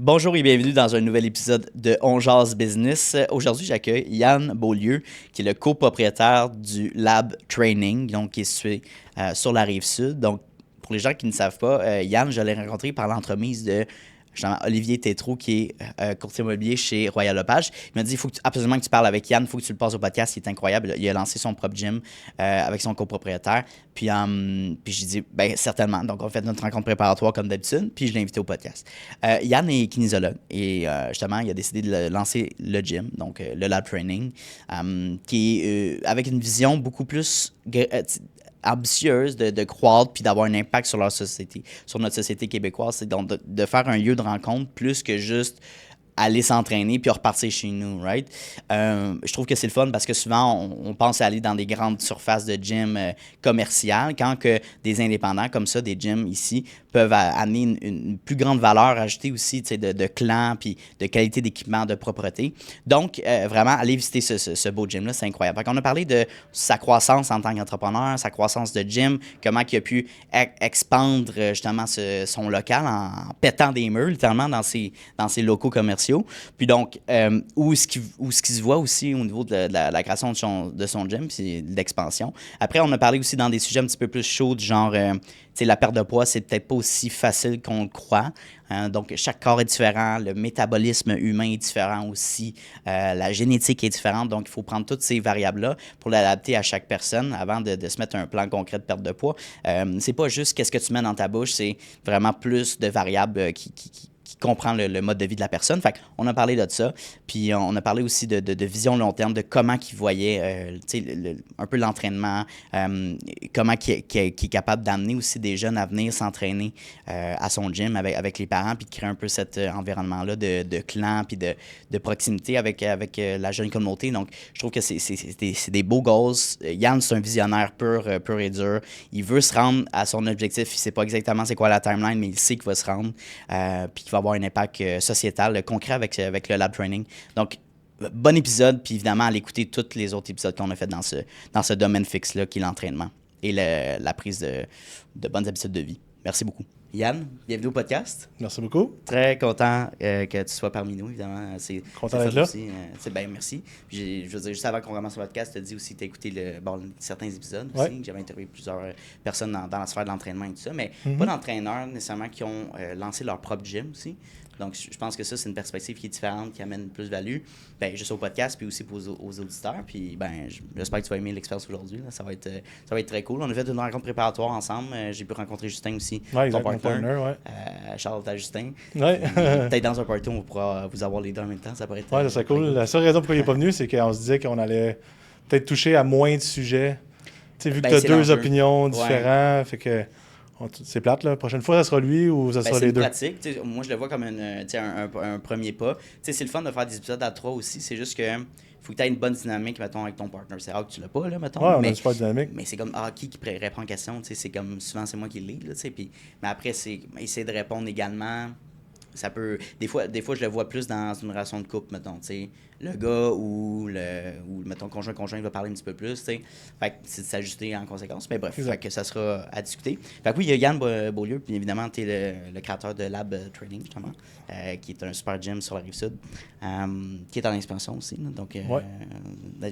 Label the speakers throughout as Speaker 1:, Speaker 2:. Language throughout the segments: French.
Speaker 1: Bonjour et bienvenue dans un nouvel épisode de On Jase Business. Aujourd'hui, j'accueille Yann Beaulieu, qui est le copropriétaire du Lab Training, donc qui est situé sur la Rive-Sud. Donc, pour les gens qui ne savent pas, Yann, je l'ai rencontré par l'entremise de justement Olivier Tétrault, qui est courtier immobilier chez Royal Lepage. Il m'a dit, il faut absolument que tu parles avec Yann, il faut que tu le passes au podcast, il est incroyable. Il a lancé son propre gym avec son copropriétaire. Puis j'ai dit, ben certainement. Donc, on a fait notre rencontre préparatoire comme d'habitude, puis je l'ai invité au podcast. Yann est kinésiologue et justement, il a décidé de lancer le gym, donc le Lab Training, qui est avec une vision beaucoup plus ambitieuse de croître puis d'avoir un impact sur leur société, sur notre société québécoise. C'est donc de faire un lieu de rencontre plus que juste aller s'entraîner puis repartir chez nous, right? Je trouve que c'est le fun parce que souvent, on pense à aller dans des grandes surfaces de gym commerciales quand que des indépendants comme ça, des gyms ici, peuvent amener une plus grande valeur ajoutée aussi de clan puis de qualité d'équipement, de propreté. Donc, vraiment, aller visiter ce beau gym-là, c'est incroyable. Fait qu'on a parlé de sa croissance en tant qu'entrepreneur, sa croissance de gym, comment il a pu expandre justement son local en pétant des murs, littéralement, dans ses locaux commerciaux. Puis donc, où ce qui se voit aussi au niveau de la création de son gym, puis de l'expansion. Après, on a parlé aussi dans des sujets un petit peu plus chauds, du genre, la perte de poids, c'est peut-être pas aussi facile qu'on le croit. Donc, chaque corps est différent, le métabolisme humain est différent aussi, la génétique est différente. Donc, il faut prendre toutes ces variables-là pour l'adapter à chaque personne avant de se mettre un plan concret de perte de poids. C'est pas juste qu'est-ce que tu mets dans ta bouche, c'est vraiment plus de variables qui comprend le mode de vie de la personne. Fait qu'on a parlé de ça. Puis on a parlé aussi de vision long terme, de comment il voyait un peu l'entraînement, comment il est capable d'amener aussi des jeunes à venir s'entraîner à son gym avec les parents, puis de créer un peu cet environnement-là de clan, puis de proximité avec la jeune communauté. Donc, je trouve que c'est des beaux goals. Yann, c'est un visionnaire pur et dur. Il veut se rendre à son objectif. Il ne sait pas exactement c'est quoi la timeline, mais il sait qu'il va se rendre, puis qu'il va avoir un impact sociétal concret avec le Lab Training. Donc, bon épisode, puis évidemment, à l'écouter tous les autres épisodes qu'on a fait dans ce domaine fixe-là, qui est l'entraînement et la prise de bonnes habitudes de vie. Merci beaucoup. Yann, bienvenue au podcast.
Speaker 2: Merci beaucoup.
Speaker 1: Très content que tu sois parmi nous, évidemment.
Speaker 2: Content d'être là.
Speaker 1: Aussi, merci. Puis je veux dire, juste avant qu'on commence le podcast, tu as dit aussi que tu as écouté certains épisodes aussi, que j'avais interviewé plusieurs personnes dans la sphère de l'entraînement et tout ça, mais pas d'entraîneurs nécessairement qui ont lancé leur propre gym aussi. Donc, je pense que ça, c'est une perspective qui est différente, qui amène plus de value, juste au podcast, puis aussi aux auditeurs. Puis, j'espère que tu vas aimer l'expérience aujourd'hui. Là. Ça va être très cool. On a fait une rencontre préparatoire ensemble. J'ai pu rencontrer Justin aussi,
Speaker 2: ton partner.
Speaker 1: Charles à Justin.
Speaker 2: Ouais.
Speaker 1: Peut-être dans un party, on pourra vous avoir les deux en même temps. Ça pourrait être.
Speaker 2: Ouais, ça serait cool. La seule raison pourquoi il n'est pas venu, c'est qu'on se disait qu'on allait peut-être toucher à moins de sujets. Tu sais, vu que tu as deux opinions différentes, fait que c'est plate, là. La prochaine fois, ça sera lui ou ça sera les deux?
Speaker 1: C'est pratique. Moi, je le vois comme un premier pas. C'est le fun de faire des épisodes à trois aussi. C'est juste que faut que tu aies une bonne dynamique, mettons, avec ton partner. C'est rare que tu l'as pas, là, mettons.
Speaker 2: Ouais, on a une super dynamique.
Speaker 1: Mais c'est comme, qui répond en question? C'est comme, souvent, c'est moi qui le lead, là, mais après, c'est essayer de répondre également. Ça peut. Des fois, je le vois plus dans une relation de couple, mettons, tu sais. Le gars ou mettons, conjoint va parler un petit peu plus, tu sais. Fait que c'est de s'ajuster en conséquence. Mais bref, fait que ça sera à discuter. Fait que oui, il y a Yann Beaulieu, puis évidemment, tu es le créateur de Lab Training, justement, qui est un super gym sur la Rive-Sud, qui est en expansion aussi. Là, donc,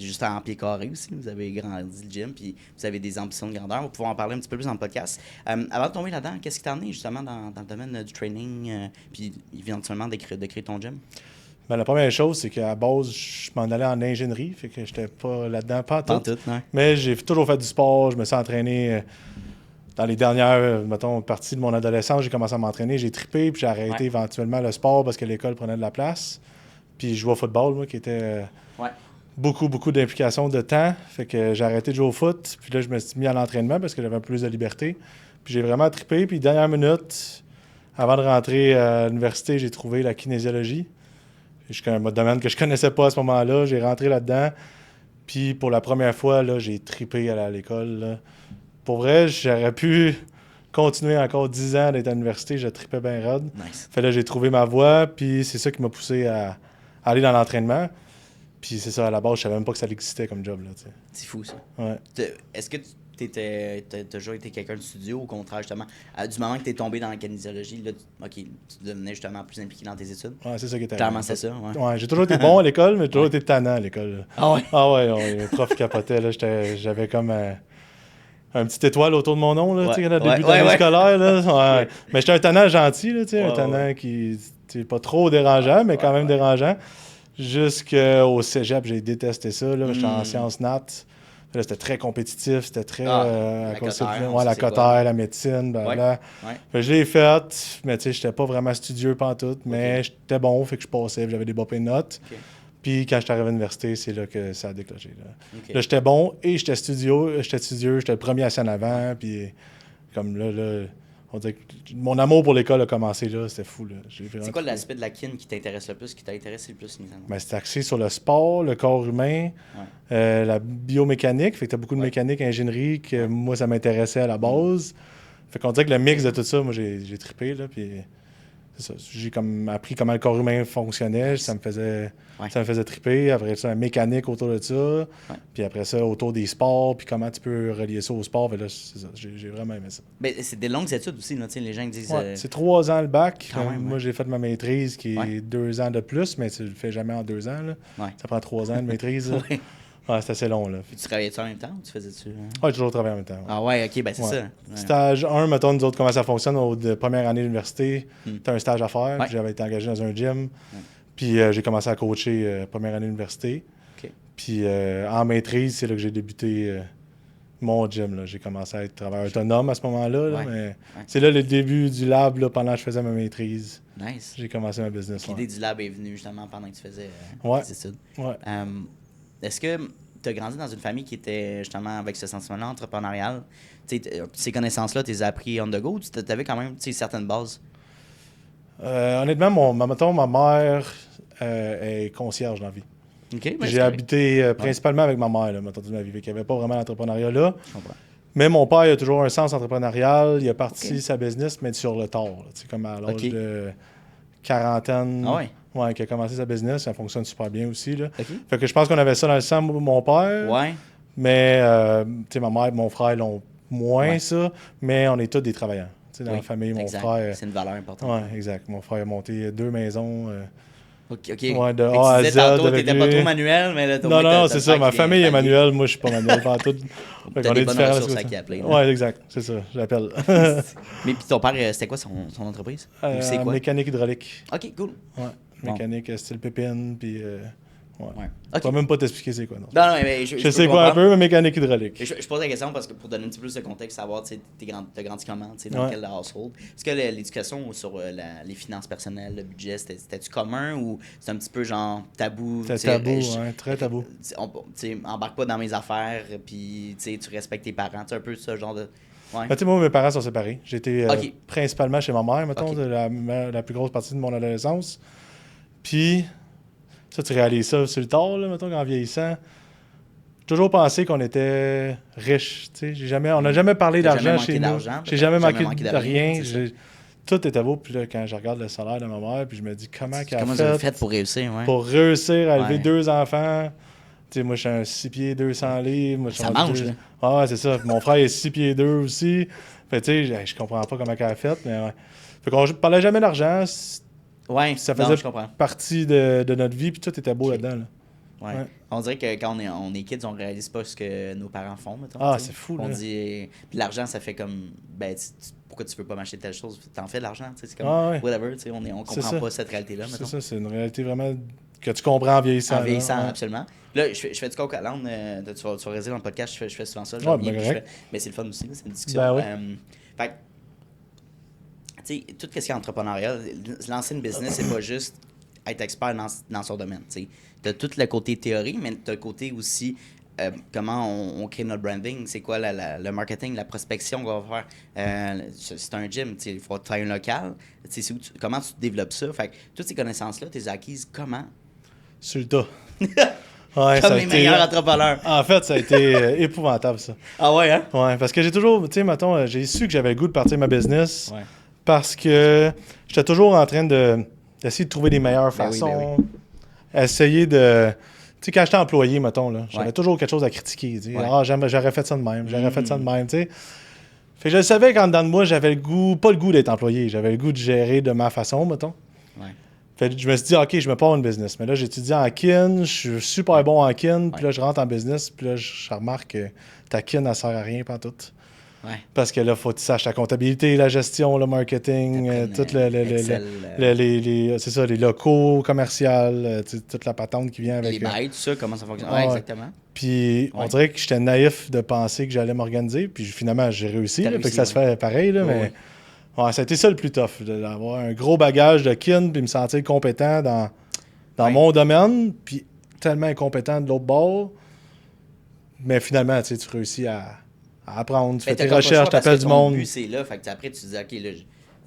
Speaker 1: juste en pied carré aussi. Vous avez grandi le gym, puis vous avez des ambitions de grandeur. On va pouvoir en parler un petit peu plus dans le podcast. Avant de tomber là-dedans, qu'est-ce qui t'en est justement dans le domaine du training, puis éventuellement de créer ton gym?
Speaker 2: La première chose, c'est qu'à la base, je m'en allais en ingénierie, fait que j'étais pas là-dedans, pas tout.
Speaker 1: Non.
Speaker 2: Mais j'ai toujours fait du sport, je me suis entraîné dans les dernières, parties de mon adolescence, j'ai commencé à m'entraîner, j'ai trippé, puis j'ai arrêté éventuellement le sport parce que l'école prenait de la place. Puis je jouais au football, moi, qui était beaucoup d'implications de temps, fait que j'ai arrêté de jouer au foot, puis là, je me suis mis à l'entraînement parce que j'avais un peu plus de liberté. Puis j'ai vraiment trippé, puis dernière minute, avant de rentrer à l'université, j'ai trouvé la kinésiologie. C'est un domaine que je connaissais pas à ce moment-là. J'ai rentré là-dedans. Puis pour la première fois, là, j'ai trippé à l'école. Là. Pour vrai, j'aurais pu continuer encore 10 ans d'être à l'université. Je trippais bien raide.
Speaker 1: Nice.
Speaker 2: Fait là, j'ai trouvé ma voie. Puis c'est ça qui m'a poussé à aller dans l'entraînement. Puis c'est ça, à la base, je savais même pas que ça existait comme job. Là,
Speaker 1: c'est fou, ça.
Speaker 2: Ouais.
Speaker 1: Est-ce que t'as toujours été quelqu'un de studio, au contraire, justement. Du moment que t'es tombé dans la kinésiologie, là, tu devenais justement plus impliqué dans tes études.
Speaker 2: Ouais, c'est ça qui était.
Speaker 1: Clairement, c'est ça, ouais.
Speaker 2: Ouais, j'ai toujours été bon à l'école, mais j'ai toujours été tannant à l'école.
Speaker 1: Ah ouais?
Speaker 2: Ah ouais, les profs capotaient, là. J'avais comme un petit étoile autour de mon nom, là, tu sais, au début de l'année scolaire, là. Ouais. Mais j'étais un tannant gentil, là, tu sais, un tannant qui, tu sais, pas trop dérangeant, mais quand même dérangeant. Jusqu'au cégep, j'ai détesté ça, là. J'étais en sciences nat. Là, c'était très compétitif, c'était très...
Speaker 1: la
Speaker 2: cotère, la médecine, blablabla. Je l'ai faite, mais tu sais, j'étais pas vraiment studieux pantoute, mais j'étais bon, fait que je passais, j'avais des bonnes notes. Puis quand j'étais arrivé à l'université, c'est là que ça a déclenché. Là, j'étais bon et j'étais studieux, j'étais le premier assis en avant, puis comme là, on dirait que mon amour pour l'école a commencé là, c'était fou.
Speaker 1: C'est quoi l'aspect de la kin qui t'intéresse le plus, qui t'a intéressé le plus, Nissan?
Speaker 2: Ben, c'est axé sur le sport, le corps humain, la biomécanique. Fait que t'as beaucoup de mécanique, ingénierie, que moi, ça m'intéressait à la base. Fait qu'on dirait que le mix de tout ça, moi, j'ai trippé, là, puis c'est ça. J'ai comme appris comment le corps humain fonctionnait, ça me faisait triper. Après ça, la mécanique autour de ça, puis après ça, autour des sports, puis comment tu peux relier ça au sport. Là, c'est ça, j'ai vraiment aimé ça.
Speaker 1: Ben, c'est des longues études aussi, là, les gens qui disent...
Speaker 2: C'est 3 ans le bac.
Speaker 1: Moi,
Speaker 2: j'ai fait ma maîtrise qui est 2 ans de plus, mais tu le fais jamais en 2 ans. Là. Ça prend 3 ans de maîtrise. C'est assez long. Là.
Speaker 1: Puis tu travaillais-tu en même temps ou tu faisais-tu?
Speaker 2: J'ai toujours travaillé en même temps.
Speaker 1: Ah ouais, ok, ben c'est ça.
Speaker 2: Stage 1, mettons, nous autres, comment ça fonctionne de première année d'université. Tu as un stage à faire. J'avais été engagé dans un gym. Puis j'ai commencé à coacher première année d'université. Puis en maîtrise, c'est là que j'ai débuté mon gym. Là. J'ai commencé à être travailleur autonome à ce moment-là. Là, mais c'est là le début du lab là, pendant que je faisais ma maîtrise.
Speaker 1: Nice.
Speaker 2: J'ai commencé ma business.
Speaker 1: L'idée du lab est venue justement pendant que tu faisais tes études. Est-ce que tu as grandi dans une famille qui était justement avec ce sentiment-là entrepreneurial? Ces connaissances-là, tu les as appris on the go ou tu avais quand même certaines bases?
Speaker 2: Honnêtement, ma mère est concierge dans la vie. J'ai habité principalement avec ma mère, là, toute ma vie. Il n'y avait pas vraiment d'entrepreneuriat là. Mais mon père, il a toujours un sens entrepreneurial. Il a parti sa business, mais sur le tard. Comme à l'âge de quarantaine. Qui a commencé sa business. Ça fonctionne super bien aussi. Là. Fait que je pense qu'on avait ça dans le sang, mon père. Mais ma mère et mon frère l'ont moins ça. Mais on est tous des travailleurs. Dans la famille, mon frère...
Speaker 1: C'est une valeur importante.
Speaker 2: Oui, exact. Mon frère a monté 2 maisons...
Speaker 1: OK.
Speaker 2: Ouais, de A à Z.
Speaker 1: T'étais pas trop manuel, mais là,
Speaker 2: non, c'est ça. Ma famille est manuelle. Moi, je suis pas manuel. Tout.
Speaker 1: T'as des bonnes ressources à qui appeler.
Speaker 2: Oui, exact. C'est ça. J'appelle.
Speaker 1: Mais puis ton père, c'était quoi son entreprise? C'est quoi?
Speaker 2: Mécanique hydraulique.
Speaker 1: OK, cool.
Speaker 2: Ouais. Mécanique style pépine, puis... Je peux même pas t'expliquer c'est quoi. Non,
Speaker 1: mais
Speaker 2: je sais quoi un peu, mais mécanique hydraulique.
Speaker 1: Je pose la question parce que pour donner un petit peu plus de contexte, savoir, t'as grandi comment, dans quel household. Est-ce que l'éducation sur les finances personnelles, le budget, c'était-tu commun ou c'est un petit peu genre tabou?
Speaker 2: C'était tabou, très tabou.
Speaker 1: Embarque pas dans mes affaires, puis tu respectes tes parents, un peu ce genre de...
Speaker 2: moi, mes parents sont séparés. J'étais principalement chez ma mère, mettons, la plus grosse partie de mon adolescence. Puis... Ça, tu réalises ça sur le tard, là, mettons, en vieillissant. J'ai toujours pensé qu'on était riches. On n'a jamais parlé d'argent chez nous. J'ai jamais manqué de rien. Tout était beau. Puis là, quand je regarde le salaire de ma mère, puis je me dis comment elle a
Speaker 1: fait pour réussir.
Speaker 2: Pour réussir à élever 2 enfants. Moi, je suis un 6 pieds 200 livres. Moi,
Speaker 1: ça mange, là.
Speaker 2: Ah, c'est ça. Mon frère est 6 pieds 2 aussi. Fait je comprends pas comment elle a fait. Mais Fait qu'on parlait jamais d'argent. Ça faisait partie de notre vie, puis tout était beau là-dedans. Là.
Speaker 1: On dirait que quand on est kids, on réalise pas ce que nos parents font. Mettons,
Speaker 2: c'est fou.
Speaker 1: On dit, puis l'argent, ça fait comme, pourquoi tu peux pas m'acheter telle chose? T'en fais de l'argent, c'est comme, whatever, on comprend pas cette réalité-là.
Speaker 2: C'est ça, c'est une réalité vraiment que tu comprends en vieillissant.
Speaker 1: En vieillissant, absolument. Là, je fais du coq à l'âne, tu vas réaliser dans le podcast, je fais souvent ça. Mais c'est le fun aussi, c'est une discussion. Fait tout ce qui est entrepreneurial, lancer une business, c'est pas juste être expert dans son domaine. Tu as tout le côté théorie, mais tu as le côté aussi comment on crée notre branding, c'est quoi le marketing, la prospection qu'on va faire. C'est un gym, il faut travailler un local. Comment tu développes ça? Fait que toutes ces connaissances-là, tu les as acquises comment?
Speaker 2: Sur le tas.
Speaker 1: Comme les meilleurs entrepreneurs.
Speaker 2: En fait, ça a été épouvantable, ça.
Speaker 1: Ah ouais, hein?
Speaker 2: Ouais, parce que j'ai toujours, j'ai su que j'avais le goût de partir ma business. Parce que j'étais toujours en train d'essayer de trouver des meilleures façons. Essayer de sais, quand j'étais employé, mettons, là, j'avais
Speaker 1: Ouais.
Speaker 2: toujours quelque chose à critiquer. Tu sais.
Speaker 1: Ouais.
Speaker 2: Ah, j'aurais fait ça de même, j'aurais fait ça de même, tu sais. Fait que je savais qu'en dedans de moi, j'avais le goût, pas le goût d'être employé, j'avais le goût de gérer de ma façon, mettons.
Speaker 1: Ouais.
Speaker 2: Fait que je me suis dit, OK, je me pars une business. Mais là, j'étudie en kin, je suis super bon en kin, puis là, je rentre en business, puis là, je remarque que ta kin, elle sert à rien pantoute.
Speaker 1: Ouais.
Speaker 2: Parce que là, faut que tu saches la comptabilité, la gestion, le marketing, tout
Speaker 1: Excel,
Speaker 2: c'est ça, les locaux commerciaux, toute la patente qui vient avec.
Speaker 1: les bails, tout ça, comment ça fonctionne.
Speaker 2: ouais.
Speaker 1: Ouais, exactement.
Speaker 2: Puis on dirait que j'étais naïf de penser que j'allais m'organiser, puis finalement, j'ai réussi.
Speaker 1: T'as
Speaker 2: Là, fait
Speaker 1: réussi,
Speaker 2: que ça se fait pareil, là, mais ouais, ça a été ça le plus tough, d'avoir un gros bagage de kin, puis me sentir compétent dans mon domaine, puis tellement incompétent de l'autre bord. Mais finalement, tu réussis à apprendre, tu fais tes recherches, tu appelles du monde.
Speaker 1: Le but, c'est là. Fait que après, tu te dis, OK, là,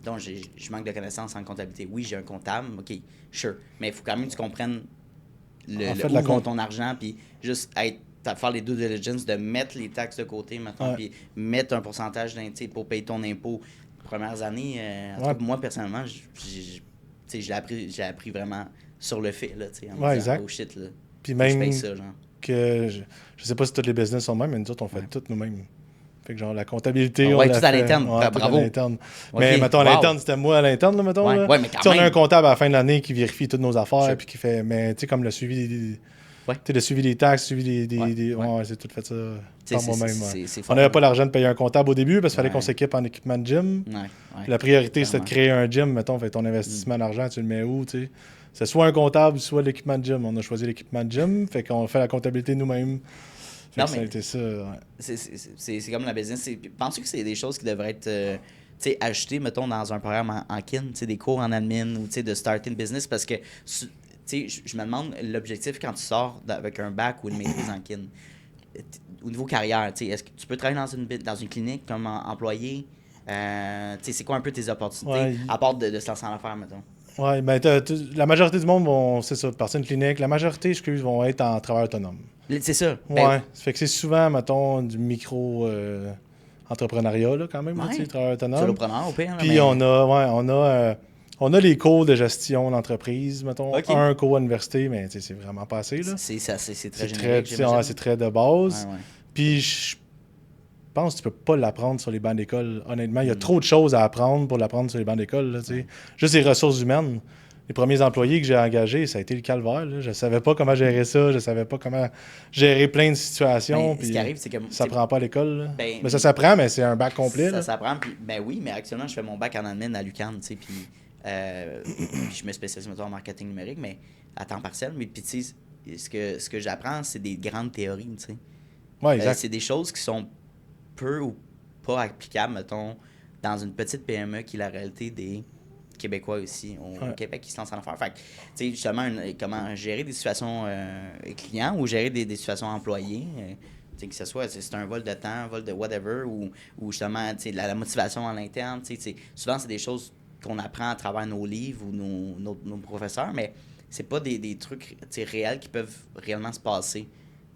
Speaker 1: donc, je manque de connaissances en comptabilité. Oui, j'ai un comptable, OK, sure. Mais il faut quand même que tu comprennes où va ton argent, puis juste faire les due diligence, de mettre les taxes de côté, maintenant, puis mettre un pourcentage pour payer ton impôt. Les premières années, en tout cas, moi, personnellement, j'ai appris vraiment sur le fait, là, tu sais, en me disant, oh shit, là,
Speaker 2: puis même
Speaker 1: je paye ça, genre.
Speaker 2: Que je sais pas si tous les business sont mêmes, mais nous autres, on fait tout nous-mêmes. Fait que genre, la comptabilité,
Speaker 1: on
Speaker 2: l'a
Speaker 1: tout à l'interne, bravo.
Speaker 2: À l'interne. Mais mettons, à l'interne, c'était moi à l'interne, là, mettons.
Speaker 1: Ouais, mais quand
Speaker 2: même.
Speaker 1: même.
Speaker 2: On a un comptable à la fin de l'année qui vérifie toutes nos affaires, puis qui fait, mais tu sais, comme le suivi le suivi des taxes, suivi des c'est tout fait ça par moi-même. On n'avait pas l'argent de payer un comptable au début, parce qu'il fallait qu'on s'équipe en équipement de gym. La priorité, c'était de créer un gym, mettons, fait ton investissement d'argent, tu le mets où, tu sais. C'est soit un comptable, soit l'équipement de gym. On a choisi l'équipement de gym, fait qu'on fait la comptabilité nous-mêmes. Ça a été ça.
Speaker 1: C'est comme la business. Penses-tu que c'est des choses qui devraient être ajoutées, mettons, dans un programme en kin, des cours en admin ou de starting business? Parce que je me demande l'objectif quand tu sors avec un bac ou une maîtrise en kin. Au niveau carrière, est-ce que tu peux travailler dans une clinique comme employé? C'est quoi un peu tes opportunités, à part de se lancer en affaires, mettons?
Speaker 2: Oui, ben, la majorité du monde vont, c'est ça, partir d'une clinique. La majorité, vont être en travail autonome.
Speaker 1: C'est ça.
Speaker 2: Ouais. Ça fait que c'est souvent, mettons, du micro-entrepreneuriat, là, quand même, travail autonome.
Speaker 1: Solopreneur, au pire.
Speaker 2: Puis on a les cours de gestion d'entreprise, mettons. Un cours à l'université, mais c'est vraiment pas assez, là.
Speaker 1: C'est très générique,
Speaker 2: c'est très de base. Puis je pense que tu peux pas l'apprendre sur les bancs d'école. Honnêtement, il y a trop de choses à apprendre pour l'apprendre sur les bancs d'école. Là, juste les ressources humaines. Les premiers employés que j'ai engagés, ça a été le calvaire. Là. Je savais pas comment gérer ça. Je savais pas comment gérer plein de situations.
Speaker 1: Ce qui arrive, c'est que
Speaker 2: ça prend pas à l'école. Mais ça s'apprend, mais c'est un bac complet.
Speaker 1: Ça s'apprend. Oui, mais actuellement, je fais mon bac en admin à l'UQAM. Puis je me spécialise en marketing numérique, mais à temps partiel. Mais puis ce que j'apprends, c'est des grandes théories.
Speaker 2: Ouais, exact.
Speaker 1: C'est des choses qui sont peu ou pas applicable, mettons, dans une petite PME qui est la réalité des Québécois aussi au Québec qui se lancent en affaires. Fait que, tu sais, justement, comment gérer des situations clients ou gérer des situations employés, que ce soit, c'est un vol de temps, un vol de whatever, ou justement, tu sais, la motivation à l'interne, tu sais, souvent, c'est des choses qu'on apprend à travers nos livres ou nos professeurs, mais c'est pas des trucs, tu sais, réels qui peuvent réellement se passer.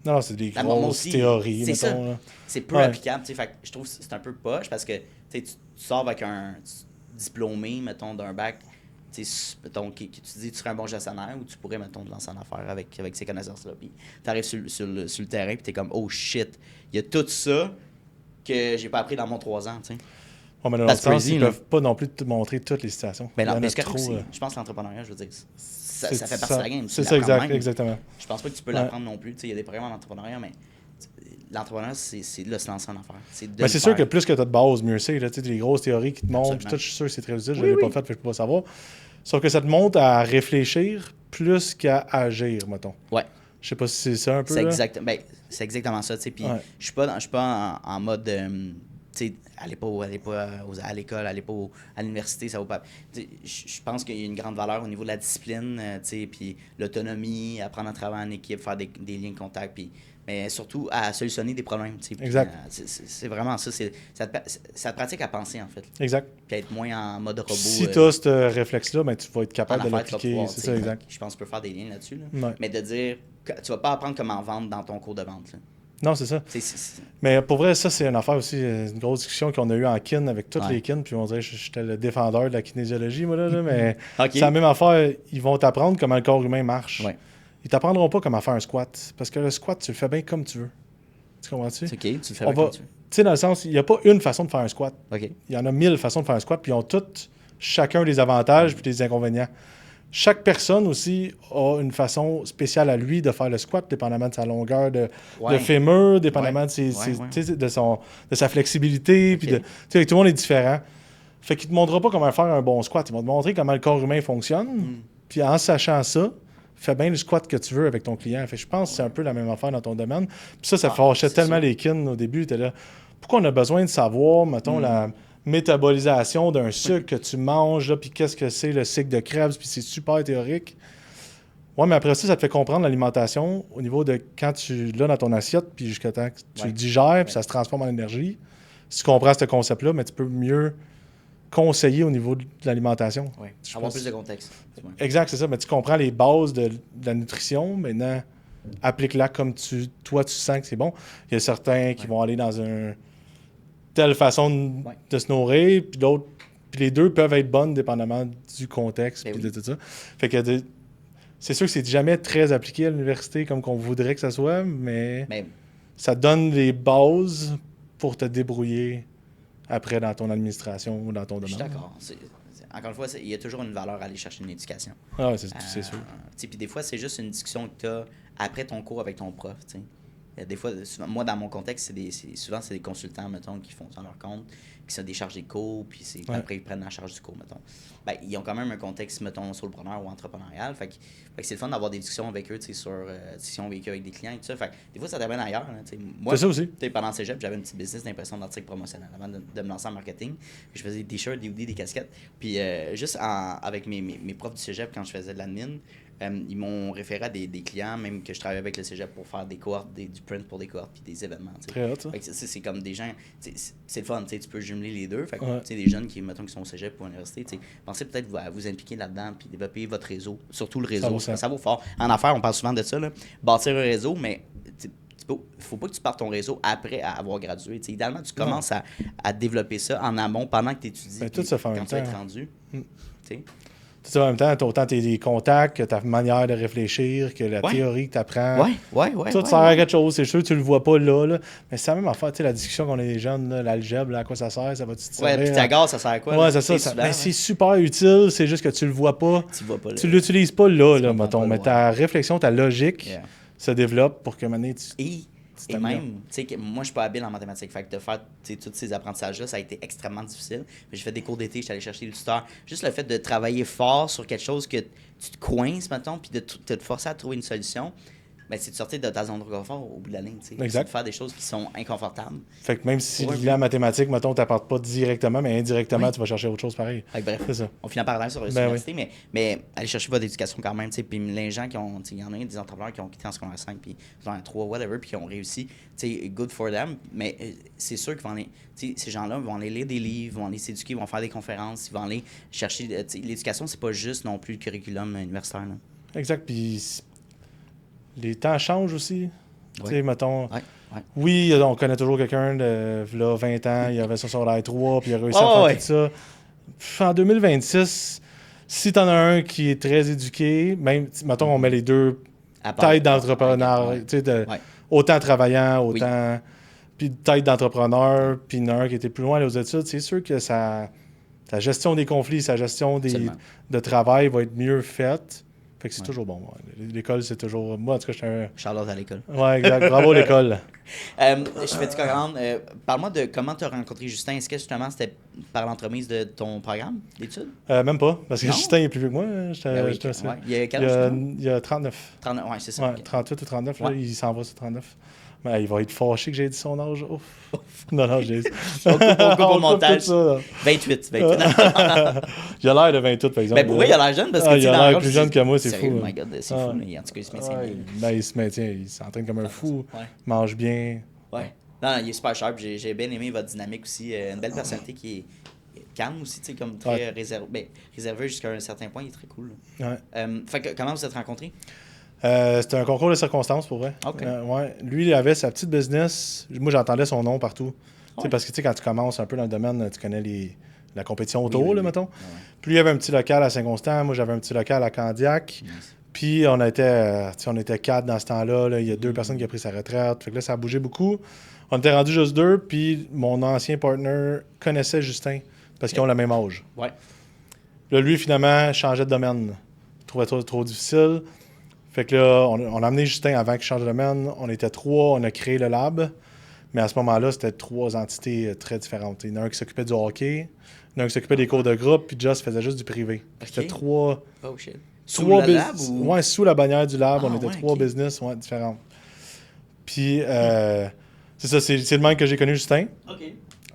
Speaker 2: Non, c'est des grosses théories,
Speaker 1: c'est
Speaker 2: mettons.
Speaker 1: Ça. C'est peu applicable. Fait que je trouve que c'est un peu poche parce que tu sors avec un diplômé, mettons, d'un bac, mettons, tu dis que tu serais un bon gestionnaire ou tu pourrais, mettons, te lancer en affaires avec ces connaissances-là. Puis tu arrives sur le terrain et tu es comme, oh shit, il y a tout ça que j'ai pas appris dans mon 3 ans. T'sais.
Speaker 2: Ouais, mais dans le sens, ils peuvent pas non plus te montrer toutes les situations.
Speaker 1: Mais non, je pense que l'entrepreneuriat, je veux dire, ça fait partie de la game.
Speaker 2: C'est ça, exactement.
Speaker 1: Je pense pas que tu peux l'apprendre non plus. Il y a des programmes en entrepreneuriat, mais l'entrepreneuriat, c'est de se lancer en affaires.
Speaker 2: Mais c'est sûr que plus que tu as de base, mieux c'est. Tu sais, les grosses théories qui te montrent, puis tout, je suis sûr que c'est très utile. Je ne l'ai pas fait, je peux pas savoir. Sauf que ça te montre à réfléchir plus qu'à agir, mettons.
Speaker 1: Ouais.
Speaker 2: Je sais pas si c'est ça un peu.
Speaker 1: C'est exactement ça. Puis je suis pas en mode. Allez pas à l'école, allez pas à l'université, ça vaut pas. Je pense qu'il y a une grande valeur au niveau de la discipline, puis l'autonomie, apprendre à travailler en équipe, faire des liens de contact, mais surtout à solutionner des problèmes.
Speaker 2: Exact.
Speaker 1: C'est vraiment ça. Ça te pratique à penser, en fait.
Speaker 2: Exact.
Speaker 1: Puis être moins en mode robot.
Speaker 2: Si tu as ce réflexe-là, ben, tu vas être capable de l'appliquer. C'est ça, exact.
Speaker 1: Je pense que tu peux faire des liens là-dessus.
Speaker 2: Ouais.
Speaker 1: Mais de dire que tu vas pas apprendre comment vendre dans ton cours de vente. Là.
Speaker 2: Non, c'est ça. Mais pour vrai, ça, c'est une affaire aussi, une grosse discussion qu'on a eue en kin avec toutes les kin, puis on dirait que j'étais le défendeur de la kinésiologie, moi, là mais c'est la même affaire. Ils vont t'apprendre comment le corps humain marche.
Speaker 1: Ouais.
Speaker 2: ils t'apprendront pas comment faire un squat. Parce que le squat, tu le fais bien comme tu veux. Tu comprends-tu?
Speaker 1: OK, tu le fais comme tu veux.
Speaker 2: Tu sais, dans le sens, il n'y a pas une façon de faire un squat.
Speaker 1: OK.
Speaker 2: Il y en a 1000 façons de faire un squat, puis ils ont toutes, chacun des avantages puis des inconvénients. Chaque personne aussi a une façon spéciale à lui de faire le squat, dépendamment de sa longueur de fémur, dépendamment de sa flexibilité. Puis tout le monde est différent. Fait qu'il ne te montrera pas comment faire un bon squat. Il va te montrer comment le corps humain fonctionne. Puis en sachant ça, fais bien le squat que tu veux avec ton client. Fait que je pense que c'est un peu la même affaire dans ton domaine. Puis ça fâchait tellement les kins au début. T'es là, pourquoi on a besoin de savoir, mettons, la métabolisation d'un sucre que tu manges, là, puis qu'est-ce que c'est le cycle de Krebs, puis c'est super théorique. Ouais, mais après ça te fait comprendre l'alimentation au niveau de quand tu l'as dans ton assiette, puis jusqu'à temps que tu le digères, puis ça se transforme en énergie. Si tu comprends ce concept-là, mais tu peux mieux conseiller au niveau de l'alimentation.
Speaker 1: Oui, avoir plus de contexte.
Speaker 2: Exact, c'est ça. Mais tu comprends les bases de la nutrition. Maintenant, applique-la comme toi, tu sens que c'est bon. Il y a certains qui vont aller dans une telle façon de se nourrir, puis d'autres. Puis les deux peuvent être bonnes dépendamment du contexte et de tout ça. Fait que c'est sûr que c'est jamais très appliqué à l'université comme qu'on voudrait que ça soit, mais ça donne les bases pour te débrouiller après dans ton administration ou dans ton domaine.
Speaker 1: Je suis d'accord. Encore une fois, il y a toujours une valeur à aller chercher une éducation.
Speaker 2: Ah oui, c'est sûr.
Speaker 1: Puis des fois, c'est juste une discussion que tu as après ton cours avec ton prof. T'sais. Des fois, souvent, moi, dans mon contexte, souvent, c'est des consultants, mettons, qui font ça à leur compte, qui se déchargent des cours, puis après, ils prennent la charge du cours, mettons. Ben, ils ont quand même un contexte, mettons, solopreneur ou entrepreneurial. Fait que c'est le fun d'avoir des discussions avec eux, sur si on vécu avec des clients et tout ça. Fait que des fois, ça t'amène ailleurs. Hein, moi,
Speaker 2: c'est ça aussi.
Speaker 1: Pendant le cégep, j'avais une petite business d'impression d'articles promotionnels avant de me lancer en marketing. Je faisais des t-shirts, des hoodies, des casquettes. Puis juste avec mes profs du cégep, quand je faisais de l'admin, ils m'ont référé à des clients, même que je travaillais avec le cégep pour faire des cohortes, du print pour des cohortes puis des événements. T'sais.
Speaker 2: Très hot, ça.
Speaker 1: Fait que c'est comme des gens, c'est le fun, tu peux jumeler les deux. Fait que des jeunes qui, mettons, qui sont au cégep ou à l'université, pensez peut-être à vous impliquer là-dedans puis développer votre réseau, surtout le réseau. Ça vaut fort. En affaires, on parle souvent de ça, là, bâtir un réseau, mais faut pas que tu partes ton réseau après avoir gradué. T'sais, idéalement, tu commences à développer ça en amont pendant que tu étudies.
Speaker 2: Tout ça fait
Speaker 1: quand tu vas être rendu.
Speaker 2: Tout ça en même temps, autant tes contacts que ta manière de réfléchir, que la théorie que tu apprends. Tout sert à quelque chose. C'est sûr que tu le vois pas là. Mais c'est la même affaire. La discussion qu'on est des jeunes, l'algèbre, à quoi ça sert, ça va-tu te servir?
Speaker 1: Ouais, Pythagore, ça sert à quoi?
Speaker 2: Ouais, c'est ça. Mais c'est super utile. C'est juste que tu le vois pas. Tu l'utilises pas là, mettons. Mais ta réflexion, ta logique se développe pour que maintenant
Speaker 1: Et même, tu sais, moi, je suis pas habile en mathématiques. Fait que de faire tous ces apprentissages-là, ça a été extrêmement difficile. J'ai fait des cours d'été, j'étais allé chercher des tuteurs. Juste le fait de travailler fort sur quelque chose que tu te coinces, mettons, puis de te forcer à trouver une solution, ben, c'est de sortir de ta zone de confort au bout de la ligne. C'est de faire des choses qui sont inconfortables.
Speaker 2: Fait que même si la mathématique, mettons, t'apporte pas directement, mais indirectement, tu vas chercher autre chose pareil.
Speaker 1: Bref, c'est ça. On finit par aller sur l'université, mais allez chercher votre éducation quand même. Puis les gens qui ont, il y en a des entrepreneurs qui ont quitté en secondaire 5, puis en 3, whatever, puis qui ont réussi. Good for them. Mais c'est sûr que ces gens-là vont aller lire des livres, vont aller s'éduquer, vont faire des conférences, ils vont aller chercher. L'éducation, c'est pas juste non plus le curriculum universitaire. Là.
Speaker 2: Exact. Puis les temps changent aussi. Tu sais, mettons.
Speaker 1: Oui,
Speaker 2: on connaît toujours quelqu'un de là, 20 ans, il avait son secondaire 3, puis il a réussi à faire tout ça. En 2026, si tu en as un qui est très éduqué, même, mettons, on met les deux têtes d'entrepreneur, tu sais, autant travaillant, autant. Puis tête d'entrepreneur, puis un qui était plus loin aux études, c'est sûr que sa gestion des conflits, sa gestion de travail va être mieux faite. Fait que c'est toujours bon. L'école, c'est toujours... Moi, en tout cas, j'étais un...
Speaker 1: Charlotte à l'école.
Speaker 2: Ouais, exact. Bravo, l'école.
Speaker 1: Je fais du commande. Parle-moi de comment tu as rencontré Justin. Est-ce que, justement, c'était par l'entremise de ton programme d'études?
Speaker 2: Même pas, parce que Justin est plus vieux que moi.
Speaker 1: Il y a quel âge?
Speaker 2: Il y a 39.
Speaker 1: 39, ouais, c'est ça.
Speaker 2: Ouais, 38 ou 39. Là, il s'en va sur 39. Mais il va être fâché que j'ai dit son âge. Ouf. Non, j'ai dit.
Speaker 1: On coupe au montage. Ça, 28. Il
Speaker 2: a l'air de 28, par exemple.
Speaker 1: Mais pour vrai, il a l'air jeune parce que
Speaker 2: il a l'air plus jeune que moi, c'est fou.
Speaker 1: Oh my God, c'est fou. Mais en tout cas, il se maintient bien.
Speaker 2: Ben, il se maintient, il s'entraîne comme un fou. Il mange bien.
Speaker 1: Ouais. Non, il est super sharp. J'ai bien aimé votre dynamique aussi. Une belle personnalité qui est calme aussi, tu sais, comme très réservé jusqu'à un certain point. Il est très cool. Fait que, comment vous vous êtes rencontrés?
Speaker 2: C'était un concours de circonstances, pour vrai.
Speaker 1: Okay.
Speaker 2: Lui, il avait sa petite business. Moi, j'entendais son nom partout. Parce que quand tu commences un peu dans le domaine, tu connais la compétition auto, mettons. Puis lui, il avait un petit local à Saint-Constant. Moi, j'avais un petit local à Candiac. Puis on était 4 dans ce temps-là. Là. Il y a 2 personnes qui ont pris sa retraite. Fait que là, ça a bougé beaucoup. On était rendu juste 2, puis mon ancien partner connaissait Justin parce qu'ils ont le même âge.
Speaker 1: Ouais.
Speaker 2: Là, lui, finalement, changeait de domaine. Il trouvait ça trop difficile. Fait que là, on a amené Justin avant qu'il change de domaine. On était 3, on a créé le lab. Mais à ce moment-là, c'était 3 entités très différentes. Il y en a un qui s'occupait du hockey, il y en a un qui s'occupait des cours de groupe, puis Just faisait juste du privé.
Speaker 1: Okay.
Speaker 2: C'était 3...
Speaker 1: Oh shit. Sous le lab ou...
Speaker 2: Ouais, sous la bannière du lab.
Speaker 1: Ah,
Speaker 2: On était
Speaker 1: ouais,
Speaker 2: 3
Speaker 1: okay.
Speaker 2: business différentes. Puis, c'est ça, c'est le même que j'ai connu Justin.
Speaker 1: OK.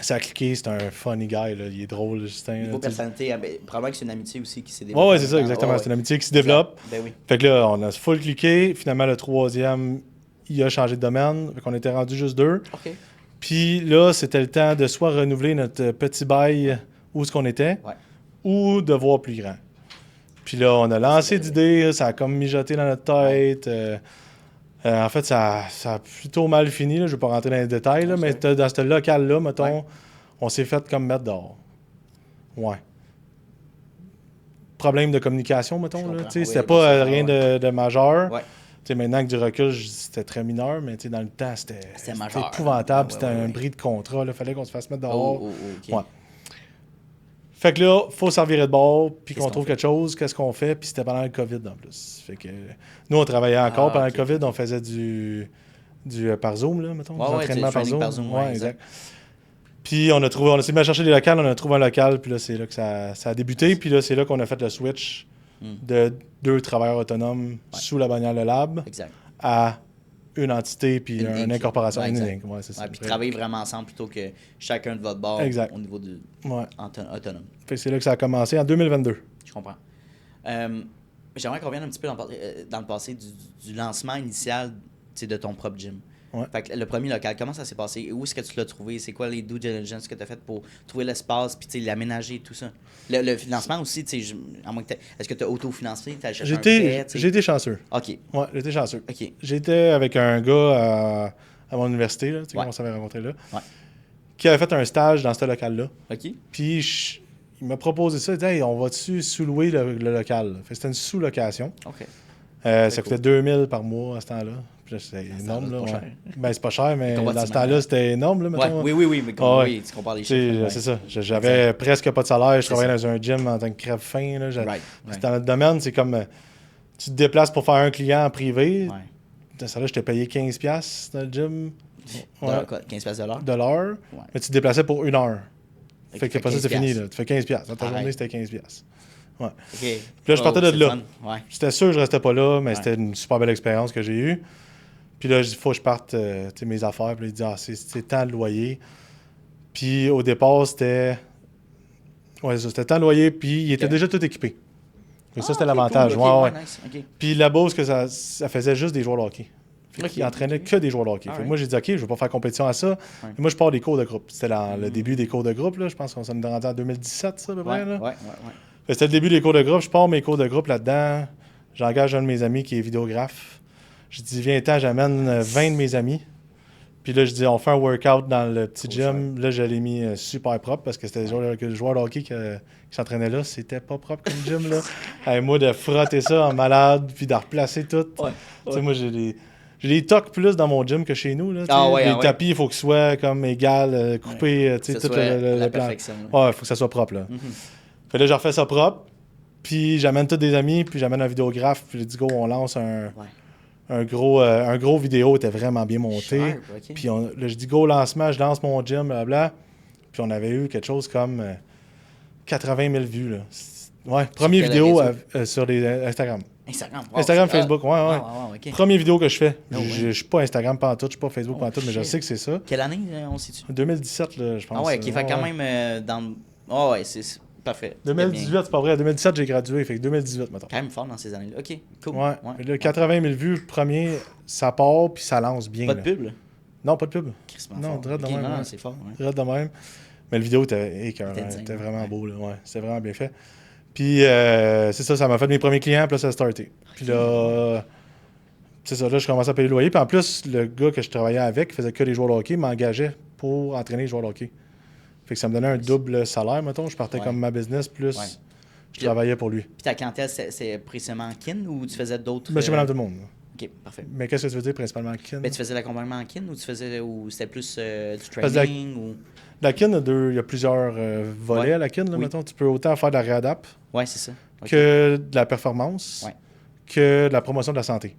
Speaker 2: Ça a cliqué, c'est un funny guy, là. Il est drôle, Justin.
Speaker 1: Niveau
Speaker 2: là,
Speaker 1: personnalité, probablement que c'est une amitié aussi qui s'est développée.
Speaker 2: Ouais, c'est ça, exactement. C'est une amitié qui se développe.
Speaker 1: Ben oui.
Speaker 2: Fait que là, on a full cliqué. Finalement, le 3e, il a changé de domaine. Fait qu'on était rendu juste 2.
Speaker 1: OK.
Speaker 2: Puis là, c'était le temps de soit renouveler notre petit bail où est-ce qu'on était, ou de voir plus grand. Puis là, on a lancé d'idées, ça a comme mijoté dans notre tête. En fait, ça a plutôt mal fini, là. Je ne vais pas rentrer dans les détails, là, mais dans ce local-là, mettons, on s'est fait comme mettre dehors. Ouais. Problème de communication, mettons. Là, c'était pas rien de majeur.
Speaker 1: Ouais.
Speaker 2: Maintenant, avec du recul, c'était très mineur, mais dans le temps, c'était épouvantable. C'était un bris de contrat. Il fallait qu'on se fasse mettre dehors.
Speaker 1: Okay.
Speaker 2: Ouais. Fait que là, il faut s'en virer de bord, puis qu'on trouve quelque chose. Qu'est-ce qu'on fait? Puis c'était pendant le COVID, en plus. Fait que nous, on travaillait encore pendant le COVID. On faisait du par Zoom, là, mettons.
Speaker 1: Des entraînements par Zoom.
Speaker 2: Ouais, exact. Puis on essayé de me chercher des locales. On a trouvé un local, puis là, c'est là que ça a débuté. Puis là, c'est là qu'on a fait le switch de 2 travailleurs autonomes sous la bannière Le Lab à une entité puis une incorporation.
Speaker 1: Ouais, c'est ça. Puis travailler vraiment ensemble plutôt que chacun de votre bord au niveau du autonome.
Speaker 2: Fait que c'est là que ça a commencé en 2022.
Speaker 1: Je comprends. J'aimerais qu'on revienne un petit peu dans le passé du lancement initial de ton propre gym.
Speaker 2: Ouais.
Speaker 1: Fait que le premier local, comment ça s'est passé? Où est-ce que tu l'as trouvé? C'est quoi les due diligence que tu as fait pour trouver l'espace puis l'aménager et tout ça? Le financement aussi, est-ce que tu as autofinancé? Tu as cherché un prêt?
Speaker 2: J'ai été chanceux.
Speaker 1: OK.
Speaker 2: Ouais, j'ai été chanceux.
Speaker 1: OK.
Speaker 2: J'étais avec un gars à mon université, là, qu'on s'avait rencontré là, qui avait fait un stage dans ce local-là.
Speaker 1: OK.
Speaker 2: Puis il m'a proposé ça. Il dit, hey, on va-tu sous-louer le local? Fait que c'était une sous-location.
Speaker 1: OK.
Speaker 2: Ça coûtait 2000 par mois à ce temps-là. C'est énorme, là. Ouais. Ben, c'est pas cher, mais dans ce temps-là, c'était énorme, là, mettons.
Speaker 1: Oui, mais tu compares les chiffres.
Speaker 2: C'est ça. J'avais presque pas de salaire. Je travaillais dans un gym en tant que crève-faim. Dans notre domaine, c'est comme tu te déplaces pour faire un client en privé. Dans ce temps-là, je t'ai payé $15 dans le gym.
Speaker 1: $15
Speaker 2: de l'heure. Mais tu te déplaçais pour 1 heure. Fait que pas ça, c'est fini. Là. Tu fais 15$. Dans ta journée, c'était 15$. Ouais. Puis là, je partais de là. J'étais sûr que je restais pas là, mais c'était une super belle expérience que j'ai eue. Puis là, il faut que je parte mes affaires. Puis là, il dit, c'est tant de loyer. Puis au départ, c'était tant de loyer. Puis il était déjà tout équipé. Et ça, c'était l'avantage.
Speaker 1: Nice.
Speaker 2: Puis là-bas, ça faisait juste des joueurs de hockey. Il entraînait que des joueurs de hockey. Moi, j'ai dit, OK, je ne vais pas faire compétition à ça. Et moi, je pars des cours de groupe. C'était le début des cours de groupe. Là. Je pense qu'on s'en est rendu en 2017, ça, à peu près. C'était le début des cours de groupe. Je pars mes cours de groupe là-dedans. J'engage un de mes amis qui est vidéographe. Je dis, viens-t'en, j'amène 20 de mes amis. Puis là, je dis, on fait un workout dans le petit gym. Là, je l'ai mis super propre parce que c'était le joueur de hockey qui s'entraînait là. C'était pas propre comme gym, là. Hey, moi, de frotter ça en malade, puis de replacer tout. Moi, j'ai des tocs plus dans mon gym que chez nous. Là, les tapis, il faut qu'ils soient comme égal, coupés, tout le plan. Il faut que ça soit propre. Là. Fait là, je refais ça propre. Puis j'amène tous des amis, puis j'amène un vidéographe. Puis je dis, go, on lance un gros vidéo, était vraiment bien monté. Puis là, je dis, go, lancement, je lance mon gym, blablabla. Puis on avait eu quelque chose comme 80 000 vues. Là. Ouais, première vidéo sur les Instagram. Instagram, Facebook, ouais. Première vidéo que je fais. Je suis pas Instagram pantoute, je suis pas Facebook pantoute, mais je sais que c'est ça.
Speaker 1: Quelle année on s'y tue?
Speaker 2: 2017, là, je pense.
Speaker 1: Ah ouais, qui fait quand même dans... Ah ouais, c'est parfait.
Speaker 2: 2018, c'est pas vrai. 2017, j'ai gradué, fait que 2018, mettons.
Speaker 1: Quand même fort dans ces années-là. OK, cool.
Speaker 2: Ouais. Le 80 000 vues, premier, ça part, puis ça lance bien.
Speaker 1: Pas de pub, là?
Speaker 2: Non, pas de pub.
Speaker 1: Non,
Speaker 2: direct de même.
Speaker 1: Non, c'est fort.
Speaker 2: Direct de même. Mais le vidéo était écœurant. C'était vraiment beau, là. Ouais, c'était vraiment bien fait. Puis, c'est ça m'a fait mes premiers clients, puis là, ça a starté. Puis là, c'est ça, là, je commençais à payer le loyer. Puis en plus, le gars que je travaillais avec, qui faisait que les joueurs de hockey, m'engageait pour entraîner les joueurs de hockey. Fait que ça me donnait un double salaire, mettons. Je partais comme ma business, plus je travaillais pour lui.
Speaker 1: Puis ta clientèle, c'est précisément kin ou tu faisais d'autres...
Speaker 2: Monsieur, madame, tout le monde.
Speaker 1: OK, parfait.
Speaker 2: Mais qu'est-ce que tu veux dire principalement kin?
Speaker 1: Ben, tu faisais l'accompagnement en kin ou c'était plus du
Speaker 2: Parce que
Speaker 1: training ou...
Speaker 2: La kin, il y a plusieurs volets à la kin. Là, mettons. Tu peux autant faire de la réadap
Speaker 1: Ouais, c'est ça. Okay.
Speaker 2: que de la performance, que de la promotion de la santé.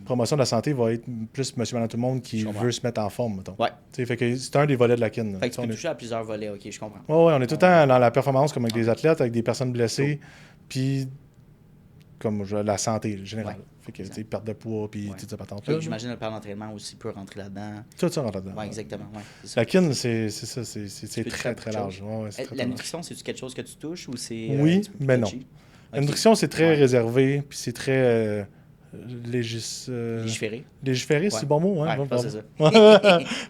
Speaker 2: Promotion de la santé va être plus monsieur, madame, tout le monde qui veut se mettre en forme, mettons.
Speaker 1: Ouais.
Speaker 2: Fait que c'est un des volets de la kin.
Speaker 1: Fait que tu peux toucher à plusieurs volets, OK, je comprends.
Speaker 2: Oui, on est tout le temps dans la performance, comme avec des athlètes, avec des personnes blessées, puis comme la santé générale. Fait que, tu sais, perte de poids, puis toute cette patente-là.
Speaker 1: J'imagine le plan d'entraînement aussi peut rentrer là-dedans.
Speaker 2: Tout ça rentre là-dedans.
Speaker 1: Oui, exactement. Ouais,
Speaker 2: la kin, c'est ça, c'est très, très large.
Speaker 1: La nutrition, c'est-tu quelque chose que tu touches ou c'est...
Speaker 2: Oui, mais non. La nutrition, c'est très réservé, puis c'est très...
Speaker 1: légiféré.
Speaker 2: Légiféré, c'est le bon mot, hein?
Speaker 1: Ouais, c'est ça.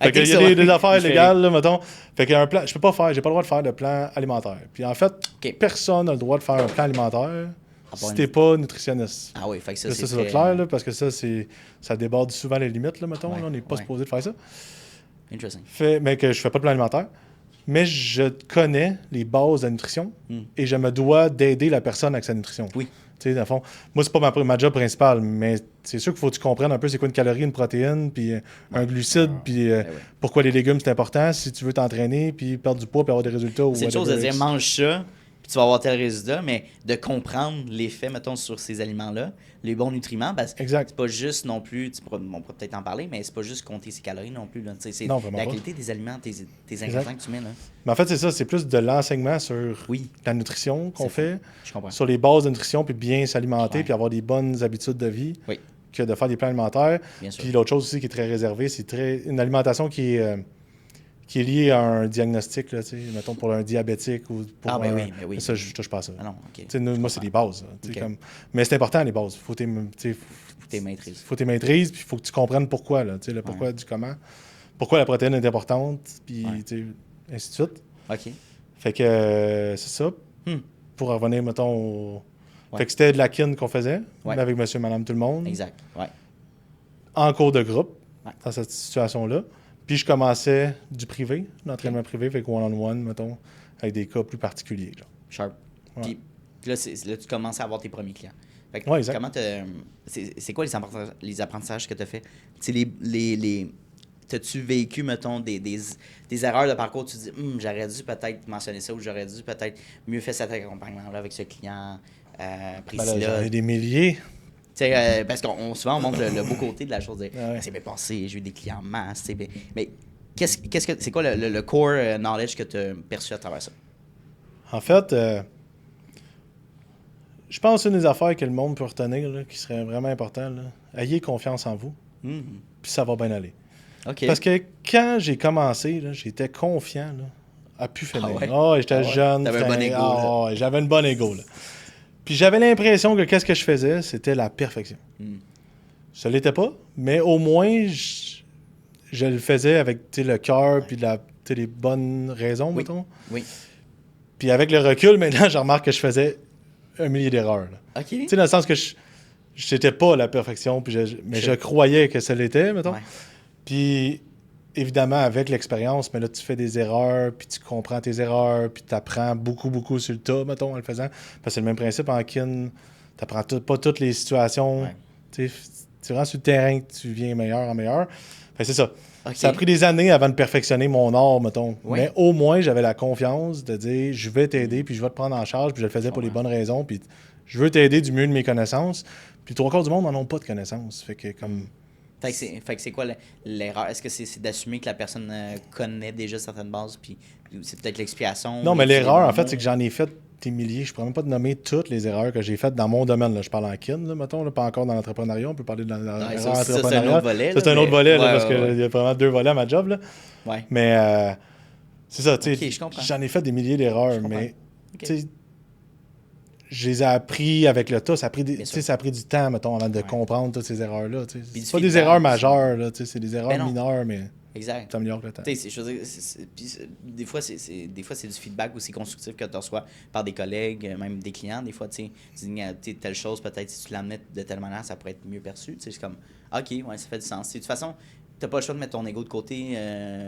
Speaker 2: Fait qu'il y a des affaires légales, là, mettons. Fait qu'il y a un plan... Je peux pas faire... J'ai pas le droit de faire de plan alimentaire. Puis en fait, personne n'a le droit de faire un plan alimentaire si t'es pas nutritionniste.
Speaker 1: Ah oui, fait que ça,
Speaker 2: c'est très... clair, là, parce que ça déborde souvent les limites, là, mettons. Là, on n'est pas supposé de faire ça.
Speaker 1: Interesting.
Speaker 2: Mais que je fais pas de plan alimentaire. Mais je connais les bases de la nutrition et je me dois d'aider la personne avec sa nutrition.
Speaker 1: Oui.
Speaker 2: Tu sais, dans le fond, moi, c'est pas ma job principale, mais c'est sûr qu'il faut que tu comprennes un peu c'est quoi une calorie, une protéine, puis un glucide, puis pourquoi les légumes, c'est important si tu veux t'entraîner, puis perdre du poids, puis avoir des résultats.
Speaker 1: C'est une chose de dire mange ça, puis tu vas avoir tel résultat, mais de comprendre l'effet, mettons, sur ces aliments-là, les bons nutriments, parce que c'est pas juste non plus, on pourrait peut-être en parler, mais c'est pas juste compter ses calories non plus. Là, c'est la qualité des aliments, tes ingrédients que tu mets. Là.
Speaker 2: Mais en fait, c'est ça, c'est plus de l'enseignement sur la nutrition qu'on fait, sur les bases de nutrition, puis bien s'alimenter, puis avoir des bonnes habitudes de vie, que de faire des plans alimentaires. Puis l'autre chose aussi qui est très réservée, c'est une alimentation qui est lié à un diagnostic, là, mettons pour un diabétique ou pour
Speaker 1: oui.
Speaker 2: Ça, je touche pas à ça.
Speaker 1: Ah non, okay.
Speaker 2: Moi, c'est des bases. Mais c'est important, les bases. Faut tes
Speaker 1: maîtrises.
Speaker 2: Faut tes maîtrises, puis il faut que tu comprennes pourquoi, là, le pourquoi du comment. Pourquoi la protéine est importante, puis ainsi de suite.
Speaker 1: OK.
Speaker 2: Fait que c'est ça. Pour revenir, mettons, fait que c'était de la kin qu'on faisait, avec monsieur, madame, tout le monde.
Speaker 1: Exact,
Speaker 2: en cours de groupe, dans cette situation-là. Puis je commençais du privé, l'entraînement privé, fait one-on-one, mettons, avec des cas plus particuliers. Genre.
Speaker 1: Sharp. Puis là, tu commences à avoir tes premiers clients. Fait que
Speaker 2: exact.
Speaker 1: Comment c'est quoi les apprentissages que tu as fait? T'as-tu vécu, mettons, des erreurs de parcours? Tu te dis, j'aurais dû peut-être mentionner ça ou j'aurais dû peut-être mieux faire cet accompagnement-là avec ce client précis-là.
Speaker 2: J'en ai des milliers.
Speaker 1: Parce qu'on souvent on montre le beau côté de la chose. C'est bien passé, j'ai eu des clients en masse. Mais c'est quoi le core knowledge que tu as perçu à travers ça?
Speaker 2: En fait, je pense une des affaires que le monde peut retenir, là, qui serait vraiment important, là, ayez confiance en vous, puis ça va bien aller.
Speaker 1: Okay.
Speaker 2: Parce que quand j'ai commencé, là, j'étais confiant là, à pu finir. J'étais jeune.
Speaker 1: T'avais un bon ego.
Speaker 2: J'avais une bonne ego. Là. Puis j'avais l'impression que qu'est-ce que je faisais, c'était la perfection. Ça l'était pas, mais au moins, je le faisais avec le cœur puis les bonnes raisons, mettons.
Speaker 1: Oui.
Speaker 2: Puis avec le recul, maintenant, je remarque que je faisais un millier d'erreurs. Là.
Speaker 1: OK.
Speaker 2: Tu sais, dans le sens que je n'étais pas la perfection, puis mais je croyais que ça l'était, mettons. Puis évidemment, avec l'expérience, mais là, tu fais des erreurs, puis tu comprends tes erreurs, puis tu apprends beaucoup, beaucoup sur le tas, mettons, en le faisant. Parce que c'est le même principe en kin. Tu n'apprends pas toutes les situations. Tu rentres sur le terrain que tu viens meilleur en meilleur. Fait que c'est ça. Okay. Ça a pris des années avant de perfectionner mon art, mettons. Oui. Mais au moins, j'avais la confiance de dire, je vais t'aider, puis je vais te prendre en charge, puis je le faisais pour les bonnes raisons, puis je veux t'aider du mieux de mes connaissances. Puis 3/4 du monde n'en ont pas de connaissances. Fait que comme...
Speaker 1: Fait que c'est quoi l'erreur? Est-ce que c'est d'assumer que la personne connaît déjà certaines bases, puis c'est peut-être l'expiation?
Speaker 2: Non, mais l'erreur, en fait, c'est que j'en ai fait des milliers. Je ne pourrais même pas te nommer toutes les erreurs que j'ai faites dans mon domaine. Là. Je parle en kin, là, mettons, là, pas encore dans l'entrepreneuriat. On peut parler de l'entrepreneuriat.
Speaker 1: C'est un autre volet.
Speaker 2: C'est un autre volet, là, parce qu'il y a vraiment 2 volets à ma job. Là.
Speaker 1: Ouais.
Speaker 2: Mais c'est ça, tu sais,
Speaker 1: okay,
Speaker 2: j'en ai fait des milliers d'erreurs, mais tu sais, je les ai appris avec le tas. Ça a pris du temps, mettons, avant de comprendre toutes ces erreurs-là. C'est pas des erreurs majeures, là, c'est des erreurs mineures, mais
Speaker 1: exact.
Speaker 2: ça améliore le temps.
Speaker 1: Je veux dire, des fois, c'est du feedback aussi constructif que tu reçois par des collègues, même des clients. Des fois, tu dis telle chose, peut-être si tu l'amenais de telle manière, ça pourrait être mieux perçu. C'est comme, OK, ouais, ça fait du sens. De toute façon, t'as pas le choix de mettre ton ego de côté,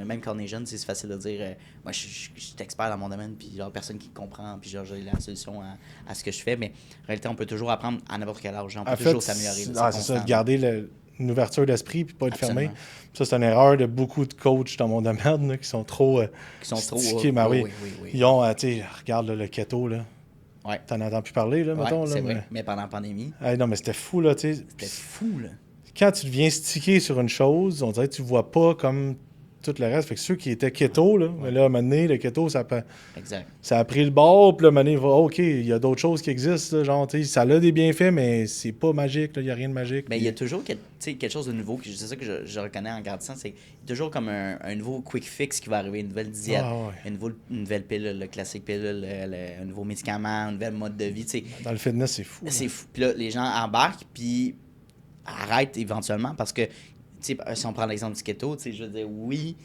Speaker 1: même quand on est jeune, c'est facile de dire moi je suis expert dans mon domaine, puis genre personne qui comprend, puis genre j'ai la solution à ce que je fais, mais en réalité on peut toujours apprendre à n'importe quel âge, on peut toujours s'améliorer.
Speaker 2: C'est ça, de garder une ouverture d'esprit puis pas être fermé.
Speaker 1: Absolument.
Speaker 2: Ça, c'est une erreur de beaucoup de coachs dans mon domaine là, qui sont trop stickés. Ben oui. Ils ont, tu sais, regarde là, le keto, là.
Speaker 1: Ouais.
Speaker 2: T'en entends plus parler, là, mettons. Là,
Speaker 1: c'est vrai, mais pendant la pandémie.
Speaker 2: Non, mais c'était fou, là, tu sais.
Speaker 1: C'était fou, là.
Speaker 2: Quand tu deviens stické sur une chose, on dirait que tu vois pas comme tout le reste. Fait que ceux qui étaient keto, là, mais là, à un moment donné, le keto, ça a pris le bord, puis là, à un moment donné, OK, il y a d'autres choses qui existent, là, genre, tu sais, ça a des bienfaits, mais c'est pas magique, il n'y a rien de magique.
Speaker 1: Mais il y a toujours quelque chose de nouveau, c'est ça que je reconnais en grandissant, c'est qu'il y a toujours comme un nouveau quick fix qui va arriver, une nouvelle diète, une nouvelle pilule, le classique pilule, un nouveau médicament, un nouvel mode de vie, tu sais.
Speaker 2: Dans le fitness, c'est fou.
Speaker 1: C'est fou. Puis là, les gens embarquent, puis arrêtent éventuellement, parce que, tu sais, si on prend l'exemple du keto, tu sais, je veux dire, oui,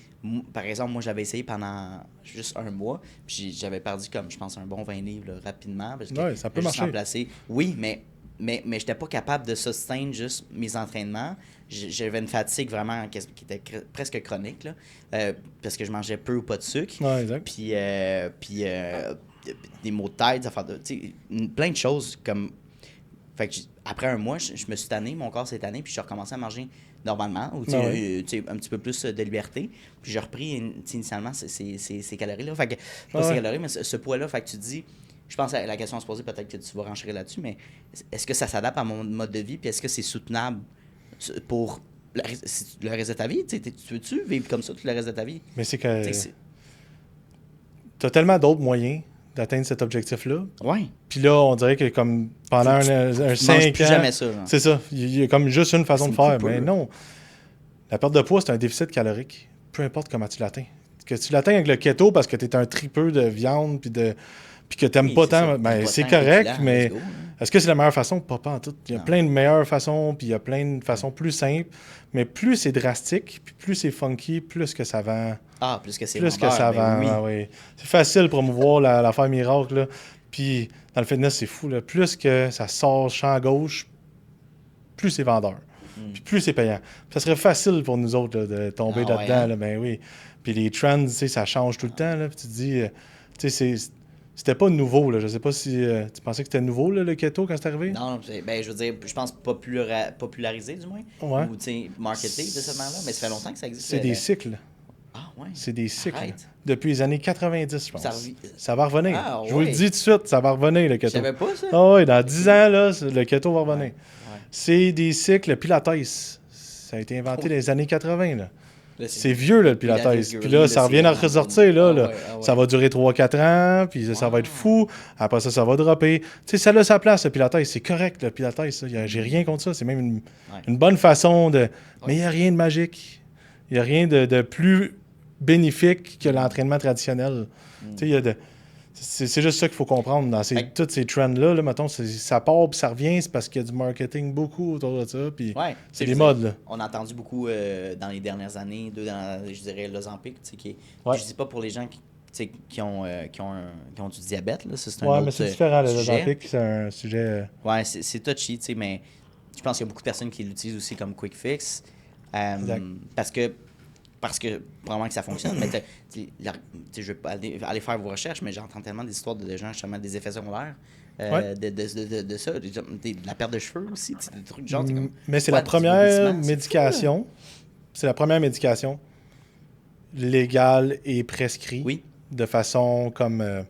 Speaker 1: par exemple, moi, j'avais essayé pendant juste un mois, puis j'avais perdu, comme, je pense, un bon 20 livres là, rapidement, parce que
Speaker 2: ça peut marcher.
Speaker 1: Remplacer. Oui, mais j'étais pas capable de sustain juste mes entraînements. J'avais une fatigue vraiment qui était presque chronique, là, parce que je mangeais peu ou pas de sucre.
Speaker 2: Ouais, exact.
Speaker 1: Puis des maux de tête, plein de choses comme... Fait que après un mois, je me suis tanné, mon corps s'est tanné, puis j'ai recommencé à manger normalement, ou un petit peu plus de liberté. Puis j'ai repris initialement ces calories-là. Fait que, pas ces calories, mais ce poids-là. Fait que tu te dis, je pense à la question à se poser, peut-être que tu vas renchérir là-dessus, mais est-ce que ça s'adapte à mon mode de vie, puis est-ce que c'est soutenable pour le reste de ta vie? Tu veux-tu vivre comme ça tout le reste de ta vie?
Speaker 2: Mais c'est que tu as tellement d'autres moyens d'atteindre cet objectif-là.
Speaker 1: Oui.
Speaker 2: Puis là, on dirait que comme pendant un 5 ans...
Speaker 1: jamais ça.
Speaker 2: C'est ça. Il y a comme juste une façon de faire. Mais non. La perte de poids, c'est un déficit calorique. Peu importe comment tu l'atteins. Que tu l'atteins avec le keto parce que tu es un tripeux de viande puis que tu n'aimes pas tant, ben, c'est correct, mais est-ce que c'est la meilleure façon? Pas en tout. Il y a plein de meilleures façons, puis il y a plein de façons plus simples. Mais plus c'est drastique, puis plus c'est funky, plus que ça vend.
Speaker 1: Ah, plus que c'est
Speaker 2: plus que ça vend, oui. C'est facile pour promouvoir l'affaire miracle, là. Puis dans le fitness, c'est fou, là. Plus que ça sort champ gauche, plus c'est vendeur. Puis plus c'est payant. Puis ça serait facile pour nous autres là, de tomber là-dedans, là, ben oui. Puis les trends, tu sais, ça change tout le temps, là. Puis tu te dis, tu sais, c'était pas nouveau, là. Je sais pas si tu pensais que c'était nouveau, là, le keto, quand c'est arrivé?
Speaker 1: Non, je veux dire, je pense popularisé, du moins.
Speaker 2: Ouais.
Speaker 1: Ou, tu sais, marketé de cette manière-là. Mais ça fait longtemps que ça existe.
Speaker 2: C'est des cycles.
Speaker 1: Ah, ouais.
Speaker 2: C'est des cycles.
Speaker 1: Arrête.
Speaker 2: Depuis les années 90, je pense. Ça va revenir.
Speaker 1: Ah,
Speaker 2: je vous le dis tout de suite, ça va revenir, le keto.
Speaker 1: Je savais pas ça.
Speaker 2: Ah oui, dans 10 ans, là, le keto va revenir. Ouais. C'est des cycles. Pilates, ça a été inventé dans les années 80, là. C'est vieux, là, le Pilates. Puis là, ça revient à ressortir, là. Ça va durer 3-4 ans, puis ça va être fou. Après ça va dropper. Tu sais, ça a sa place, le Pilates. C'est correct, le Pilates. J'ai rien contre ça. C'est même une bonne façon de... Mais il n'y a rien de magique. Il n'y a rien de plus bénéfique que l'entraînement traditionnel. Tu sais, c'est juste ça qu'il faut comprendre dans tous ces trends-là. Là, mettons, ça part puis ça revient, c'est parce qu'il y a du marketing beaucoup autour de ça. Puis c'est des modes. Là.
Speaker 1: On a entendu beaucoup dans les dernières années, je dirais l'Ozempic, qui je dis pas pour les gens qui ont du diabète. Là, ça, c'est un autre
Speaker 2: mais c'est différent. L'Ozempic, c'est un sujet...
Speaker 1: Ouais, c'est touchy, mais je pense qu'il y a beaucoup de personnes qui l'utilisent aussi comme quick fix. Parce que probablement que ça fonctionne, mais je vais pas aller faire vos recherches, mais j'entends tellement des histoires de gens, justement, des effets secondaires de ça, de la perte de cheveux aussi, des trucs genre.
Speaker 2: Mais c'est la première médication. C'est la première médication légale et prescrite de façon comme...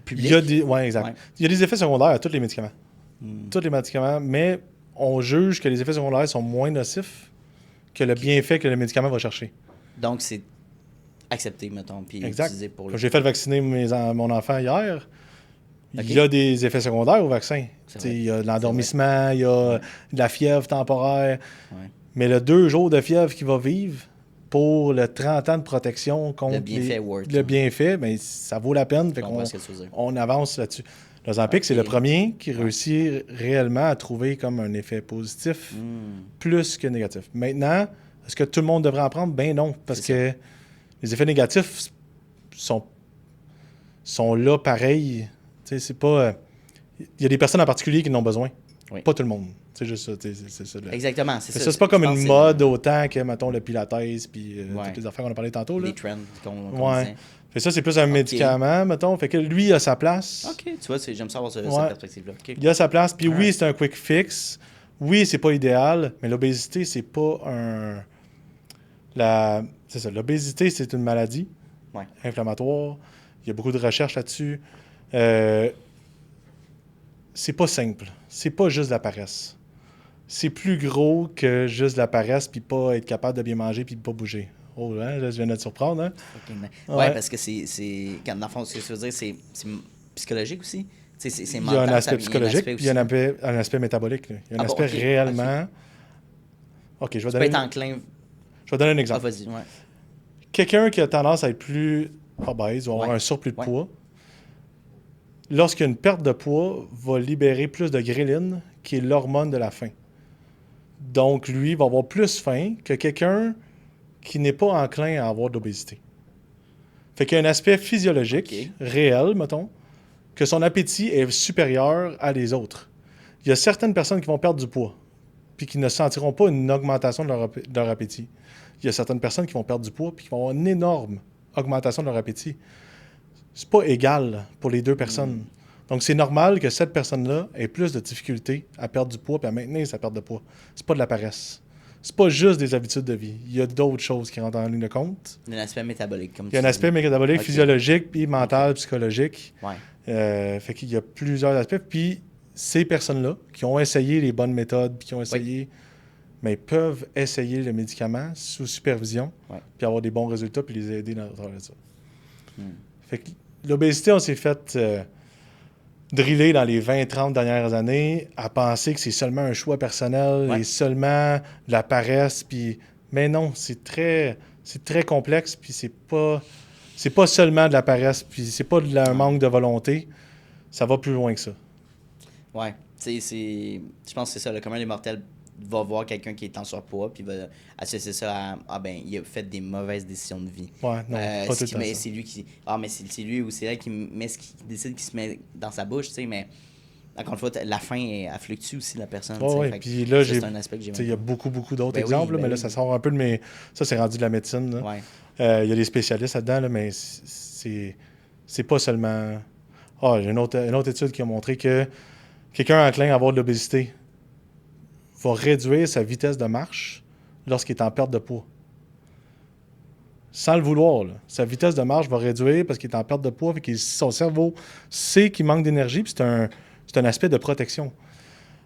Speaker 1: publique.
Speaker 2: Exact. Ouais. Il y a des effets secondaires à tous les médicaments. Tous les médicaments, mais on juge que les effets secondaires sont moins nocifs que le bienfait que le médicament va chercher.
Speaker 1: Donc, c'est accepté, mettons, puis utilisé pour le...
Speaker 2: J'ai fait vacciner mon enfant hier. Okay. Il y a des effets secondaires au vaccin. Il y a de l'endormissement, il y a de la fièvre temporaire. Ouais. Mais le 2 jours de fièvre qu'il va vivre pour le 30 ans de protection contre le bienfait, ben, ça vaut la peine. Fait on avance là-dessus. L'Ozempic, c'est le premier qui réussit réellement à trouver comme un effet positif plus que négatif. Maintenant, est-ce que tout le monde devrait en prendre? Ben non, parce que les effets négatifs sont là pareil. C'est pas... Il y a des personnes en particulier qui en ont besoin.
Speaker 1: Oui.
Speaker 2: Pas tout le monde. C'est juste ça. C'est ça
Speaker 1: Exactement.
Speaker 2: Ça, c'est pas comme une mode autant que, mettons, le pilates puis toutes les affaires qu'on a parlé tantôt. Là.
Speaker 1: Les trends qu'on
Speaker 2: Ouais.
Speaker 1: disait.
Speaker 2: Ça, c'est plus un médicament, mettons. Fait que lui, il a sa place.
Speaker 1: OK, tu vois, j'aime savoir cette perspective-là. Okay.
Speaker 2: Il a sa place. Puis oui, c'est un quick fix. Oui, c'est pas idéal, mais l'obésité, c'est pas un... C'est ça. L'obésité, c'est une maladie inflammatoire. Il y a beaucoup de recherches là-dessus. C'est pas simple. C'est pas juste de la paresse. C'est plus gros que juste de la paresse puis pas être capable de bien manger puis de pas bouger. Oh, hein, là, je viens de te surprendre, hein?
Speaker 1: Ouais, parce que c'est... Quand, dans le fond, ce que je veux dire, c'est psychologique aussi. C'est
Speaker 2: mental, il y a un aspect psychologique puis il y a un aspect métabolique. Là. Il y a un aspect réellement... OK, je vais donner...
Speaker 1: Tu peux être enclin...
Speaker 2: Je vais donner un exemple.
Speaker 1: vas-y, ouais.
Speaker 2: Quelqu'un qui a tendance à être plus obèse ou avoir un surplus de poids, lorsqu'il y a une perte de poids, va libérer plus de ghrelin, qui est l'hormone de la faim. Donc, lui, va avoir plus faim que quelqu'un qui n'est pas enclin à avoir de l'obésité. Fait qu'il y a un aspect physiologique, réel, mettons, que son appétit est supérieur à les autres. Il y a certaines personnes qui vont perdre du poids, puis qui ne sentiront pas une augmentation de leur appétit. Il y a certaines personnes qui vont perdre du poids, puis qui vont avoir une énorme augmentation de leur appétit. C'est pas égal pour les deux personnes. Donc, c'est normal que cette personne-là ait plus de difficultés à perdre du poids et à maintenir sa perte de poids. C'est pas de la paresse. C'est pas juste des habitudes de vie. Il y a d'autres choses qui rentrent en ligne de compte.
Speaker 1: Il y a un aspect métabolique, comme tu dis.
Speaker 2: Il y a un aspect métabolique, physiologique, puis mental, psychologique.
Speaker 1: Ouais.
Speaker 2: Fait qu'il y a plusieurs aspects. Puis, ces personnes-là qui ont essayé les bonnes méthodes, puis qui ont essayé... mais peuvent essayer le médicament sous supervision, puis avoir des bons résultats, puis les aider dans le travail de ça. Fait que l'obésité, on s'est fait driller dans les 20-30 dernières années à penser que c'est seulement un choix personnel et seulement de la paresse. Puis... Mais non, c'est très complexe, puis c'est pas seulement de la paresse, puis c'est pas un manque de volonté. Ça va plus loin que ça.
Speaker 1: Ouais, je pense que c'est ça, le commun des mortels va voir quelqu'un qui est en surpoids puis va associer ça à il a fait des mauvaises décisions de vie.
Speaker 2: Ouais, non, pas tout le temps.
Speaker 1: Mais c'est lui qui mais c'est lui ou c'est elle qui décide qui se met dans sa bouche, tu sais, mais encore une fois la faim elle fluctue aussi la personne,
Speaker 2: puis là
Speaker 1: c'est un aspect que j'aime.
Speaker 2: Il y a beaucoup d'autres exemples, mais là ça sort un peu de mes ça c'est rendu de la médecine là. Il y a des spécialistes là-dedans là, mais c'est pas seulement j'ai une autre étude qui a montré que quelqu'un enclin à avoir de l'obésité va réduire sa vitesse de marche lorsqu'il est en perte de poids. Sans le vouloir, là. Sa vitesse de marche va réduire parce qu'il est en perte de poids, et son cerveau sait qu'il manque d'énergie, puis c'est un aspect de protection.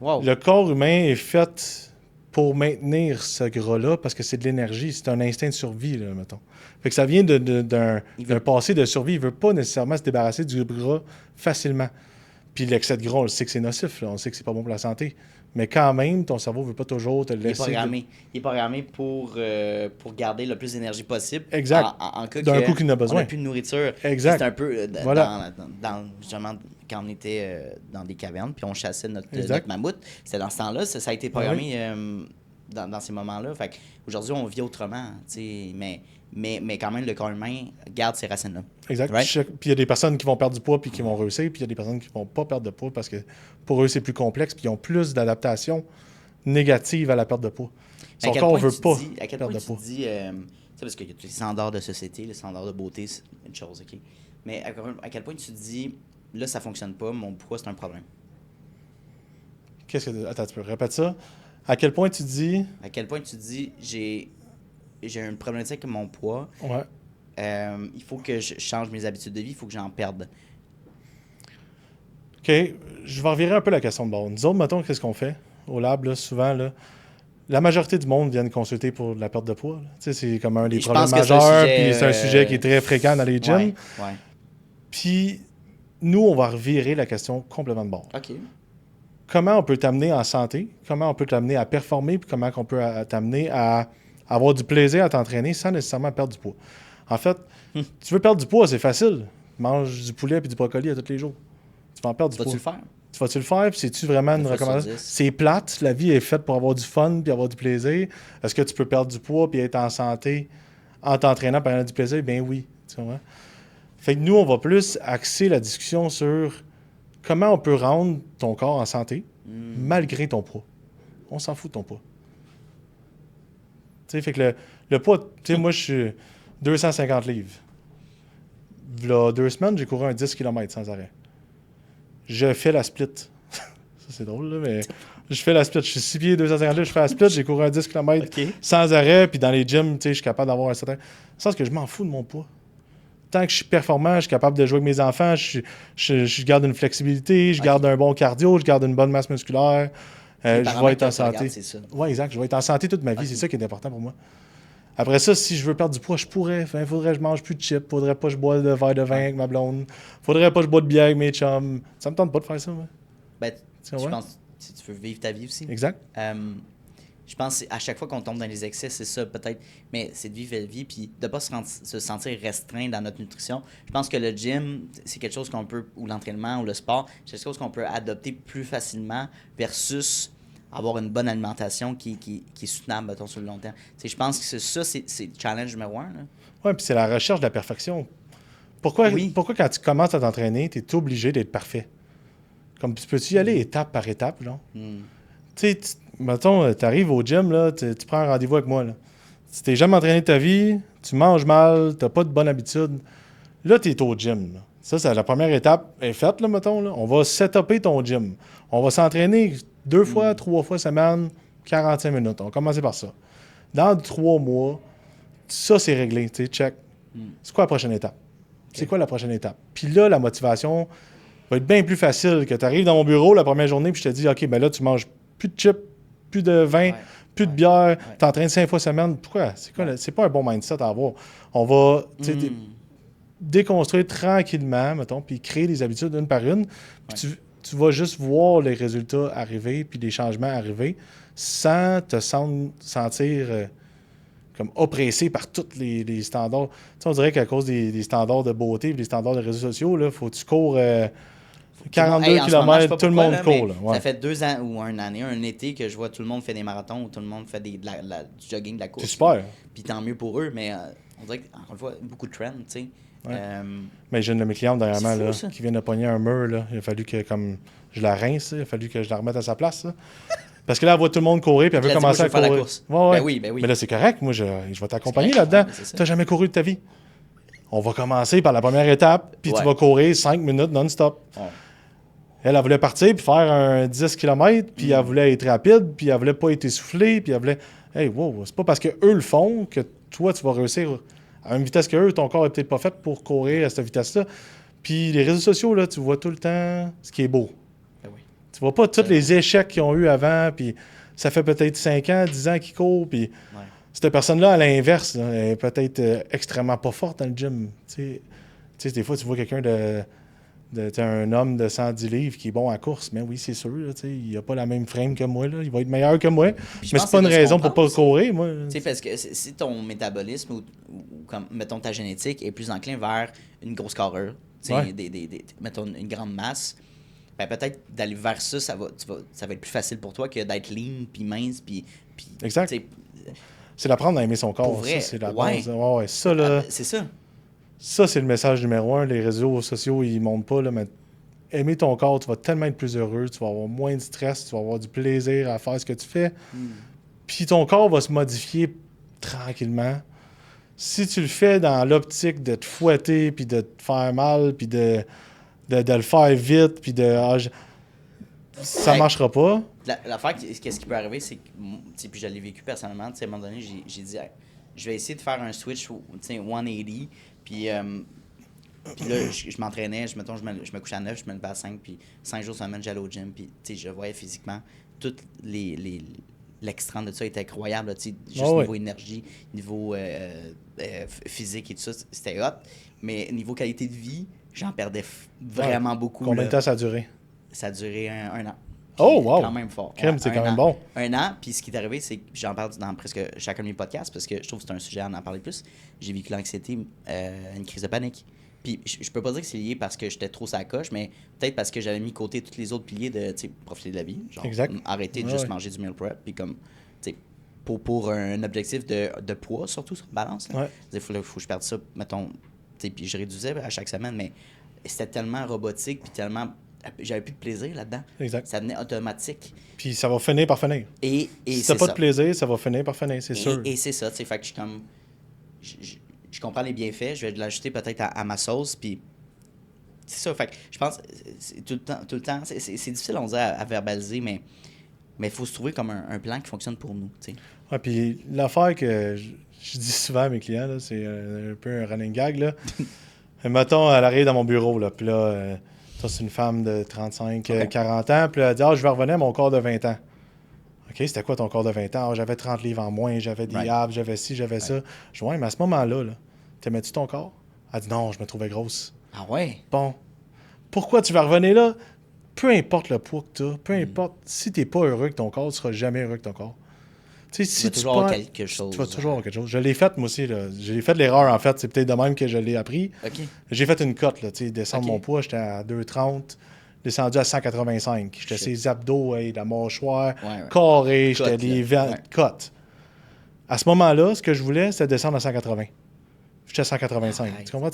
Speaker 1: Wow.
Speaker 2: Le corps humain est fait pour maintenir ce gras-là parce que c'est de l'énergie, c'est un instinct de survie, là, mettons. Fait que ça vient d'un passé de survie. Il ne veut pas nécessairement se débarrasser du gras facilement. Puis l'excès de gras, on le sait que c'est nocif, là. On sait que c'est pas bon pour la santé. Mais quand même, ton cerveau ne veut pas toujours te laisser...
Speaker 1: Il est programmé pour garder le plus d'énergie possible.
Speaker 2: Exact.
Speaker 1: En cas
Speaker 2: d'un coup qu'il n'a besoin.
Speaker 1: On n'a plus de nourriture.
Speaker 2: Exact.
Speaker 1: C'est un peu justement quand on était dans des cavernes, puis on chassait notre mammouth. C'était dans ce temps-là. Ça a été programmé dans ces moments-là. Fait qu'aujourd'hui, on vit autrement. Mais quand même, le corps humain garde ces racines-là.
Speaker 2: Exact. Right? Puis il y a des personnes qui vont perdre du poids puis qui vont réussir, puis il y a des personnes qui ne vont pas perdre de poids parce que pour eux, c'est plus complexe, puis ils ont plus d'adaptation négative à la perte de poids. Son corps ne veut pas perdre de poids.
Speaker 1: Parce qu'il y a tous les standards de société, les standards de beauté, c'est une chose, OK? Mais à quel point tu te dis, là, ça ne fonctionne pas, mon poids, c'est un problème?
Speaker 2: Attends, tu peux répéter ça? À quel point tu dis...
Speaker 1: À quel point tu dis, j'ai une problématique avec mon poids.
Speaker 2: Ouais.
Speaker 1: Il faut que je change mes habitudes de vie, il faut que j'en perde.
Speaker 2: OK. Je vais revirer un peu la question de bord. Nous autres, mettons, qu'est-ce qu'on fait au lab, là, souvent, là, la majorité du monde vient consulter pour la perte de poids. C'est comme un des problèmes majeurs, puis c'est un sujet qui est très fréquent dans les gyms.
Speaker 1: Ouais.
Speaker 2: Puis, nous, on va revirer la question complètement de bord.
Speaker 1: OK.
Speaker 2: Comment on peut t'amener en santé? Comment on peut t'amener à performer? Puis comment on peut t'amener à avoir du plaisir à t'entraîner sans nécessairement perdre du poids? En fait, tu veux perdre du poids, c'est facile. Mange du poulet et du brocoli à tous les jours. Tu vas en perdre du poids.
Speaker 1: Vas-tu le faire?
Speaker 2: Vas-tu le faire? Puis c'est-tu vraiment une recommandation? C'est plate. La vie est faite pour avoir du fun puis avoir du plaisir. Est-ce que tu peux perdre du poids puis être en santé en t'entraînant par avoir du plaisir? Bien oui. Tu vois? Fait que nous, on va plus axer la discussion sur comment on peut rendre ton corps en santé malgré ton poids. On s'en fout de ton poids. Tu sais, fait que le poids, tu sais, moi, je suis 250 livres. Là, 2 semaines, j'ai couru un 10 km sans arrêt. Je fais la split. Ça, c'est drôle, là, mais je fais la split. Je suis 6 pieds, 250 livres, je fais la split, j'ai couru un 10 km sans arrêt, puis dans les gyms, tu sais, je suis capable d'avoir un certain... Sens que je m'en fous de mon poids. Tant que je suis performant, je suis capable de jouer avec mes enfants, je garde une flexibilité, je garde un bon cardio, je garde une bonne masse musculaire, je vais être en santé. Oui, exact. Je vais être en santé toute ma vie. C'est ça qui est important pour moi. Après ça, si je veux perdre du poids, je pourrais. Il faudrait que je mange plus de chips. Faudrait pas que je boive de verre de vin avec ma blonde. Faudrait pas que je boive de bière avec mes chums. Ça me tente pas de faire ça, moi.
Speaker 1: Ben, je pense si tu veux vivre ta vie aussi.
Speaker 2: Exact.
Speaker 1: Je pense à chaque fois qu'on tombe dans les excès, c'est ça peut-être, mais c'est de vivre la vie puis de ne pas se sentir restreint dans notre nutrition. Je pense que le gym, c'est quelque chose qu'on peut, ou l'entraînement, ou le sport, c'est quelque chose qu'on peut adopter plus facilement versus avoir une bonne alimentation qui est soutenable, mettons, sur le long terme. Je pense que c'est le challenge numéro 1.
Speaker 2: Oui, puis c'est la recherche de la perfection. Pourquoi quand tu commences à t'entraîner, tu es obligé d'être parfait? Comme tu peux-tu y aller étape par étape, genre? Tu sais, mettons, tu arrives au gym, là, tu prends un rendez-vous avec moi. Là. Si tu n'es jamais entraîné de ta vie, tu manges mal, tu n'as pas de bonne habitude, là, tu es au gym. Là. Ça, c'est la première étape est faite, là, mettons. Là. On va setuper ton gym. On va s'entraîner 2 fois, 3 fois semaine, 45 minutes. On va commencer par ça. Dans 3 mois, ça, c'est réglé. Tu sais, check. C'est quoi la prochaine étape? Okay. C'est quoi la prochaine étape? Puis là, la motivation va être bien plus facile que tu arrives dans mon bureau la première journée puis je te dis, OK, ben là, tu manges plus de chips, plus de vin, plus de bière, tu t'entraînes 5 fois semaine. Pourquoi? C'est quoi? C'est pas un bon mindset à avoir. On va déconstruire tranquillement, mettons, puis créer des habitudes une par une. Puis tu vas juste voir les résultats arriver puis les changements arriver sans te sentir comme oppressé par tous les standards. Tu sais, on dirait qu'à cause des standards de beauté et des standards de réseaux sociaux, il faut que tu cours 42 km, tout le monde court. Là,
Speaker 1: ça fait 2 ans ou un été que je vois tout le monde fait des marathons ou tout le monde fait du jogging, de la course.
Speaker 2: C'est super.
Speaker 1: Puis tant mieux pour eux, mais on dirait qu'encore une fois, beaucoup de trends, tu sais.
Speaker 2: Ouais. Mais j'ai une de mes clientes dernièrement là, qui vient de pogner un mur. Là. Il a fallu que comme je la rince, il a fallu que je la remette à sa place. Là. Parce que là, elle voit tout le monde courir puis elle veut commencer à courir.
Speaker 1: La course.
Speaker 2: Ouais.
Speaker 1: Ben oui.
Speaker 2: Mais là, c'est correct. Moi, je vais t'accompagner là-dedans. Tu n'as jamais couru de ta vie. On va commencer par la première étape, puis tu vas courir 5 minutes non-stop. Ouais. Elle voulait partir puis faire un 10 km, puis elle voulait être rapide, puis elle voulait pas être essoufflée, puis elle voulait... Hey, wow, c'est pas parce qu'eux le font que toi, tu vas réussir à une vitesse qu'eux, ton corps est peut-être pas fait pour courir à cette vitesse-là. Puis les réseaux sociaux, là, tu vois tout le temps ce qui est beau.
Speaker 1: Ben oui.
Speaker 2: Tu vois pas tous les échecs qu'ils ont eu avant, puis ça fait peut-être 5 ans, 10 ans qu'ils courent, puis cette personne-là, à l'inverse, là, elle est peut-être extrêmement pas forte dans le gym. Tu sais, des fois, tu vois quelqu'un un homme de 110 livres qui est bon à course, mais oui, c'est sûr, là, il n'a pas la même frame que moi, là, il va être meilleur que moi, mais c'est pas une raison pour pas courir, moi.
Speaker 1: Parce que si ton métabolisme ou comme, mettons, ta génétique est plus enclin vers une grosse carrure, mettons une grande masse, ben peut-être d'aller vers ça va être plus facile pour toi que d'être lean, puis mince, puis
Speaker 2: exact. C'est d'apprendre à aimer son corps, ça, c'est la base. Ouais, ça, là...
Speaker 1: C'est ça.
Speaker 2: Ça, c'est le message numéro 1. Les réseaux sociaux, ils ne montrent pas, là, mais aimer ton corps, tu vas tellement être plus heureux, tu vas avoir moins de stress, tu vas avoir du plaisir à faire ce que tu fais. Puis ton corps va se modifier tranquillement. Si tu le fais dans l'optique de te fouetter, puis de te faire mal, puis de le faire vite, puis ça ne marchera pas.
Speaker 1: L'affaire, qu'est-ce qui peut arriver, c'est que, puis je l'ai vécu personnellement, à un moment donné, j'ai dit, je vais essayer de faire un switch, 180, puis là, je m'entraînais, je me couchais à 9, je me levais à 5, puis 5 jours semaine, j'allais au gym, puis je voyais physiquement, tout l'extrême de ça était incroyable, juste niveau énergie, niveau physique et tout ça, c'était hot, mais niveau qualité de vie, j'en perdais vraiment beaucoup.
Speaker 2: Combien de temps ça a duré?
Speaker 1: Ça a duré un an.
Speaker 2: Oh, wow!
Speaker 1: Quand même fort.
Speaker 2: C'est quand même bon.
Speaker 1: Un an, puis ce qui est arrivé, c'est que j'en parle dans presque chacun de mes podcasts parce que je trouve que c'est un sujet à en parler plus. J'ai vécu l'anxiété, une crise de panique. Puis je peux pas dire que c'est lié parce que j'étais trop sa coche, mais peut-être parce que j'avais mis de côté tous les autres piliers de profiter de la vie. Genre, arrêter de juste manger du meal prep, puis comme, pour un objectif de poids, surtout sur balance. Il faut que je perde ça, mettons, puis je réduisais à chaque semaine, mais c'était tellement robotique, puis tellement j'avais plus de plaisir là-dedans.
Speaker 2: Exact.
Speaker 1: Ça devenait automatique.
Speaker 2: Puis ça va finir par finir.
Speaker 1: Et
Speaker 2: Si
Speaker 1: c'est
Speaker 2: t'as pas
Speaker 1: ça.
Speaker 2: de plaisir, ça va finir par finir, c'est sûr.
Speaker 1: Et c'est ça, tu sais, fait que je suis comme... Je comprends les bienfaits, je vais l'ajouter peut-être à ma sauce, puis... C'est ça, fait que je pense, c'est tout le temps, c'est difficile, on dirait, à verbaliser, mais il faut se trouver comme un plan qui fonctionne pour nous, tu sais.
Speaker 2: Ouais, puis l'affaire que je dis souvent à mes clients, là, c'est un peu un running gag, là. Mettons, elle arrive dans mon bureau, là, puis là, ça, c'est une femme de 35, 40 ans, puis là, elle dit « Ah, je vais revenir à mon corps de 20 ans. » OK, c'était quoi ton corps de 20 ans? Ah, j'avais 30 livres en moins, j'avais des abs, j'avais ci, j'avais ça. Je dis « Ouais, mais à ce moment-là, là, t'aimais-tu ton corps? » Elle dit « Non, je me trouvais grosse. »
Speaker 1: Ah ouais?
Speaker 2: Bon, pourquoi tu vas revenir là? Peu importe le poids que tu as, peu importe, si tu n'es pas heureux avec ton corps, tu ne seras jamais heureux avec ton corps. Tu sais, si
Speaker 1: vas toujours avoir quelque chose.
Speaker 2: Tu vas toujours avoir quelque chose. Je l'ai fait, moi aussi. J'ai fait l'erreur, en fait. C'est peut-être de même que je l'ai appris.
Speaker 1: OK.
Speaker 2: J'ai fait une cote, là, tu sais, descendre mon poids. J'étais à 2,30, descendu à 185. J'étais ses abdos, la mâchoire, carré, j'étais des cotes. À ce moment-là, ce que je voulais, c'était descendre à 180. J'étais à 185. Tu comprends?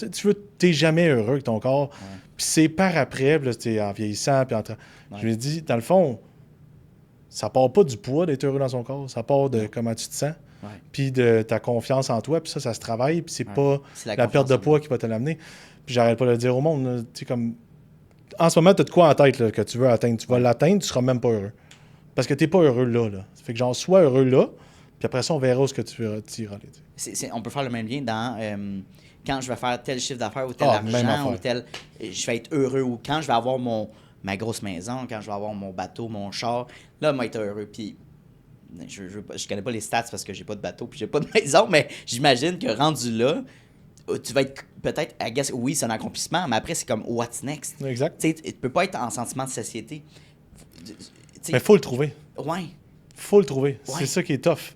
Speaker 2: T'es jamais heureux avec ton corps. Puis c'est par après, puis là, t'es en vieillissant. Puis je lui ai dit, dans le fond, ça part pas du poids d'être heureux dans son corps. Ça part de comment tu te sens. Puis de ta confiance en toi. Puis ça se travaille. Puis c'est pas la perte de poids qui va te l'amener. Puis j'arrête pas de le dire au monde. Tu sais, comme... En ce moment, tu as de quoi en tête là, que tu veux atteindre. Tu vas l'atteindre, tu seras même pas heureux. Parce que t'es pas heureux là. Ça fait que genre, sois heureux là. Puis après ça, on verra où ce que tu iras aller.
Speaker 1: On peut faire le même lien dans quand je vais faire tel chiffre d'affaires ou tel argent ou tel... Je vais être heureux ou quand je vais avoir ma grosse maison, quand je vais avoir mon bateau, mon char, là, je vais être heureux. Puis je connais pas les stats parce que j'ai pas de bateau puis j'ai pas de maison, mais j'imagine que rendu là, tu vas être peut-être, I guess, oui, c'est un accomplissement, mais après, c'est comme what's next?
Speaker 2: Exact.
Speaker 1: Tu sais, tu peux pas être en sentiment de satiété.
Speaker 2: Mais il faut le trouver.
Speaker 1: Ouais.
Speaker 2: Faut le trouver. Ouais. C'est ça qui est tough.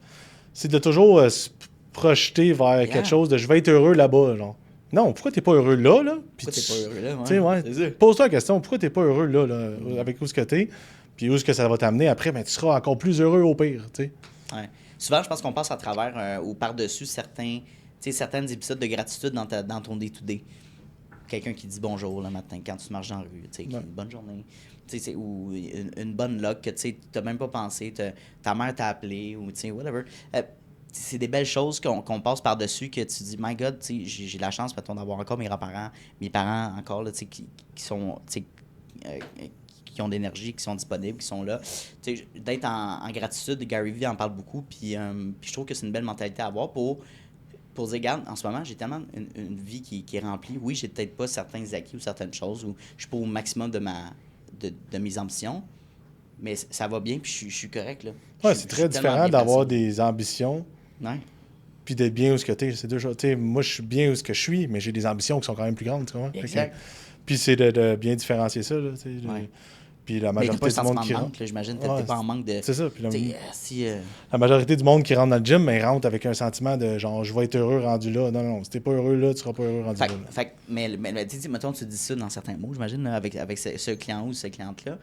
Speaker 2: C'est de toujours se projeter vers quelque chose de « je vais être heureux là-bas ». Genre. Non, pourquoi t'es pas heureux là?
Speaker 1: Pourquoi t'es pas heureux là?
Speaker 2: Pose-toi la question, pourquoi t'es pas heureux là, avec où ce que t'es, puis où est-ce que ça va t'amener après, mais tu seras encore plus heureux au pire. T'sais.
Speaker 1: Ouais. Souvent, je pense qu'on passe à travers ou par-dessus certains épisodes de gratitude dans ton day-to-day. Quelqu'un qui dit bonjour le matin quand tu marches dans la rue, une bonne journée. Ou une bonne luck que tu n'as même pas pensé, ta mère t'a appelé ou whatever. C'est des belles choses qu'on passe par-dessus que tu dis, my God, j'ai la chance d'avoir encore mes parents encore là, qui sont qui ont d'énergie, qui sont disponibles, qui sont là. D'être en gratitude, Gary Vee en parle beaucoup, puis je trouve que c'est une belle mentalité à avoir pour dire, regarde, en ce moment, j'ai tellement une vie qui est remplie. Oui, j'ai peut-être pas certains acquis ou certaines choses, ou je suis pas au maximum de mes ambitions, mais ça va bien, puis je suis correct, là.
Speaker 2: Ouais, c'est très différent d'avoir des ambitions puis d'être bien où ce que t'es. C'est deux choses. Moi, je suis bien où ce que je suis, mais j'ai des ambitions qui sont quand même plus grandes, tu vois.
Speaker 1: Exact.
Speaker 2: Puis c'est de bien différencier ça, là, Puis la majorité du monde qui rentre...
Speaker 1: J'imagine que t'es pas en manque de...
Speaker 2: C'est ça. Puis la majorité du monde qui rentre dans le gym, mais rentre avec un sentiment de genre, je vais être heureux rendu là. Non, si t'es pas heureux là, tu seras pas heureux rendu là.
Speaker 1: Mais mettons, tu dis ça dans certains mots, j'imagine, là, avec ce client ou cette cliente-là.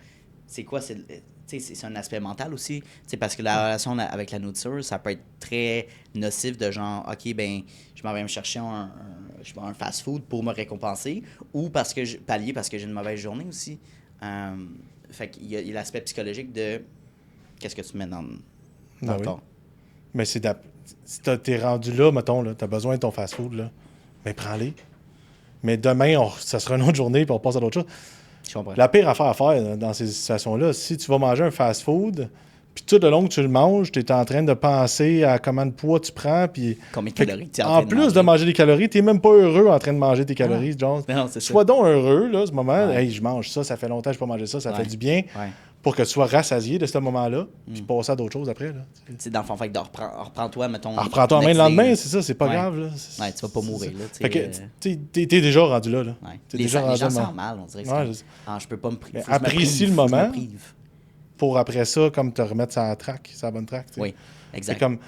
Speaker 1: C'est quoi? C'est un aspect mental aussi. Parce que la relation avec la nourriture, ça peut être très nocif de genre, OK, ben je m'en vais me chercher un fast-food pour me récompenser ou parce que j'ai une mauvaise journée aussi. Fait qu'il y a l'aspect psychologique de qu'est-ce que tu mets dans le corps.
Speaker 2: Mais si t'es rendu là, mettons, là, t'as besoin de ton fast-food, là, mais prends-les. Mais demain, ça sera une autre journée, puis on passe à d'autres choses. La pire affaire à faire dans ces situations-là, si tu vas manger un fast-food, puis tout le long que tu le manges, tu es en train de penser à combien de poids tu prends, puis...
Speaker 1: Combien de calories tu es
Speaker 2: en plus de manger des calories, tu n'es même pas heureux en train de manger tes calories. Genre, sois donc heureux, là, ce moment. Hey, je mange ça fait longtemps que je n'ai pas mangé ça, ça fait du bien. Pour que tu sois rassasié de ce moment-là, puis passer à d'autres choses après. Là.
Speaker 1: Dans le fond, fait que reprends-toi, mettons...
Speaker 2: Reprends-toi en main le lendemain, c'est ça, c'est pas grave. Là.
Speaker 1: Ouais, tu vas pas mourir. Là,
Speaker 2: fait que t'es déjà rendu là.
Speaker 1: Les gens sentent mal, on dirait. Je peux pas me priver.
Speaker 2: Apprécie le moment pour après ça, comme te remettre sur la bonne track.
Speaker 1: Oui, exact.
Speaker 2: C'est comme...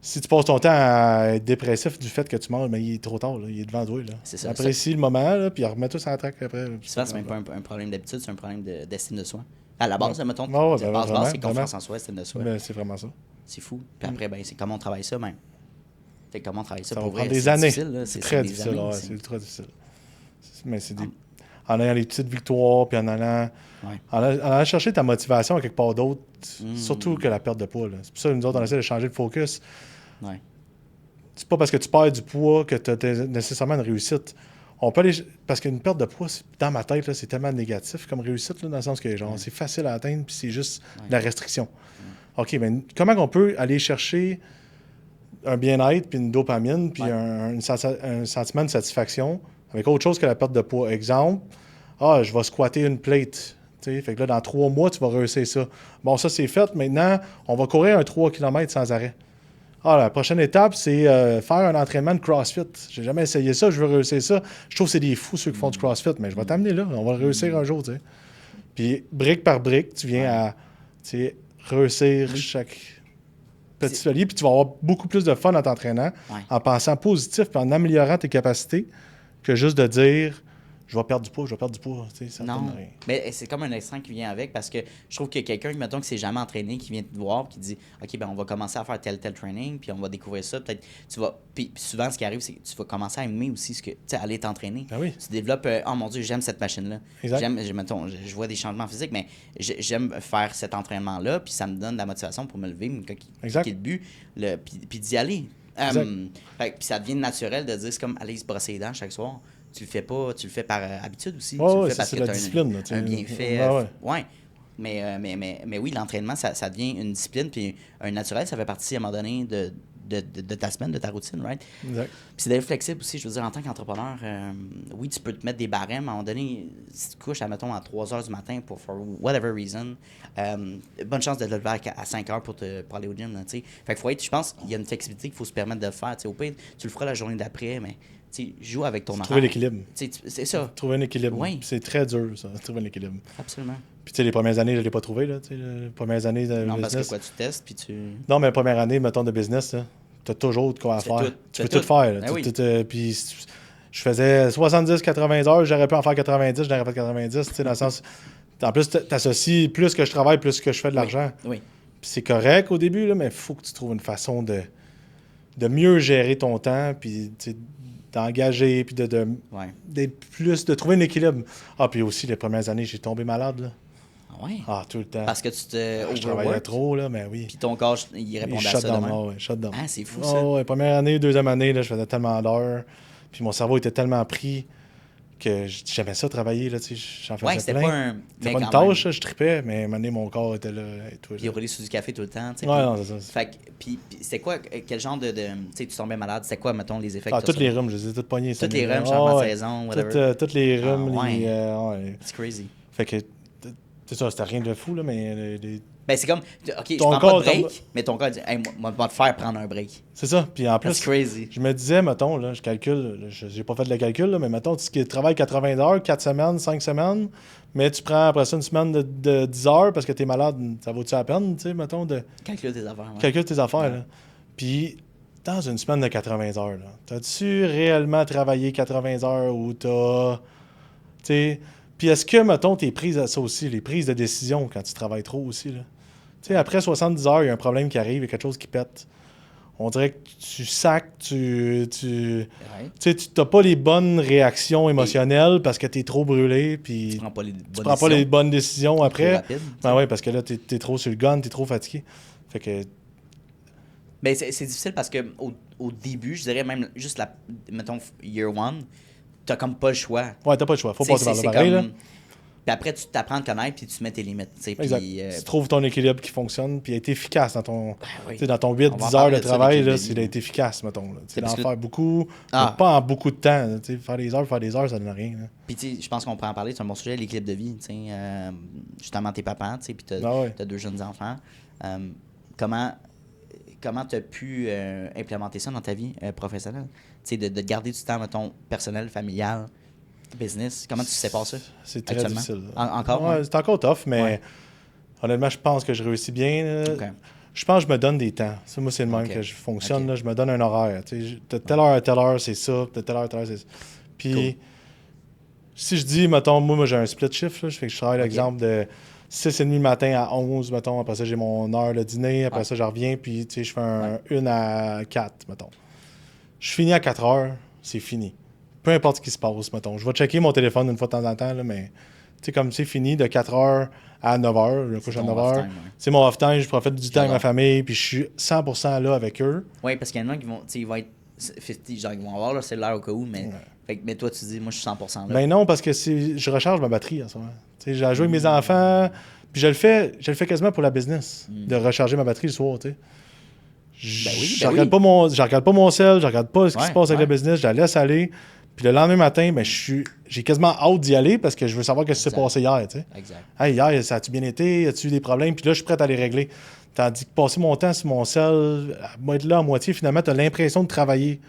Speaker 2: Si tu passes ton temps à être dépressif du fait que tu manges, mais il est trop tard, là, il est devant toi. Là. Apprécie le moment, là, puis remets-toi sur la track après.
Speaker 1: Souvent, c'est même pas un problème d'habitude, c'est un problème d'estime de soi. À la base, mettons,
Speaker 2: la
Speaker 1: base, c'est confiance en soi, estime de soi.
Speaker 2: Ben, c'est vraiment ça.
Speaker 1: C'est fou. Puis après, c'est comment on travaille ça, même. Fait comment on travaille ça
Speaker 2: pour
Speaker 1: vrai.
Speaker 2: Des années.
Speaker 1: Difficile, là.
Speaker 2: C'est très difficile. C'est ultra difficile. Mais c'est des... en ayant les petites victoires, puis en allant chercher ta motivation à quelque part d'autre, surtout que la perte de poids. Là. C'est pour ça que nous autres, on essaie de changer de focus.
Speaker 1: Ouais.
Speaker 2: C'est pas parce que tu perds du poids que tu as nécessairement une réussite. On peut aller... Parce qu'une perte de poids, dans ma tête, là, c'est tellement négatif comme réussite, là, dans le sens que genre, c'est facile à atteindre, puis c'est juste de la restriction. OK, mais comment on peut aller chercher un bien-être, puis une dopamine, puis un sentiment de satisfaction avec autre chose que la perte de poids? Exemple, je vais squatter une plate. T'sais, fait que là, dans 3 mois, tu vas réussir ça. Bon, ça, c'est fait. Maintenant, on va courir un 3 km sans arrêt. La prochaine étape, c'est faire un entraînement de CrossFit. J'ai jamais essayé ça, je veux réussir ça. Je trouve que c'est des fous ceux qui font du CrossFit, mais je vais t'amener là. On va le réussir un jour, tu sais. Puis, brique par brique, tu viens à réussir chaque petit palier, puis tu vas avoir beaucoup plus de fun en t'entraînant, en pensant positif, puis en améliorant tes capacités, que juste de dire je vais perdre du poids, ça
Speaker 1: non,
Speaker 2: donne rien.
Speaker 1: mais c'est comme un extrême qui vient avec, parce que je trouve que quelqu'un, mettons, qui s'est jamais entraîné, qui vient te voir, qui dit OK, ben on va commencer à faire tel training, puis on va découvrir ça, peut-être tu vas. Puis souvent, ce qui arrive, c'est que tu vas commencer à aimer aussi ce que, tu sais, aller t'entraîner.
Speaker 2: Ben oui.
Speaker 1: Tu développes oh mon Dieu, j'aime cette machine-là. Mettons, je vois des changements physiques, mais j'aime faire cet entraînement-là, puis ça me donne de la motivation pour me lever, qui est le but, puis d'y aller. Puis ça devient naturel de dire, c'est comme aller se brosser les dents chaque soir. Tu le fais pas, tu le fais par habitude aussi. Tu le fais parce que tu as un bienfait. Mais oui, l'entraînement, ça devient une discipline, puis un naturel, ça fait partie à un moment donné de ta semaine, de ta routine, right?
Speaker 2: Exact.
Speaker 1: Puis c'est d'être flexible aussi, je veux dire, en tant qu'entrepreneur, oui, tu peux te mettre des barèmes. À un moment donné, si tu te couches, admettons, à 3 h du matin for whatever reason, bonne chance de te lever à 5 h pour aller au gym, tu sais. Fait qu'il faut être, je pense, il y a une flexibilité qu'il faut se permettre de le faire. Au pire, tu le feras la journée d'après, mais joue avec ton horaire.
Speaker 2: Trouver l'équilibre.
Speaker 1: C'est ça.
Speaker 2: Trouver un équilibre.
Speaker 1: Oui.
Speaker 2: C'est très dur, ça, trouver un équilibre.
Speaker 1: Absolument.
Speaker 2: Puis, tu sais, les premières années, je ne l'ai pas trouvé, là. Les premières années de
Speaker 1: non,
Speaker 2: business.
Speaker 1: parce que quoi, tu testes, puis tu...
Speaker 2: Non, mais la première année, mettons, de business, tu as toujours de quoi faire. Tu peux tout faire.
Speaker 1: Ben oui.
Speaker 2: Puis, je faisais 70-80 heures, j'aurais pu en faire 90, je n'aurais pas 90, tu sais, dans le sens... En plus, tu associes plus que je travaille, plus que je fais de l'argent.
Speaker 1: Oui.
Speaker 2: Puis c'est correct au début, là, mais il faut que tu trouves une façon de mieux gérer ton temps, puis d'engager, puis d'être plus, de trouver un équilibre. Puis aussi, les premières années, j'ai tombé malade, là.
Speaker 1: Ah ouais?
Speaker 2: Tout le temps.
Speaker 1: Parce que tu te
Speaker 2: je travaillais trop, là, mais oui.
Speaker 1: Puis ton corps, il répondait à ça demain.
Speaker 2: Shutdown.
Speaker 1: Ah, c'est fou, ça.
Speaker 2: Ouais, première année, deuxième année, là, je faisais tellement d'heures, puis mon cerveau était tellement pris que j'aimais ça travailler, là, tu sais, j'en faisais plein. C'était pas une tâche, là, je tripais, mais à un moment donné, mon corps était là. Et tout,
Speaker 1: il roulait sous du café tout le temps, tu sais.
Speaker 2: Non, c'est ça.
Speaker 1: Fait que, puis c'est quoi, quel genre de tu sais, tu tombais malade, c'était quoi, mettons, les effets que
Speaker 2: toutes les rhumes, je les ai toutes poignées.
Speaker 1: Toutes les rhumes, changement de saison, whatever.
Speaker 2: Toutes les rhumes,
Speaker 1: C'est crazy.
Speaker 2: Fait que, c'est ça, c'était rien de fou, là, mais...
Speaker 1: Ben, c'est comme, OK, je prends pas de break, mais ton corps dit, hey, moi, je vais te faire prendre un break.
Speaker 2: C'est ça. Puis en plus,
Speaker 1: c'est crazy.
Speaker 2: Je me disais, mettons, là, je calcule, j'ai pas fait le calcul, là, mais mettons, tu travailles 80 heures, 4 semaines, 5 semaines, mais tu prends après ça une semaine de 10 heures parce que t'es malade, ça vaut-tu la peine, tu sais, mettons, de...
Speaker 1: Calcule tes affaires, ouais.
Speaker 2: Calcule tes affaires, là. Puis, dans une semaine de 80 heures, là, t'as-tu réellement travaillé 80 heures ou t'as... Tu sais... Puis est-ce que, mettons, t'es prise à ça aussi, les prises de décision quand tu travailles trop aussi, là? Tu sais, après 70 heures, il y a un problème qui arrive, il y a quelque chose qui pète. On dirait que tu sacs, tu n'as pas les bonnes réactions émotionnelles parce que tu es trop brûlé, puis
Speaker 1: tu
Speaker 2: prends pas les bonnes décisions après.
Speaker 1: Rapide,
Speaker 2: oui, parce que là, tu es trop sur le gun, tu es trop fatigué. Fait que...
Speaker 1: Ben, c'est difficile parce que au début, je dirais même juste mettons, year one, t'as comme pas le choix.
Speaker 2: Ouais, t'as pas le choix. Faut passer par le pareil, là.
Speaker 1: Puis après, tu t'apprends à te connaître, puis tu mets tes limites.
Speaker 2: Exact.
Speaker 1: Puis,
Speaker 2: tu trouves ton équilibre qui fonctionne, puis être efficace dans ton, dans ton 8-10 heures de travail, là, c'est d'être efficace, mettons. C'est d'en faire beaucoup, mais pas en beaucoup de temps. Faire des heures, ça donne rien. Là.
Speaker 1: Puis je pense qu'on pourrait en parler, c'est un bon sujet, l'équilibre de vie. Justement, t'es papa, puis t'as 2 jeunes enfants. Comment t'as pu implémenter ça dans ta vie professionnelle? De garder du temps, mettons, personnel, familial, business. Comment tu sépares ça?
Speaker 2: C'est très difficile.
Speaker 1: Encore?
Speaker 2: Ouais, c'est encore tough, mais honnêtement, je pense que je réussis bien.
Speaker 1: Okay.
Speaker 2: Je pense que je me donne des temps. Ça, moi, c'est le même que je fonctionne. Là, je me donne un horaire. De telle heure à telle heure, c'est ça. De telle heure à telle heure, c'est ça. Puis, si je dis, mettons, moi j'ai un split shift. Là, je fais que je travaille, l'exemple, de 6h30 le matin à 11, mettons. Après ça, j'ai mon heure de dîner. Après ça, je reviens. Puis, je fais 1 à 4, mettons. Je finis à 4 heures. C'est fini. peu importe ce qui se passe, mettons. Je vais checker mon téléphone une fois de temps en temps, là, mais tu sais, comme c'est fini de 4h à 9h, je couche à 9h. C'est mon off-time, je profite du temps avec ma famille, puis je suis 100% là avec eux.
Speaker 1: Oui, parce qu'il y en a qui vont, tu sais, ils vont être 50, genre, ils vont avoir le cellulaire au cas où, mais, mais toi, tu dis, moi, je suis 100% là.
Speaker 2: Ben non, parce que je recharge ma batterie en ce moment. Tu sais, j'ai joué avec mes enfants, puis je le fais quasiment pour la business, de recharger ma batterie le soir, tu sais. Je regarde pas mon cell, je regarde pas ce qui se passe avec le business, je la laisse aller. Puis le lendemain matin, ben, j'ai quasiment hâte d'y aller parce que je veux savoir ce qui s'est passé hier. Tu sais.
Speaker 1: Exact.
Speaker 2: Hey, hier, ça a-tu bien été? As-tu eu des problèmes? Puis là, je suis prêt à les régler. Tandis que passer mon temps sur mon cell, être là à moitié, finalement, tu as l'impression de travailler.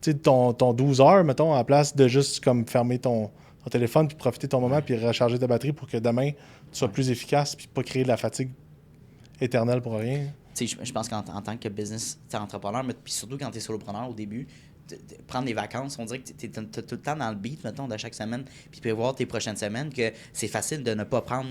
Speaker 2: Tu sais, ton 12 heures, mettons, en place de juste comme fermer ton téléphone puis profiter de ton moment puis recharger ta batterie pour que demain, tu sois plus efficace puis pas créer de la fatigue éternelle pour rien.
Speaker 1: Tu sais, je pense qu'en tant que business entrepreneur, mais puis surtout quand tu es solopreneur au début, prendre des vacances, on dirait que tu es tout le temps dans le beat, mettons, de chaque semaine, puis prévoir tes prochaines semaines, que c'est facile de ne pas prendre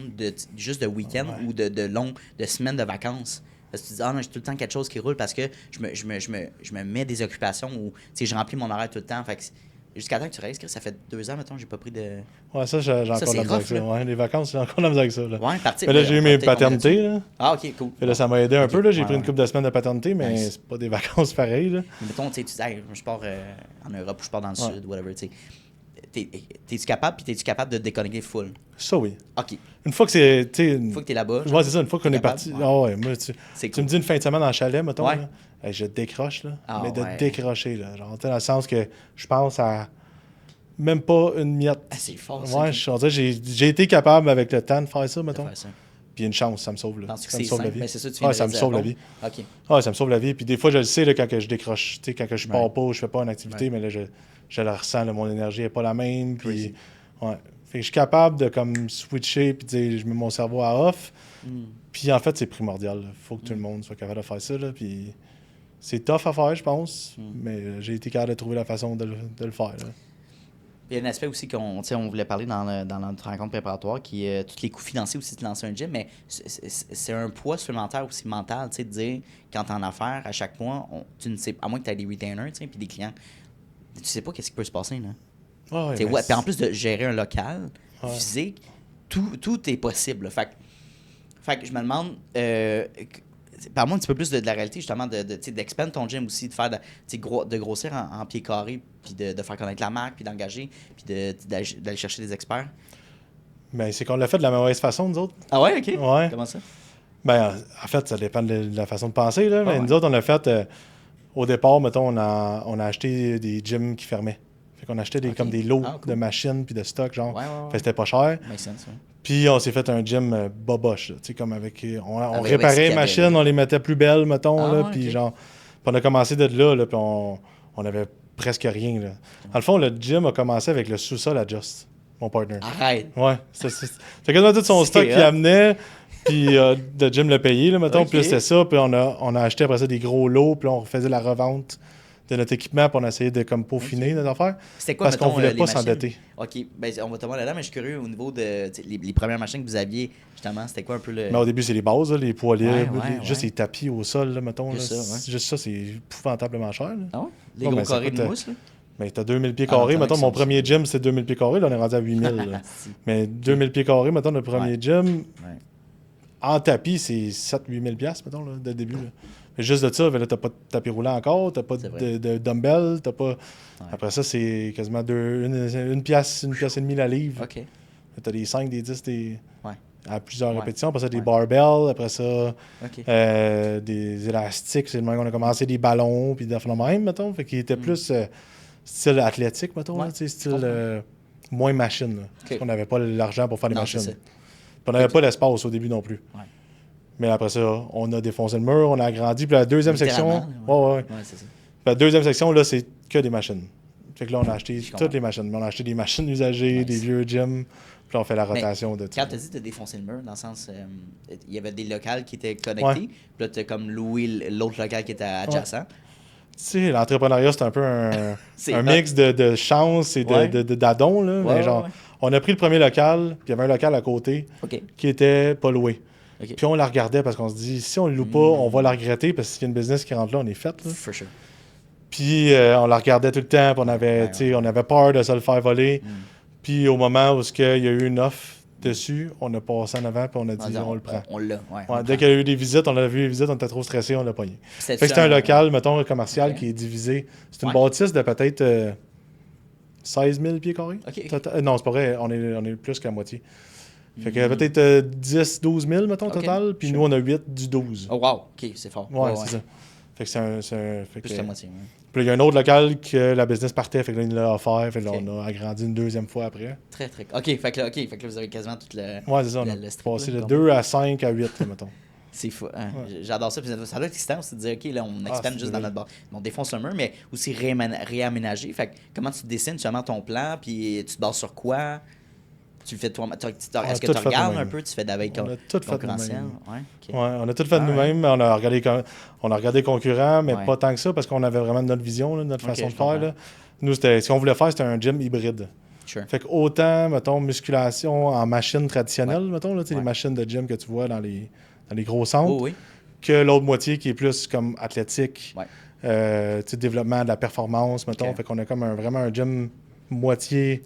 Speaker 1: juste de week-end ou de semaines de vacances. Parce que tu dis, non, j'ai tout le temps quelque chose qui roule parce que je me mets des occupations où je remplis mon horaire tout le temps. Fait que jusqu'à temps que tu réalises que ça fait 2 ans, mettons, j'ai pas pris de.
Speaker 2: Ouais, ça, j'ai encore de la misère avec ça. Ouais, les vacances, j'ai encore de la misère avec ça. Là.
Speaker 1: Ouais, parti.
Speaker 2: Mais là, j'ai eu mes paternités. Là.
Speaker 1: Ah, ok, cool.
Speaker 2: Et là, ça m'a aidé un peu. Là. J'ai pris une couple de semaines de paternité, mais c'est pas des vacances pareilles. Là.
Speaker 1: Mais mettons, tu dis, hey, je pars en Europe ou je pars dans le sud, whatever, tu sais. T'es-tu capable, puis t'es-tu capable de te déconnecter full?
Speaker 2: Ça, oui.
Speaker 1: OK.
Speaker 2: Une fois que c'est.
Speaker 1: Une fois que t'es là-bas.
Speaker 2: Ouais, c'est ça, une fois qu'on est parti. Ah ouais, moi, tu me dis une fin de semaine en chalet, mettons.
Speaker 1: Ouais.
Speaker 2: Là, hey, je décroche, là.
Speaker 1: Ah,
Speaker 2: mais de
Speaker 1: ouais.
Speaker 2: décrocher, là. Genre, dans le sens que je pense à même pas une miette.
Speaker 1: Ah, c'est fort,
Speaker 2: ouais, j'ai été capable avec le temps de faire ça, mettons.
Speaker 1: Ça.
Speaker 2: Puis une chance, ça me sauve, là.
Speaker 1: Penses-tu que
Speaker 2: ça me
Speaker 1: c'est
Speaker 2: sauve la
Speaker 1: simple?
Speaker 2: vie.
Speaker 1: Ben, c'est ça, tu viens de
Speaker 2: ça me
Speaker 1: dire.
Speaker 2: sauve la vie.
Speaker 1: OK.
Speaker 2: Ouais, ça me sauve la vie. Puis des fois, je le sais, là, quand que je décroche, tu sais, quand que je pars pas, je fais pas une activité, mais là, je la ressens, là, mon énergie n'est pas la même. Puis, ouais. Fait que je suis capable de comme switcher puis dire je mets mon cerveau à off. Puis en fait, c'est primordial. Il faut que tout le monde soit capable de faire ça. Là, puis c'est tough à faire, je pense. Mais j'ai été capable de trouver la façon de le faire. Là.
Speaker 1: Il y a un aspect aussi qu'on voulait parler dans notre rencontre préparatoire, qui est tous les coûts financiers aussi de lancer un gym, mais c'est un poids supplémentaire aussi mental, tu sais, de dire, quand t'es en affaires, à chaque mois, tu ne sais, à moins que tu aies des retainers, tu sais, puis des clients, tu sais pas qu'est-ce qui peut se passer, là. Puis en plus de gérer un local physique, tout est possible. Fait que je me demande, parle-moi un petit peu plus de la réalité, justement, d'expandre ton gym aussi, de faire de grossir en pieds carrés, puis de faire connaître la marque, puis d'engager, puis d'aller chercher des experts.
Speaker 2: Ben, c'est qu'on l'a fait de la mauvaise façon, nous autres.
Speaker 1: Ah ouais, OK.
Speaker 2: Ouais.
Speaker 1: Comment ça?
Speaker 2: Ben, en fait, ça dépend de la façon de penser. Là. Mais nous autres, on l'a fait, au départ, mettons, on a acheté des gyms qui fermaient. Fait qu'on achetait comme des lots de machines puis de stock, genre. Fait que c'était pas cher. Puis on s'est fait un gym boboche, tu sais, comme avec... On réparait les machines, on les mettait plus belles, mettons, là, puis genre... Puis on a commencé de là, puis on avait presque rien, là. Dans le fond, le gym a commencé avec le sous-sol à Just, mon partner.
Speaker 1: Arrête!
Speaker 2: Ouais. C'est quasiment tout son stock qu'il amenait, puis le gym l'a payé, là, mettons, puis c'était ça, puis on a acheté après ça des gros lots, puis on faisait la revente de notre équipement, puis on a essayé de comme peaufiner notre affaire.
Speaker 1: C'était quoi,
Speaker 2: parce qu'on voulait pas s'endetter.
Speaker 1: OK, ben on va te voir là-dedans, mais je suis curieux au niveau de les premières machines que vous aviez, justement, c'était quoi un peu le...
Speaker 2: Mais au début, c'est les bases, là, les poids libres, juste les tapis au sol, là, mettons. Juste ça, c'est épouvantablement cher. Là.
Speaker 1: Ah ouais? Les gros carrés de mousse, là?
Speaker 2: Mais t'as 2000 pieds carrés. Mettons, mon premier gym, c'est 2000 pieds carrés. Là, on est rendu à 8000. Mais 2000 pieds carrés, mettons, le premier gym, en tapis, c'est 7-8 000 $, mettons, là, dès le début. Là. Mais juste de ça, là, t'as pas de tapis roulant encore, t'as pas de dumbbell, t'as pas... Après ça, c'est quasiment une pièce et demie la livre.
Speaker 1: OK.
Speaker 2: T'as des 5, des 10, à plusieurs répétitions. Après ça, des barbells. Après ça, des élastiques. C'est le même qu'on a commencé, des ballons, puis des même, mettons. Fait qu'il était plus style athlétique, mettons. Là, style moins machine. Parce qu'on n'avait pas l'argent pour faire des machines. Puis on n'avait pas l'espace au début non plus. Ouais. Mais après ça, on a défoncé le mur, on a agrandi. Puis la deuxième section... c'est ça. La deuxième section, là, c'est que des machines. Fait que là, on a acheté toutes les machines. On a acheté des machines usagées, des vieux gyms. Puis là, on fait la rotation de tout.
Speaker 1: Quand tu as dit de défoncer le mur, dans le sens... il y avait des locales qui étaient connectés. Puis là, tu as comme loué l'autre local qui était adjacent.
Speaker 2: Tu sais, l'entrepreneuriat, c'est un peu un mix de chance et d'adon. Là. Mais genre, on a pris le premier local, puis il y avait un local à côté qui était pas loué. Puis on la regardait parce qu'on se dit, si on le loue pas, on va la regretter parce qu'il y a une business qui rentre là, on est fait. Là.
Speaker 1: For sure.
Speaker 2: Puis on la regardait tout le temps, puis on avait peur de se le faire voler. Puis au moment où il y a eu une offre dessus, on a passé en avant, puis on a dit on le prend.
Speaker 1: On l'a,
Speaker 2: dès qu'il y a eu des visites, on a vu les visites, on était trop stressés, on l'a pogné. Fait que c'était un local, mettons, commercial qui est divisé. C'est une bâtisse de peut-être 16 000 pieds carrés. Non, c'est pas vrai, on est plus qu'à moitié. Fait que peut-être 10, 12 000, mettons, total. Puis nous, on a 8 du 12.
Speaker 1: Oh, wow, OK, c'est fort.
Speaker 2: Ouais, c'est ça. Fait que c'est
Speaker 1: plus que la moitié.
Speaker 2: Puis il y a un autre local que la business partait, fait que là, il l'a offert, fait que là, on a agrandi une deuxième fois après.
Speaker 1: Très, très. OK, fait que là, vous avez quasiment tout le.
Speaker 2: Ouais, c'est ça, on a passé de 2 à 5 à 8, là, mettons.
Speaker 1: C'est fou. Hein? Ouais. J'adore ça. Puis ça doit être excitant aussi de dire, OK, là, on expande juste dans notre bar. On défonce le mur, mais aussi réaménager. Fait que comment tu dessines justement ton plan, puis tu te bases sur quoi? Tu le fais toi est-ce que tu regardes un peu? Tu fais d'avec concurrentiel?
Speaker 2: On a tout fait de nous-mêmes. On a regardé les concurrents, mais pas tant que ça, parce qu'on avait vraiment notre vision, là, notre façon de faire. Là. Nous, ce qu'on voulait faire, c'était un gym hybride.
Speaker 1: Sure.
Speaker 2: Fait que autant, mettons, musculation en machine traditionnelle, mettons, là, les machines de gym que tu vois dans les gros centres, que l'autre moitié qui est plus comme athlétique, développement de la performance, mettons. Fait qu'on a comme vraiment un gym moitié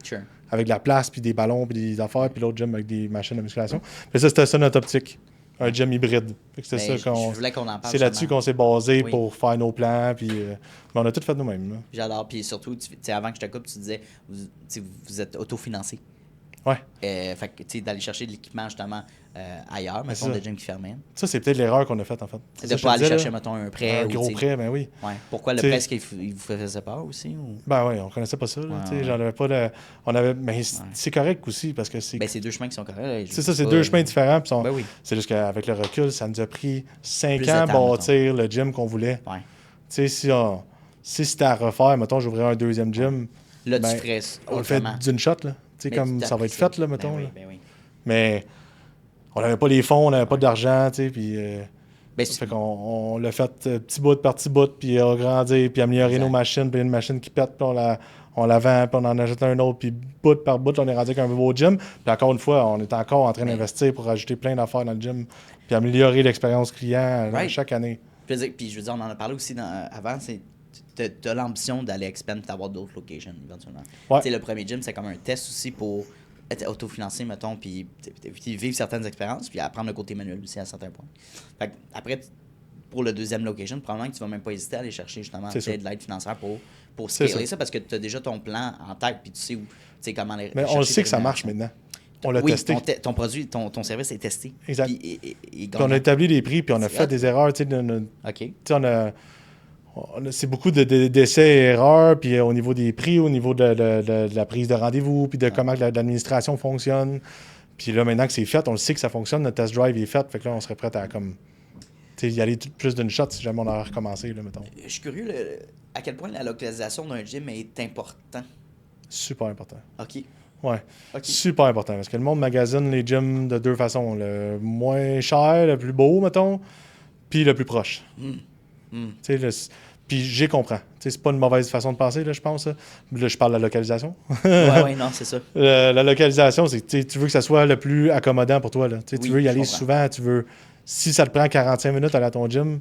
Speaker 2: avec de la place, puis des ballons, puis des affaires, puis l'autre gym avec des machines de musculation. Fait ça, c'était ça notre optique. Un gym hybride. Fait que c'était ça qu'on
Speaker 1: en parle.
Speaker 2: C'est là-dessus qu'on s'est basé pour faire nos plans, puis mais on a tout fait nous-mêmes. Là.
Speaker 1: J'adore. Puis surtout, avant que je te coupe, tu disais, vous êtes autofinancé.
Speaker 2: Ouais.
Speaker 1: Fait que, tu sais, d'aller chercher de l'équipement, justement, ailleurs, mettons, des gyms qui fermaient.
Speaker 2: Ça, c'est peut-être l'erreur qu'on a faite, en fait.
Speaker 1: C'est de ne pas aller chercher, mettons, un prêt.
Speaker 2: Un gros prêt, ben oui.
Speaker 1: Ouais. Pourquoi le prêt, est-ce qu'il vous faisait peur aussi? Ou?
Speaker 2: Ben oui, on connaissait pas ça. J'en avais pas de... Mais c'est correct aussi, parce que c'est...
Speaker 1: Ben, c'est deux chemins qui sont corrects. Là,
Speaker 2: c'est ça, c'est deux chemins différents. C'est juste qu'avec le recul, ça nous a pris 5 ans à bâtir le gym qu'on voulait.
Speaker 1: Ouais.
Speaker 2: Tu sais, si c'était à refaire, mettons, j'ouvrais un deuxième gym.
Speaker 1: Là, tu ferais
Speaker 2: on le fait d'une shot, là. Tu sais, comme ça va être fait, là, mettons.
Speaker 1: Ben oui.
Speaker 2: Mais on n'avait pas les fonds, on n'avait pas d'argent, tu sais, puis... fait qu'on l'a fait petit bout par petit bout, puis agrandir, puis améliorer nos machines, puis une machine qui pète, puis on la vend, puis on en achète un autre, puis bout par bout, on est rendu avec un beau gym. Puis encore une fois, on est encore en train d'investir pour rajouter plein d'affaires dans le gym, puis améliorer l'expérience client chaque année.
Speaker 1: Puis je veux dire, on en a parlé aussi avant, c'est... Tu as l'ambition d'aller expand et d'avoir d'autres locations, éventuellement.
Speaker 2: Ouais.
Speaker 1: Le premier gym, c'est comme un test aussi pour être autofinancé, mettons, puis vivre certaines expériences, puis apprendre le côté manuel aussi à certains points. Fait que, après, pour le deuxième location, probablement que tu vas même pas hésiter à aller chercher justement de l'aide financière pour scaler ça, parce que tu as déjà ton plan en tête, puis tu sais comment les.
Speaker 2: Mais on le sait que ça marche maintenant. On l'a testé.
Speaker 1: Ton produit, ton service est testé.
Speaker 2: Exact. Puis on a établi des prix, puis on a fait des erreurs. C'est beaucoup d'essais et erreurs, puis au niveau des prix, au niveau de la prise de rendez-vous, puis de comment l'administration fonctionne. Puis là, maintenant que c'est fait, on le sait que ça fonctionne, notre test drive est fait, fait que là, on serait prêt à y aller plus d'une shot si jamais on a recommencé, là, mettons.
Speaker 1: Je suis curieux, à quel point la localisation d'un gym est important.
Speaker 2: Super important.
Speaker 1: OK.
Speaker 2: Ouais. Super important, parce que le monde magasine les gyms de deux façons. Le moins cher, le plus beau, mettons, puis le plus proche. Puis j'y comprends. C'est pas une mauvaise façon de penser, là, je pense. Là, je parle de la localisation.
Speaker 1: Oui, non, c'est ça.
Speaker 2: La localisation, c'est que tu veux que ça soit le plus accommodant pour toi. Là. Tu veux y aller souvent. Si ça te prend 45 minutes à aller à ton gym,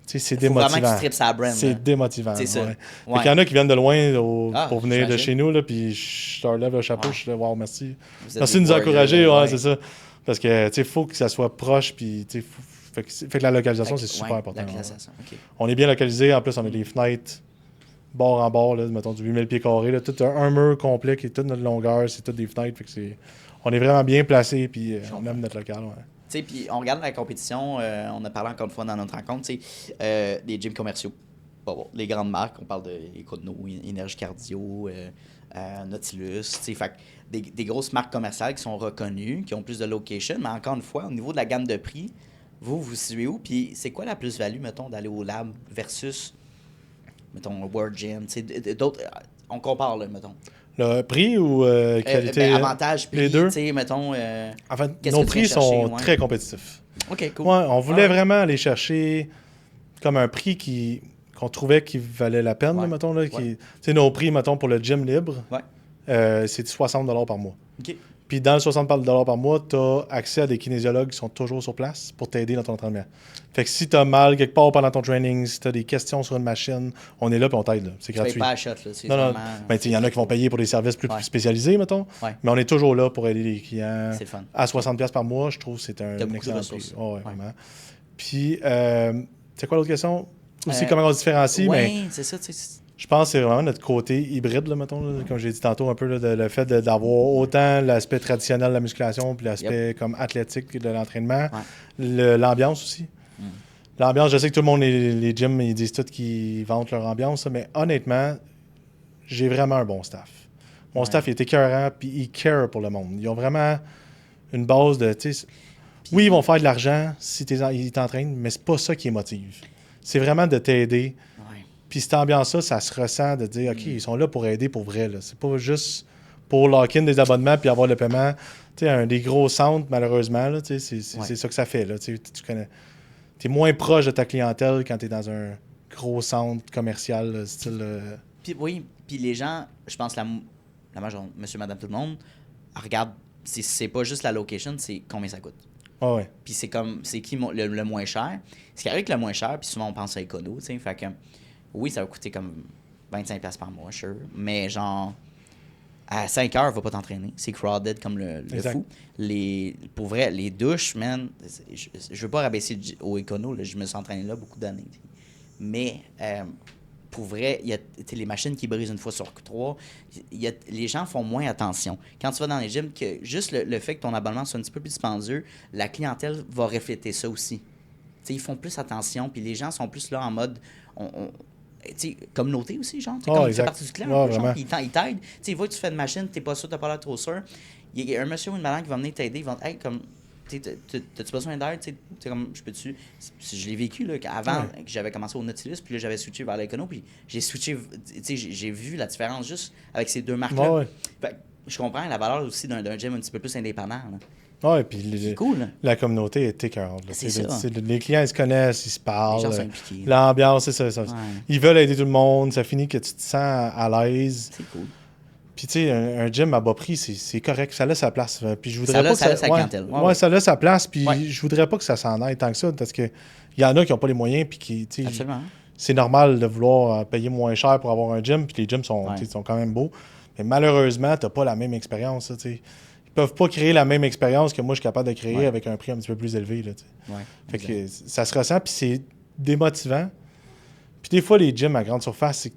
Speaker 2: c'est démotivant.
Speaker 1: Faut vraiment que tu tripes sa brand.
Speaker 2: C'est démotivant.
Speaker 1: C'est ça.
Speaker 2: Ouais. Il y en a qui viennent de loin pour venir de chez nous, là, puis je leur lève le chapeau, je suis là, wow, merci. Merci de nous encourager, c'est ça. Parce que il faut que ça soit proche, puis fait que la localisation, c'est super important. On est bien localisé. En plus, on a des fenêtres bord en bord, là, mettons du 8000 pieds carrés. Là, tout un mur complet qui est toute notre longueur. C'est toutes des fenêtres. Fait que on est vraiment bien placé. Puis on aime notre local. Ouais.
Speaker 1: Puis on regarde la compétition. On a parlé encore une fois dans notre rencontre. Des gyms commerciaux. Les grandes marques. On parle de Econo, Énergie Cardio, Nautilus. Fait que des grosses marques commerciales qui sont reconnues, qui ont plus de location. Mais encore une fois, au niveau de la gamme de prix, vous situez où? Puis c'est quoi la plus-value, mettons, d'aller au lab versus, mettons, World Gym? D'autres, on compare, là, mettons.
Speaker 2: Le prix ou qualité?
Speaker 1: Avantage, prix,
Speaker 2: les deux.
Speaker 1: Mettons,
Speaker 2: en fait, nos prix sont très compétitifs.
Speaker 1: OK, cool.
Speaker 2: Ouais, on voulait vraiment aller chercher comme un prix qu'on trouvait qui valait la peine, là, mettons. Là, nos prix, mettons, pour le gym libre, c'est 60 $ par mois.
Speaker 1: OK.
Speaker 2: Puis dans le 60 $ par mois, tu as accès à des kinésiologues qui sont toujours sur place pour t'aider dans ton entraînement. Fait que si tu as mal quelque part pendant ton training, si tu as des questions sur une machine, on est là et on t'aide. Là. C'est gratuit.
Speaker 1: Tu payes pas à shot. Là. C'est
Speaker 2: non,
Speaker 1: vraiment...
Speaker 2: Ben, il y en a qui vont payer pour des services plus spécialisés, mettons.
Speaker 1: Ouais.
Speaker 2: Mais on est toujours là pour aider les clients.
Speaker 1: C'est le fun.
Speaker 2: À 60$ par mois, je trouve que c'est un excellent prix. Oh, ouais, vraiment. Puis, c'est quoi l'autre question? Aussi, comment on se différencie?
Speaker 1: Oui, c'est ça.
Speaker 2: Je pense que c'est vraiment notre côté hybride, là, mettons, là, comme j'ai dit tantôt, un peu là, le fait d'avoir autant l'aspect traditionnel de la musculation puis l'aspect comme athlétique de l'entraînement. L'ambiance aussi. L'ambiance, je sais que tout le monde, les gyms, ils disent tous qu'ils vantent leur ambiance, mais honnêtement, j'ai vraiment un bon staff. Mon staff, il est écœurant, puis il care pour le monde. Ils ont vraiment une base de... Oui, ils vont faire de l'argent si ils t'entraînent, mais c'est pas ça qui les motive. C'est vraiment de t'aider. Puis cette ambiance-là, ça se ressent de dire, OK, ils sont là pour aider pour vrai. Là. C'est pas juste pour lock-in des abonnements puis avoir le paiement. Tu sais, des gros centres, malheureusement, là, c'est ça que ça fait. Là. Tu connais. T'es moins proche de ta clientèle quand tu es dans un gros centre commercial, là, style...
Speaker 1: Puis, oui, puis les gens, je pense la majorité, monsieur, madame, tout le monde, regarde, c'est pas juste la location, c'est combien ça coûte.
Speaker 2: Oh, ouais.
Speaker 1: Puis c'est qui le moins cher. Ce qui arrive avec le moins cher, puis souvent on pense à écono, tu sais, fait que oui, ça va coûter comme 25$ par mois, sure, mais genre à 5 heures, va pas t'entraîner. C'est crowded comme le fou. Pour vrai, les douches, man, je veux pas rabaisser au écono, là, je me suis entraîné là beaucoup d'années. Mais pour vrai, il y a les machines qui brisent une fois sur 3. Les gens font moins attention. Quand tu vas dans les gyms, que juste le fait que ton abonnement soit un petit peu plus dispendieux, la clientèle va refléter ça aussi. T'sais, ils font plus attention, puis les gens sont plus là en mode... communauté aussi, genre. Comme tu fais partie du clan, genre, ils t'aident. Ils voient que tu fais une machine, t'es pas sûr, t'as pas l'air trop sûr. Il y a un monsieur ou une madame qui va venir t'aider, ils vont hey, comme... T'as-tu besoin d'aide? Comme, je peux-tu... Je l'ai vécu, là, avant que j'avais commencé au Nautilus, puis là, j'avais switché vers l'Econo, puis j'ai switché... J'ai vu la différence juste avec ces deux marques-là. Je comprends la valeur aussi d'un gym un petit peu plus indépendant, là.
Speaker 2: Oui, puis
Speaker 1: c'est cool.
Speaker 2: La communauté est écœurante.
Speaker 1: C'est ça.
Speaker 2: Les clients, ils se connaissent, ils se parlent.
Speaker 1: Les gens sont impliqués.
Speaker 2: L'ambiance, c'est ça. Ouais. Ils veulent aider tout le monde. Ça finit que tu te sens à l'aise.
Speaker 1: C'est cool.
Speaker 2: Puis, tu sais, un gym à bas prix, c'est correct. Ça laisse sa place. Puis, je voudrais
Speaker 1: ça
Speaker 2: pas
Speaker 1: laisse sa clientèle.
Speaker 2: Ouais, ça laisse sa place. Puis, je voudrais pas que ça s'en aille tant que ça. Parce qu'il y en a qui n'ont pas les moyens. Puis, qui,
Speaker 1: absolument.
Speaker 2: C'est normal de vouloir payer moins cher pour avoir un gym. Puis, les gyms sont quand même beaux. Mais malheureusement, tu n'as pas la même expérience. Tu sais. Ils peuvent pas créer la même expérience que moi, je suis capable de créer avec un prix un petit peu plus élevé. Là, fait que ça se ressent, puis c'est démotivant. Puis des fois, les gyms à grande surface,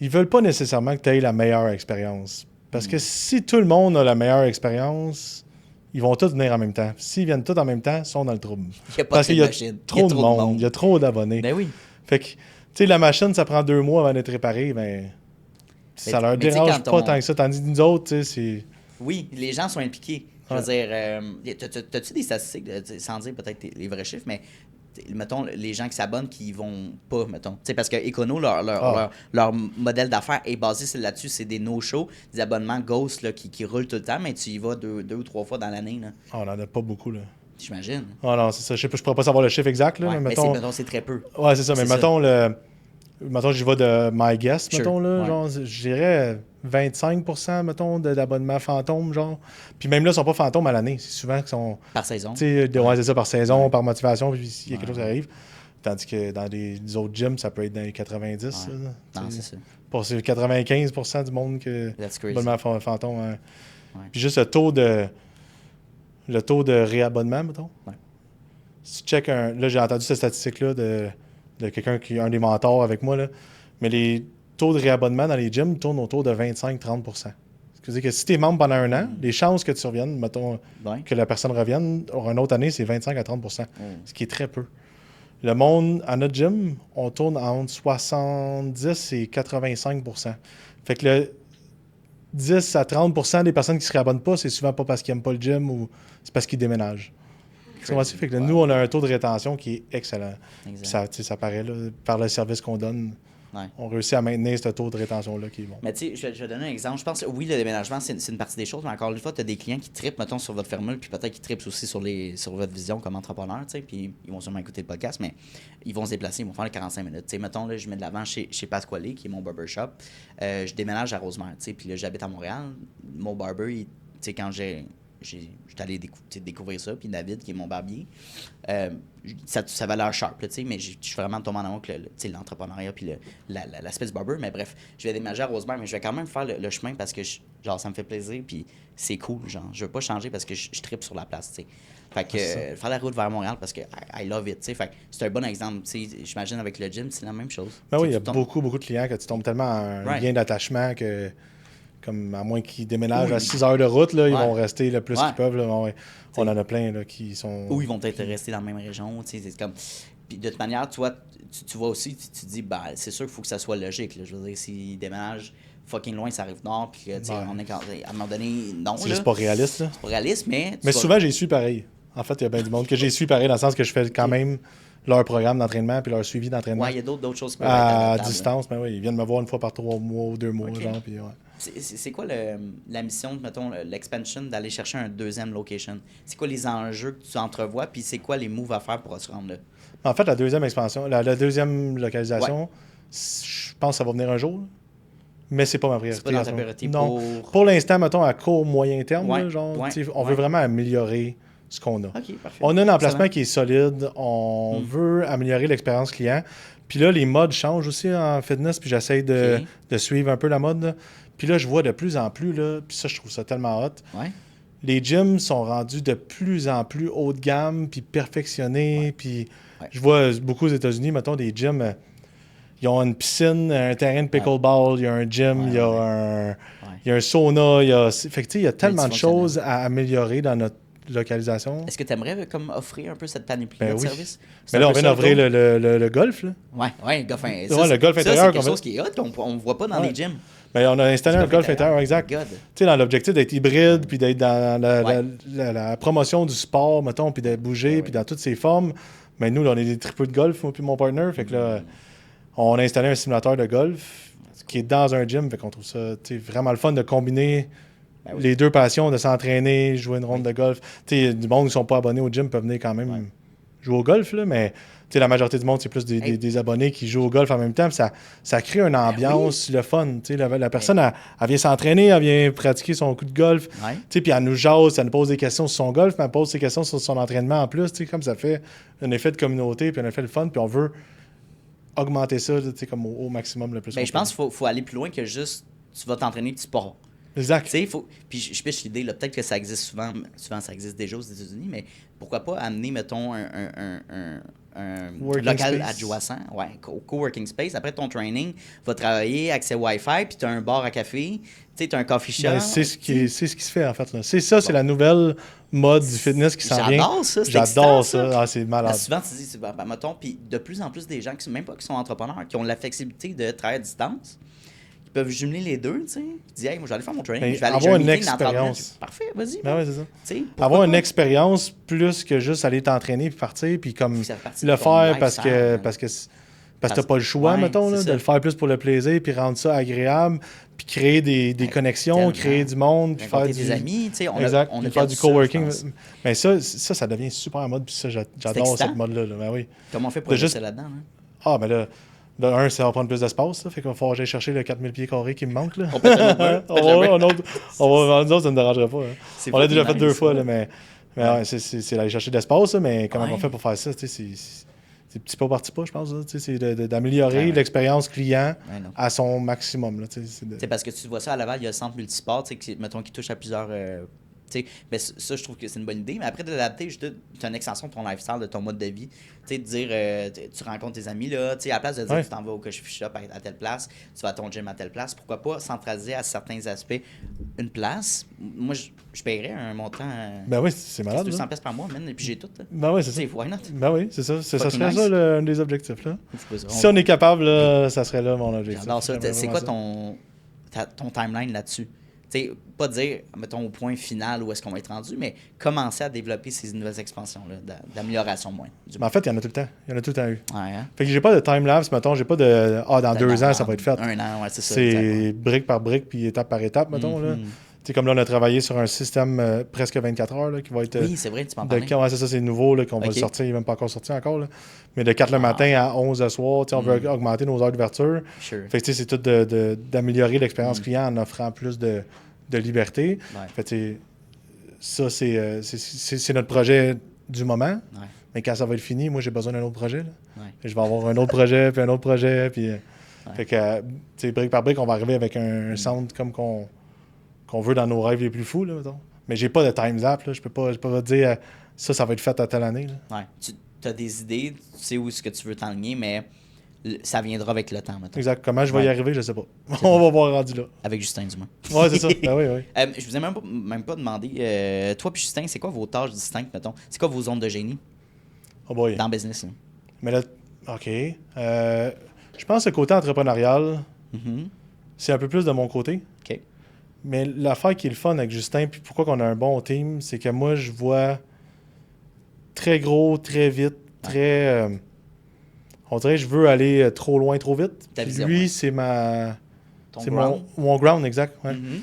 Speaker 2: ils veulent pas nécessairement que tu aies la meilleure expérience. Parce que si tout le monde a la meilleure expérience, ils vont tous venir en même temps. S'ils viennent tous en même temps, ils sont dans le trouble. Parce qu'il y a trop de monde, il y a trop d'abonnés.
Speaker 1: Ben oui.
Speaker 2: Fait que, tu sais, la machine, ça prend 2 mois avant d'être réparée, ça leur dérange pas tant que ça. Tandis que nous autres, tu sais, c'est...
Speaker 1: Oui, les gens sont impliqués. Je veux dire, t'as-tu des statistiques, sans dire peut-être les vrais chiffres, mais mettons, les gens qui s'abonnent qui vont pas, mettons. T'sais, parce que Econo, leur modèle d'affaires est basé là-dessus. C'est des no-shows, des abonnements ghost là, qui roulent tout le temps, mais tu y vas 2 ou 3 fois dans l'année. Là.
Speaker 2: On n'en a pas beaucoup, là.
Speaker 1: J'imagine.
Speaker 2: Ah non, c'est ça. Je pourrais pas savoir le chiffre exact, là, mais mettons...
Speaker 1: c'est très peu.
Speaker 2: Ouais, c'est ça. Mais mettons, mettons, j'y vais de My Guest, mettons, là, genre, je dirais 25%, mettons, d'abonnements fantômes, genre. Puis même là, ils sont pas fantômes à l'année. C'est souvent qu'ils sont...
Speaker 1: Par saison.
Speaker 2: Tu sais, c'est ça, par saison, par motivation, puis il y a quelque chose qui arrive. Tandis que dans les autres gyms, ça peut être dans les 90.
Speaker 1: Non, c'est ça.
Speaker 2: Pour c'est 95% du monde que... abonnement fantôme. Puis juste le taux de réabonnement, mettons. Si tu check là, j'ai entendu cette statistique-là de quelqu'un qui est un des mentors avec moi, là. Mais les taux de réabonnement dans les gyms tournent autour de 25-30%. C'est-à-dire que si tu es membre pendant un an, les chances que tu reviennes, mettons, que la personne revienne, une autre année, c'est 25 à 30%, ce qui est très peu. Le monde, à notre gym, on tourne entre 70 et 85%. Fait que le 10 à 30% des personnes qui se réabonnent pas, c'est souvent pas parce qu'ils n'aiment pas le gym ou c'est parce qu'ils déménagent. Fait que nous, on a un taux de rétention qui est excellent. Ça paraît là, par le service qu'on donne. On réussit à maintenir ce taux de rétention-là qui est bon.
Speaker 1: Mais tu sais, je vais donner un exemple. Je pense que oui, le déménagement, c'est une partie des choses, mais encore une fois, tu as des clients qui trippent, mettons, sur votre formule, puis peut-être qu'ils trippent aussi sur votre vision comme entrepreneur, tu sais, puis ils vont sûrement écouter le podcast, mais ils vont se déplacer, ils vont faire les 45 minutes. Tu sais, mettons, là, je mets de l'avant chez Pasquale, qui est mon barbershop. Je déménage à Rosemère, tu sais, puis là, j'habite à Montréal. Mon barber, quand j'étais allé découvrir ça, puis David, qui est mon barbier, ça valait sharp, là, mais je suis vraiment tombé en amour avec l'entrepreneuriat puis l'aspect du barber. Mais bref, je vais déménager à Rosemère, mais je vais quand même faire le chemin parce que genre ça me fait plaisir, puis c'est cool. Genre, je veux pas changer parce que je trippe sur la place, tu sais. Fait que faire la route vers Montréal parce que I love it, tu sais. Fait que c'est un bon exemple, tu sais. J'imagine avec le gym, c'est la même chose.
Speaker 2: Ben oui, il y a beaucoup de clients que tu tombes tellement en un lien d'attachement que, comme à moins qu'ils déménagent à 6 heures de route, là, ils vont rester le plus qu'ils peuvent. Là. On en a plein là, qui sont...
Speaker 1: Ou ils vont peut-être rester dans la même région, tu sais. C'est comme... Puis de toute manière, toi, tu vois aussi, tu te dis, bah, c'est sûr qu'il faut que ça soit logique, là. Je veux dire, s'ils déménagent fucking loin, ça arrive nord, puis que, tu sais, on est à un moment donné, non,
Speaker 2: c'est juste pas réaliste, là.
Speaker 1: C'est pas réaliste, mais...
Speaker 2: Mais souvent, j'ai su pareil. En fait, il y a bien du monde que j'ai su pareil dans le sens que je fais quand même leur programme d'entraînement puis leur suivi d'entraînement.
Speaker 1: Ouais, il y a d'autres choses qui
Speaker 2: à distance, mais oui, ils viennent me voir une fois par 3 mois ou 2 mois, genre, puis ouais.
Speaker 1: C'est quoi la mission, mettons, l'expansion, d'aller chercher un deuxième location? C'est quoi les enjeux que tu entrevois, puis c'est quoi les moves à faire pour se rendre là?
Speaker 2: En fait, la deuxième expansion, la deuxième localisation, je pense que ça va venir un jour, mais c'est pas ma priorité.
Speaker 1: C'est pas dans ta priorité
Speaker 2: pour l'instant, mettons, à court, moyen terme, là, genre, on veut vraiment améliorer ce qu'on a.
Speaker 1: Okay,
Speaker 2: on a un emplacement qui est solide, on veut améliorer l'expérience client. Puis là, les modes changent aussi en fitness, puis j'essaie de suivre un peu la mode. Là. Puis là, je vois de plus en plus, là, puis ça, je trouve ça tellement hot. Les gyms sont rendus de plus en plus haut de gamme, puis perfectionnés. Puis je vois beaucoup aux États-Unis, mettons, des gyms, ils ont une piscine, un terrain de pickleball, il y a un gym, il y a un sauna. Fait que, il y a tellement de choses à améliorer dans notre localisation.
Speaker 1: Est-ce que tu aimerais comme offrir un peu cette panoplie de services?
Speaker 2: Mais là, on vient d'ouvrir le golf. Là.
Speaker 1: Oui, le golf intérieur.
Speaker 2: Le golf intérieur.
Speaker 1: C'est quelque chose qui est hot, qu'on ne voit pas dans les gyms.
Speaker 2: Mais on a installé un golf intérieur, exact. Tu sais, dans l'objectif d'être hybride, puis d'être dans la promotion du sport, mettons, puis de bouger, puis dans toutes ses formes. Mais nous, là, on est des tripeux de golf, moi puis mon partner. Fait que là, on a installé un simulateur de golf qui est dans un gym. Fait qu'on trouve ça vraiment le fun de combiner les deux passions, de s'entraîner, jouer une ronde de golf. T'sais, du monde qui ne sont pas abonnés au gym peuvent venir quand même jouer au golf, là, mais la majorité du monde, c'est plus des abonnés qui jouent au golf en même temps. Ça crée une ambiance, le fun. La personne, elle vient s'entraîner, elle vient pratiquer son coup de golf. Puis elle nous jase, elle nous pose des questions sur son golf, mais elle pose des questions sur son entraînement en plus. Comme ça fait un effet de communauté, puis un effet de fun, puis on veut augmenter ça comme au maximum le plus possible.
Speaker 1: Je pense qu'il faut aller plus loin que juste tu vas t'entraîner du sport.
Speaker 2: Exact.
Speaker 1: Puis je pêche l'idée, là, peut-être que ça existe souvent ça existe déjà aux États-Unis, mais pourquoi pas amener, mettons, un local adjacent, au coworking space. Après ton training, va travailler, accès Wi-Fi, puis tu as un bar à café, tu as un coffee shop.
Speaker 2: C'est ce qui se fait, en fait. Là. C'est ça, c'est la nouvelle mode du fitness qui s'en vient.
Speaker 1: J'adore ça.
Speaker 2: J'adore ça. Ah, c'est malade.
Speaker 1: Souvent, tu dis, mettons, puis de plus en plus des gens, même pas qui sont entrepreneurs, qui ont la flexibilité de travailler à distance, peuvent jumeler les deux, tu sais. Tu dis, hey, moi, je vais aller faire mon training. Je vais aller
Speaker 2: avoir une expérience.
Speaker 1: Parfait, vas-y.
Speaker 2: Ben oui, c'est ça. Avoir une expérience plus que juste aller t'entraîner puis partir, puis comme le faire parce que t'as pas le choix, mettons, là, de le faire plus pour le plaisir, puis rendre ça agréable, puis créer des connexions, créer du monde, puis faire
Speaker 1: des amis, tu sais.
Speaker 2: On a faire du coworking. Mais ça devient super en mode, puis ça, j'adore cette mode-là. Ben oui.
Speaker 1: Comment on fait pour rester là-dedans?
Speaker 2: Ah, ben là... ça va prendre plus d'espace, fait qu'il va falloir que j'aille chercher le 4000 pieds carrés qui me manque. Là.
Speaker 1: On peut
Speaker 2: nous autres, ça ne me dérangera pas. Hein. On l'a déjà fait 2 fois, là, mais c'est aller chercher de l'espace, mais comment on fait pour faire ça? C'est petit pas par petit pas, je pense. C'est d'améliorer l'expérience client à son maximum.
Speaker 1: C'est parce que tu vois ça à Laval, il y a le centre multisport qui touche à plusieurs... ben ça, je trouve que c'est une bonne idée. Mais après, de l'adapter, c'est une extension de ton lifestyle, de ton mode de vie. De dire, tu rencontres tes amis, là, à la place de dire tu t'en vas au coffee shop à telle place, tu vas à ton gym à telle place, pourquoi pas centraliser à certains aspects une place. Moi, je paierais un montant...
Speaker 2: ben oui, c'est malade.
Speaker 1: 200$ par mois, et puis j'ai tout. Là.
Speaker 2: Ben oui, c'est ça.
Speaker 1: Why not?
Speaker 2: Ben oui, c'est ça. Ça serait ça, un des objectifs. Là. Si on est capable, là, ça serait là mon objectif.
Speaker 1: Alors, c'est quoi ton timeline là-dessus? T'sais, pas dire, mettons, au point final où est-ce qu'on va être rendu, mais commencer à développer ces nouvelles expansions-là, d'amélioration moins.
Speaker 2: En fait, il y en a tout le temps. Il y en a tout le temps eu.
Speaker 1: Hein?
Speaker 2: Fait que j'ai pas de time-lapse, mettons, j'ai pas de « dans 2 ans, ça va être fait ».
Speaker 1: 1 an, c'est ça.
Speaker 2: C'est brique par brique, puis étape par étape, mettons. Là. Comme là, on a travaillé sur un système presque 24 heures là, qui va être...
Speaker 1: Oui, c'est vrai, tu m'en parlais.
Speaker 2: C'est ça, c'est nouveau, là, qu'on va le sortir, il n'est même pas encore sorti encore. Là. Mais de 4 le matin à 11 le soir, on veut augmenter nos heures d'ouverture.
Speaker 1: Sure.
Speaker 2: Fait que c'est tout d'améliorer l'expérience client en offrant plus de liberté.
Speaker 1: Ouais.
Speaker 2: Fait ça, c'est notre projet du moment.
Speaker 1: Ouais.
Speaker 2: Mais quand ça va être fini, moi, j'ai besoin d'un autre projet. Là.
Speaker 1: Ouais.
Speaker 2: Et je vais avoir un autre projet, puis un autre projet. Puis, fait que, tu sais, brique par brique, on va arriver avec un sound comme qu'on veut dans nos rêves les plus fous, là, mettons. Mais j'ai pas de time zap, là. Je peux pas te dire ça va être fait à telle année. Là.
Speaker 1: Ouais. Tu as des idées, tu sais où est-ce que tu veux t'enligner, mais ça viendra avec le temps, mettons.
Speaker 2: Exact. Comment je vais y arriver, je sais pas. On va voir rendu là.
Speaker 1: Avec Justin Dumas.
Speaker 2: Ouais, c'est ça. Ben oui.
Speaker 1: Je vous ai même pas demandé, toi puis Justin, c'est quoi vos tâches distinctes, mettons? C'est quoi vos zones de génie
Speaker 2: Oh boy.
Speaker 1: dans le business? Là?
Speaker 2: Mais là, OK. Je pense que le côté entrepreneurial, c'est un peu plus de mon côté.
Speaker 1: OK.
Speaker 2: Mais l'affaire qui est le fun avec Justin, puis pourquoi on a un bon team, c'est que moi, je vois très gros, très vite, très... on dirait que je veux aller trop loin, trop vite.
Speaker 1: Ta
Speaker 2: Puis
Speaker 1: vision,
Speaker 2: lui,
Speaker 1: ouais.
Speaker 2: c'est ma...
Speaker 1: Ton
Speaker 2: c'est
Speaker 1: ground.
Speaker 2: mon ground, exact. Ouais.
Speaker 1: Mhm.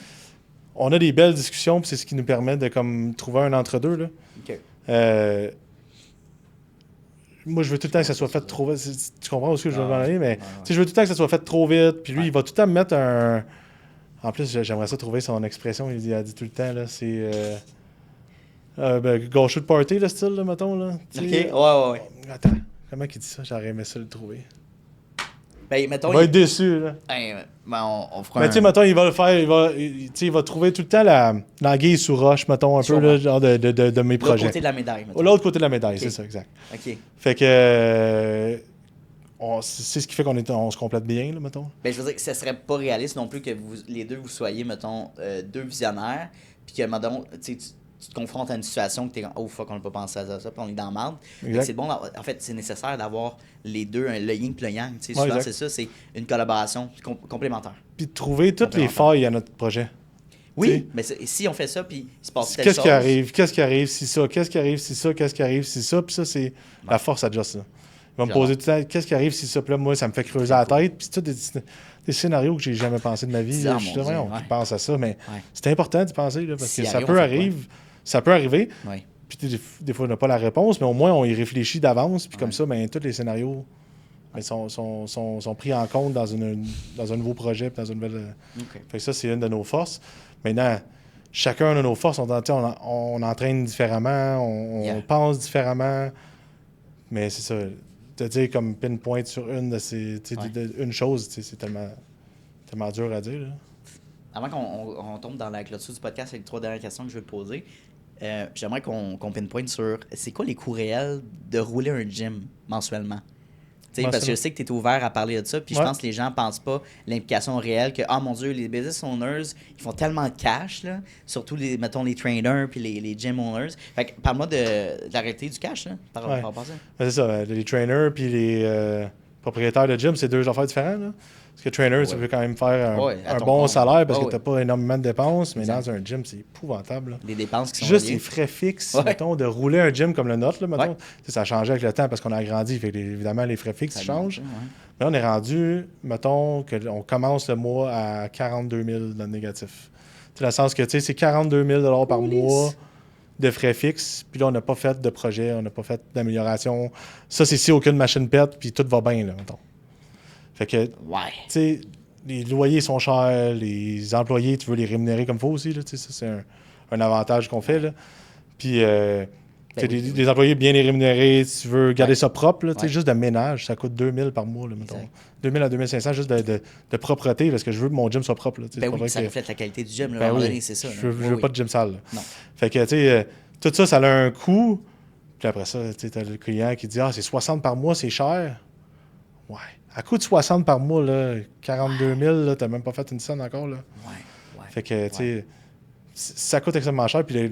Speaker 2: On a des belles discussions, puis c'est ce qui nous permet de comme trouver un entre-deux. Là.
Speaker 1: OK.
Speaker 2: Moi, je veux tout le temps que ça soit fait trop vite. Tu comprends où ce que je veux en aller, mais
Speaker 1: ouais.
Speaker 2: je veux tout le temps que ça soit fait trop vite. Puis lui,
Speaker 1: Ouais.
Speaker 2: il va tout le temps me mettre un... En plus, j'aimerais ça trouver son expression. Il a dit tout le temps, là, c'est... gâcheux de party, le style, là, mettons. Là.
Speaker 1: OK. Ouais.
Speaker 2: Attends, comment il dit ça? J'aurais aimé ça le trouver.
Speaker 1: Ben, mettons...
Speaker 2: Il va être déçu, là.
Speaker 1: Ben, on fera
Speaker 2: Mais tu sais, mettons, il va le faire, il va trouver tout le temps l'anguille sous roche, mettons, un peu, là, genre de mes projets.
Speaker 1: L'autre côté de la médaille, mettons.
Speaker 2: L'autre côté de la médaille,
Speaker 1: Ok.
Speaker 2: c'est ça, exact.
Speaker 1: OK.
Speaker 2: Fait que c'est ce qui fait qu'on se complète bien, là, mettons.
Speaker 1: Ben, je veux dire que ce serait pas réaliste non plus que les deux, vous soyez, mettons, deux visionnaires, puis que, mettons, tu te confrontes à une situation que t'es comme, oh fuck, on n'a pas pensé à ça, puis on est dans la marde. Fait que c'est bon, en fait, c'est nécessaire d'avoir les deux, le yin et le yang. Tu sais, souvent,
Speaker 2: exact.
Speaker 1: c'est ça, c'est une collaboration complémentaire.
Speaker 2: Puis de trouver toutes les failles à notre projet.
Speaker 1: Oui, mais si on fait ça, puis il se passe telle
Speaker 2: Qu'est-ce
Speaker 1: chose...
Speaker 2: qui arrive? Qu'est-ce qui arrive si ça? Qu'est-ce qui arrive si ça? Qu'est-ce qui arrive si ça? Puis ça, c'est la force à Just, là. Il va me poser tout le temps, qu'est-ce qui arrive si ça? Puis là, moi, ça me fait creuser la tête. Puis c'est tout des scénarios que j'ai jamais pensé de ma vie.
Speaker 1: Ah,
Speaker 2: Je suis
Speaker 1: mon Dieu,
Speaker 2: on pense à ça, mais
Speaker 1: Ouais.
Speaker 2: c'est important d'y penser, là, parce
Speaker 1: Si
Speaker 2: que ça
Speaker 1: arrive,
Speaker 2: peut
Speaker 1: on fait
Speaker 2: arriver. Ça peut arriver.
Speaker 1: Oui.
Speaker 2: Puis des fois, on n'a pas la réponse, mais au moins, on y réfléchit d'avance. Puis comme ça, ben, tous les scénarios sont pris en compte dans un nouveau projet, puis dans une nouvelle...
Speaker 1: OK.
Speaker 2: Fait que ça, c'est une de nos forces. Maintenant, chacun de nos forces, on entraîne différemment, on pense différemment. Mais c'est ça. Te dire comme pinpoint sur une de ces... une chose, c'est tellement dur à dire. Là.
Speaker 1: Avant qu'on tombe dans la clôture du podcast avec les 3 dernières questions que je veux te poser, j'aimerais qu'on pinpoint sur c'est quoi les coûts réels de rouler un gym mensuellement? Parce que je sais que tu es ouvert à parler de ça, puis je pense que les gens pensent pas l'implication réelle que, mon Dieu, les business owners, ils font tellement de cash, là, surtout mettons les trainers puis les gym owners. Fait que parle-moi de la réalité du cash là, par rapport à ça.
Speaker 2: C'est ça, les trainers puis les propriétaires de gym, c'est deux affaires différentes. Là. Parce que trainer, tu veux quand même faire un bon salaire parce que tu n'as pas énormément de dépenses, mais dans un gym, c'est épouvantable. Là.
Speaker 1: Des dépenses qui sont
Speaker 2: juste
Speaker 1: reliées.
Speaker 2: les frais fixes, mettons, de rouler un gym comme le nôtre, là, mettons. Ça a changé avec le temps parce qu'on a agrandi, fait que, évidemment, les frais fixes changent. Mais là, on est rendu, mettons, qu'on commence le mois à 42 000 dans le négatif. Dans le sens que, tu sais, c'est 42 000 par mois de frais fixes, puis là, on n'a pas fait de projet, on n'a pas fait d'amélioration. Ça, c'est si aucune machine pète, puis tout va bien, là, mettons. Fait que, tu sais, les loyers sont chers, les employés, tu veux les rémunérer comme il faut aussi, là, tu sais, ça, c'est un avantage qu'on fait, là. Puis, des employés bien les rémunérés, tu veux garder ça propre, là, tu sais, juste de ménage, ça coûte 2 000 par mois, là, mettons. 2 000 à 2 500 juste de propreté, parce que je veux que mon gym soit propre, là, tu sais.
Speaker 1: Ça reflète la qualité du gym, là, à un moment donné, c'est ça.
Speaker 2: Je veux pas de gym sale, là.
Speaker 1: Non.
Speaker 2: Fait que, tu sais, tout ça, ça a un coût, puis après ça, tu sais, t'as le client qui dit « Ah, c'est 60 par mois, c'est cher. » Ouais. À coût de 60 par mois, là, 42 000, là, t'as même pas fait une scène encore, là.
Speaker 1: Ouais.
Speaker 2: Fait que, tu sais, ça coûte extrêmement cher. Puis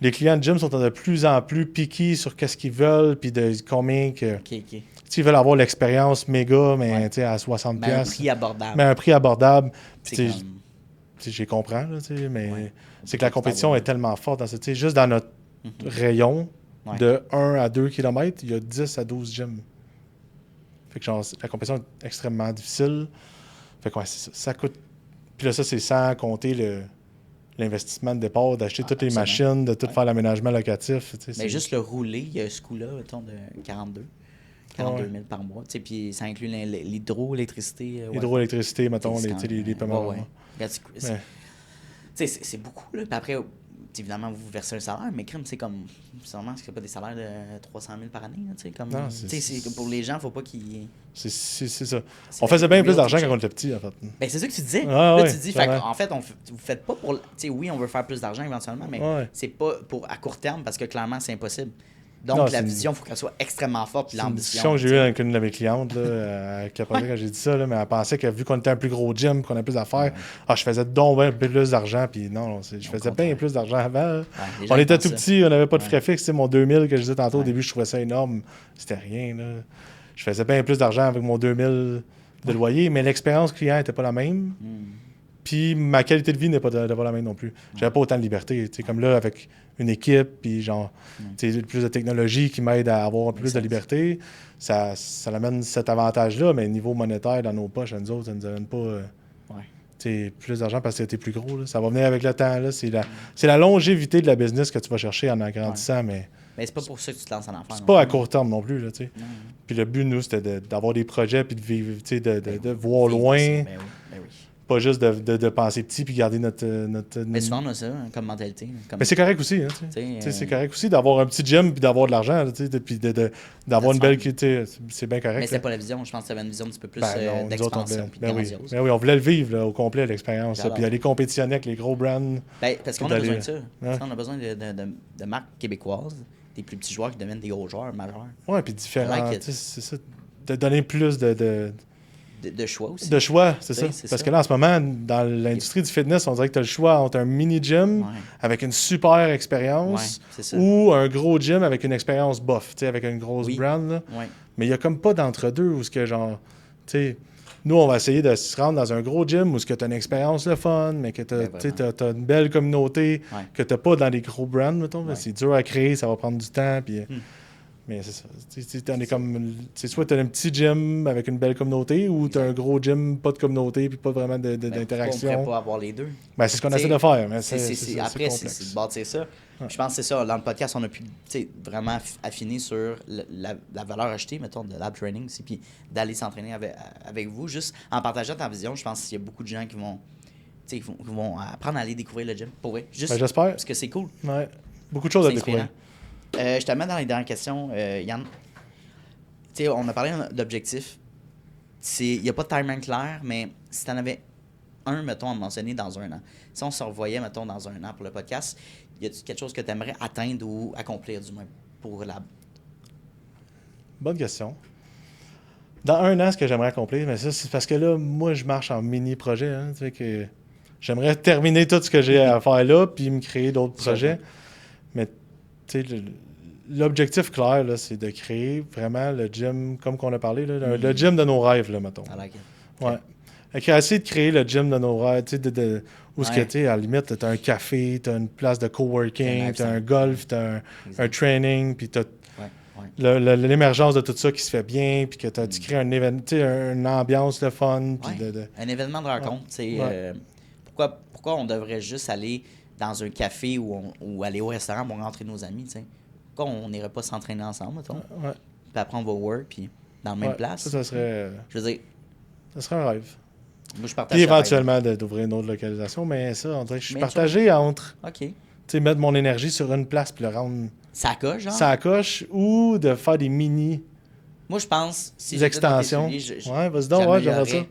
Speaker 2: les clients de gym sont de plus en plus piqués sur qu'est-ce qu'ils veulent, puis de combien que...
Speaker 1: OK.
Speaker 2: Ils veulent avoir l'expérience méga, mais tu sais, à 60$.
Speaker 1: Mais un prix abordable.
Speaker 2: Mais un prix abordable.
Speaker 1: C'est comme...
Speaker 2: Je comprends, là, mais c'est que la compétition est tellement forte. Dans ce, juste dans notre rayon de 1 à 2 km, il y a 10 à 12 gyms. Fait que genre, la compétition est extrêmement difficile. Fait que ça coûte... Puis là, ça, c'est sans compter l'investissement de départ, d'acheter toutes les machines, de tout faire l'aménagement locatif.
Speaker 1: Mais juste le rouler, il y a ce coût-là, mettons, de 42 000 par mois. Puis ça inclut l'hydro, l'électricité.
Speaker 2: L'hydroélectricité, mettons, les paiements.
Speaker 1: C'est beaucoup. Là. Puis après, évidemment, vous versez un salaire, mais crime, c'est comme, sûrement, c'est pas des salaires de 300 000 par année, là, tu sais, comme,
Speaker 2: Non,
Speaker 1: pour les gens, faut pas qu'ils...
Speaker 2: C'est ça.
Speaker 1: C'est
Speaker 2: On faisait bien
Speaker 1: real
Speaker 2: plus d'argent
Speaker 1: teaching.
Speaker 2: quand on était petit, en fait.
Speaker 1: Ben, c'est ça que tu disais.
Speaker 2: Ah,
Speaker 1: Là,
Speaker 2: ouais,
Speaker 1: tu dis,
Speaker 2: c'est vrai.
Speaker 1: en fait, vous faites pas pour... Tu sais, oui, on veut faire plus d'argent éventuellement, mais
Speaker 2: Ouais.
Speaker 1: c'est pas pour à court terme, parce que clairement, c'est impossible. Donc,
Speaker 2: Non,
Speaker 1: la
Speaker 2: c'est
Speaker 1: vision, il faut qu'elle soit extrêmement forte, puis
Speaker 2: C'est une
Speaker 1: l'ambition.
Speaker 2: discussion que j'ai
Speaker 1: tu
Speaker 2: eue
Speaker 1: sais.
Speaker 2: avec une de mes clientes, là, qui a parlé quand j'ai dit ça, là, mais elle pensait que vu qu'on était un plus gros gym, qu'on avait plus d'affaires, je faisais donc bien plus d'argent, puis non, je faisais bien
Speaker 1: contraire.
Speaker 2: plus d'argent avant.
Speaker 1: Ouais, les gens,
Speaker 2: On
Speaker 1: ils
Speaker 2: était
Speaker 1: pensent
Speaker 2: tout
Speaker 1: ça.
Speaker 2: petits, on n'avait pas de
Speaker 1: Ouais.
Speaker 2: frais fixes. C'est mon 2000 que je disais tantôt, au
Speaker 1: Ouais.
Speaker 2: début, je trouvais ça énorme. C'était rien. Là. Je faisais bien plus d'argent avec mon 2000 de loyer, mais l'expérience client n'était pas la même. Puis ma qualité de vie n'est pas la même non plus. J'avais pas autant de liberté. Tu sais, comme là, avec une équipe, puis genre, tu sais, plus de technologie qui m'aide à avoir un peu plus de liberté, ça amène cet avantage-là, mais niveau monétaire, dans nos poches, à nous autres, ça nous amène pas tu sais, plus d'argent parce que t'es plus gros. Là. Ça va venir avec le temps. Là. C'est la longévité de la business que tu vas chercher en agrandissant, mais
Speaker 1: Mais c'est pas pour ça que tu te lances en affaires.
Speaker 2: c'est pas à court terme non plus. Là, tu sais. Puis le but, nous, c'était d'avoir des projets puis de vivre, tu sais, de voir loin.
Speaker 1: Ben oui.
Speaker 2: Pas juste de penser petit puis garder notre
Speaker 1: Mais souvent, on a ça hein, comme mentalité. Comme...
Speaker 2: Mais c'est correct aussi. Hein, tu sais, c'est correct aussi d'avoir un petit gym puis d'avoir de l'argent. Là, tu sais, puis d'avoir une belle... tu sais, c'est bien correct.
Speaker 1: Mais c'était
Speaker 2: là.
Speaker 1: pas la vision. Je pense que tu avais une vision un petit peu plus
Speaker 2: Ben non, nous autres,
Speaker 1: d'expansion puis de
Speaker 2: oui.
Speaker 1: grandiose.
Speaker 2: Ben oui, on voulait le vivre là, au complet, l'expérience. là,
Speaker 1: J'adore.
Speaker 2: Puis aller compétitionner avec les gros brands.
Speaker 1: Ben, parce qu'on a
Speaker 2: d'aller-
Speaker 1: besoin de ça.
Speaker 2: Ouais.
Speaker 1: Parce qu'on a besoin de marques québécoises, des plus petits joueurs qui deviennent des gros joueurs majeurs.
Speaker 2: Ouais, puis différents.
Speaker 1: I like it.
Speaker 2: Tu sais, c'est ça. De donner plus
Speaker 1: De choix aussi.
Speaker 2: de choix, c'est
Speaker 1: Tu
Speaker 2: ça.
Speaker 1: sais, c'est
Speaker 2: Parce
Speaker 1: ça.
Speaker 2: que là, en ce moment, dans l'industrie du fitness, on dirait que tu as le choix entre un mini-gym
Speaker 1: Ouais.
Speaker 2: avec une super
Speaker 1: Ouais,
Speaker 2: expérience
Speaker 1: c'est ça.
Speaker 2: ou un gros gym avec une expérience bof, tu sais, avec une grosse
Speaker 1: Oui.
Speaker 2: brand. Là.
Speaker 1: Ouais.
Speaker 2: Mais il y a comme pas d'entre-deux où ce que genre, tu sais, nous, on va essayer de se rendre dans un gros gym où ce que tu as une expérience le fun, mais que tu
Speaker 1: Ben,
Speaker 2: as une belle communauté
Speaker 1: Ouais.
Speaker 2: que tu n'as pas dans les gros brands, mettons.
Speaker 1: Ouais.
Speaker 2: C'est dur à créer, ça va prendre du temps. Puis, mais c'est ça. On est comme, soit tu as un petit gym avec une belle communauté ou tu as un gros gym, pas de communauté, puis pas vraiment
Speaker 1: Ben, pourquoi on
Speaker 2: d'interaction.
Speaker 1: pourrait pas avoir les deux.
Speaker 2: Ben, c'est ce qu'on
Speaker 1: T'sais,
Speaker 2: essaie de faire. Mais
Speaker 1: Après,
Speaker 2: complexe.
Speaker 1: c'est de bâtir ça. Je pense que c'est ça. Dans le podcast, on a pu vraiment affiner sur la valeur ajoutée, mettons, de Lab Training aussi, puis d'aller s'entraîner avec vous. Juste en partageant ta vision, je pense qu'il y a beaucoup de gens qui vont apprendre à aller découvrir le gym. Pour vrai. Juste
Speaker 2: Ben, j'espère.
Speaker 1: parce que c'est cool.
Speaker 2: Ouais. Beaucoup de choses à
Speaker 1: C'est
Speaker 2: découvrir.
Speaker 1: inspirant. Je te mets dans les dernières questions, Yann. Tu sais, on a parlé d'objectifs. Il n'y a pas de timeline clair, mais si tu en avais un, mettons, à mentionner dans un an, si on se revoyait, mettons, dans un an pour le podcast, y a-t-il quelque chose que tu aimerais atteindre ou accomplir, du moins, pour Lab?
Speaker 2: Bonne question. Dans un an, ce que j'aimerais accomplir, mais ça, c'est parce que là, moi, je marche en mini-projet. Hein, tu sais, que j'aimerais terminer tout ce que j'ai à faire là, puis me créer d'autres projets. Mais, tu sais, l'objectif clair, là, c'est de créer vraiment le gym, comme qu'on a parlé, là, le gym de nos rêves, là, mettons.
Speaker 1: I like it.
Speaker 2: Ouais. Fait que essayer de créer le gym de nos rêves, tu sais, où ce que,
Speaker 1: Ouais.
Speaker 2: tu sais, à la limite, t'as un café, t'as une place de
Speaker 1: T'as un
Speaker 2: coworking, t'as
Speaker 1: lifestyle.
Speaker 2: un golf, t'as un
Speaker 1: Exact.
Speaker 2: training, puis t'as
Speaker 1: Ouais.
Speaker 2: l'émergence de tout ça qui se fait bien, puis que tu crées un événement, tu sais, une ambiance le fun, puis
Speaker 1: Ouais. Un événement de rencontre. Tu sais,
Speaker 2: Ouais.
Speaker 1: pourquoi on devrait juste aller dans un café ou aller au restaurant pour rentrer nos amis, tu sais? Pourquoi on n'irait pas s'entraîner ensemble, mettons?
Speaker 2: Ouais.
Speaker 1: Puis après, on va work, puis dans la même
Speaker 2: Ouais.
Speaker 1: place.
Speaker 2: Ça serait
Speaker 1: Je veux dire,
Speaker 2: un rêve.
Speaker 1: moi, je partage
Speaker 2: Puis
Speaker 1: ça, par
Speaker 2: éventuellement d'ouvrir une autre localisation, mais ça, on dirait que je suis
Speaker 1: Mais
Speaker 2: partagé entre,
Speaker 1: exemple. OK.
Speaker 2: tu sais, mettre mon énergie sur une place puis le rendre
Speaker 1: Ça coche, genre?
Speaker 2: ça coche, ou de faire des mini
Speaker 1: Moi, je pense, si
Speaker 2: des
Speaker 1: j'étais dans tes
Speaker 2: extensions.
Speaker 1: souliers,
Speaker 2: Ouais, vas-y donc, ouais, j'aimerais ça.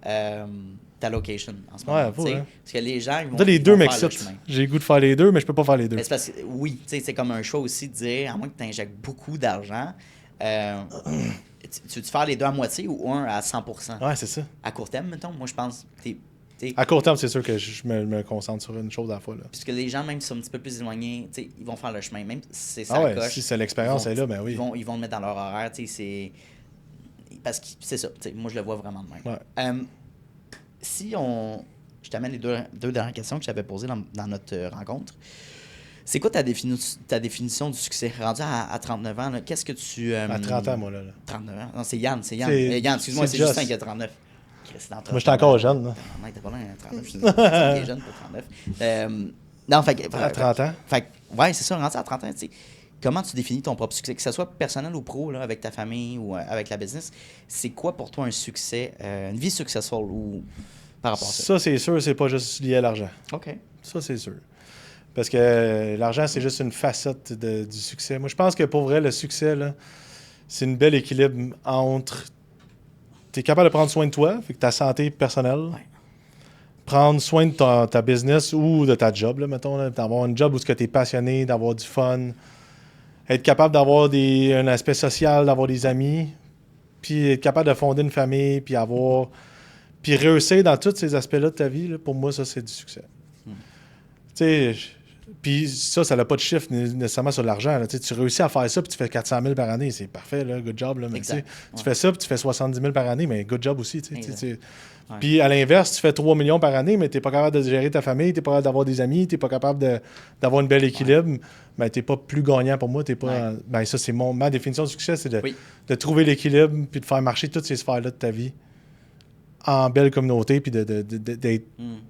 Speaker 1: j'améliorerais, ta location en ce
Speaker 2: Ouais,
Speaker 1: moment.
Speaker 2: faut,
Speaker 1: tu sais.
Speaker 2: hein.
Speaker 1: Parce que les gens, ils vont,
Speaker 2: Les
Speaker 1: ils
Speaker 2: deux
Speaker 1: vont faire le
Speaker 2: m'excitent.
Speaker 1: chemin.
Speaker 2: J'ai le goût de faire les deux, mais je peux pas faire les deux.
Speaker 1: Mais c'est parce que, oui, tu sais, c'est comme un choix aussi de dire, à moins que tu injectes beaucoup d'argent, tu veux faire les deux à moitié ou un à 100%?
Speaker 2: Ouais, c'est ça.
Speaker 1: À court terme, mettons, moi, je pense,
Speaker 2: À court terme, c'est sûr que je me concentre sur une chose à la fois. Là.
Speaker 1: puisque les gens, même qui sont un petit peu plus éloignés, tu sais, ils vont faire le chemin. Même si c'est ça
Speaker 2: Ah ouais,
Speaker 1: coche.
Speaker 2: si c'est l'expérience
Speaker 1: ils
Speaker 2: est
Speaker 1: vont-
Speaker 2: là, ben oui.
Speaker 1: Ils vont le mettre dans leur horaire, tu sais, c'est... Parce que c'est ça, tu sais, moi, je le vois vraiment de même.
Speaker 2: Ouais.
Speaker 1: Si on... Je t'amène les deux dernières questions que j'avais posées dans notre rencontre. C'est quoi ta définition du succès? Rendu à 39 ans, là, qu'est-ce que tu...
Speaker 2: À 30 ans, moi, là.
Speaker 1: 39 ans? Non, c'est Yann.
Speaker 2: C'est-
Speaker 1: Yann, excuse-moi,
Speaker 2: c'est
Speaker 1: c'est Justin
Speaker 2: Joss.
Speaker 1: qui a 39. Christ, dans
Speaker 2: Moi,
Speaker 1: 39
Speaker 2: j'étais encore
Speaker 1: ans.
Speaker 2: jeune. Là.
Speaker 1: Non, t'es pas loin, 39. Je suis bien jeune pour 39. Non, fait que...
Speaker 2: À 30 ans.
Speaker 1: Fait que, ouais, c'est ça, rendu à 30 ans, tu sais. Comment tu définis ton propre succès, que ce soit personnel ou pro, là, avec ta famille ou avec la business? C'est quoi pour toi un succès, une vie successful ou par rapport à ça?
Speaker 2: Ça, c'est sûr, c'est pas juste lié à l'argent.
Speaker 1: OK.
Speaker 2: Ça, c'est sûr. Parce que l'argent, c'est juste une facette du succès. Moi, je pense que pour vrai, le succès, là, c'est une belle équilibre entre... Tu es capable de prendre soin de toi, fait que ta santé personnelle, prendre soin de ta business ou de ta job, là, mettons, là, d'avoir un job où tu es passionné, d'avoir du fun, être capable d'avoir un aspect social, d'avoir des amis, puis être capable de fonder une famille, puis réussir dans tous ces aspects-là de ta vie, là, pour moi, ça, c'est du succès. Tu sais, puis ça n'a pas de chiffre nécessairement sur l'argent. Là. Tu réussis à faire ça, puis tu fais 400 000 par année, c'est parfait, là, good job. Là, mais tu fais ça, puis tu fais 70 000 par année, mais good job aussi. Puis à l'inverse, tu fais 3 millions par année, mais tu n'es pas capable de gérer ta famille, tu n'es pas capable d'avoir des amis, tu n'es pas capable d'avoir un bel équilibre, ben, tu n'es pas plus gagnant pour moi. Ben, ça, c'est ma définition de succès, c'est de trouver l'équilibre, puis de faire marcher toutes ces sphères-là de ta vie en belle communauté, puis d'être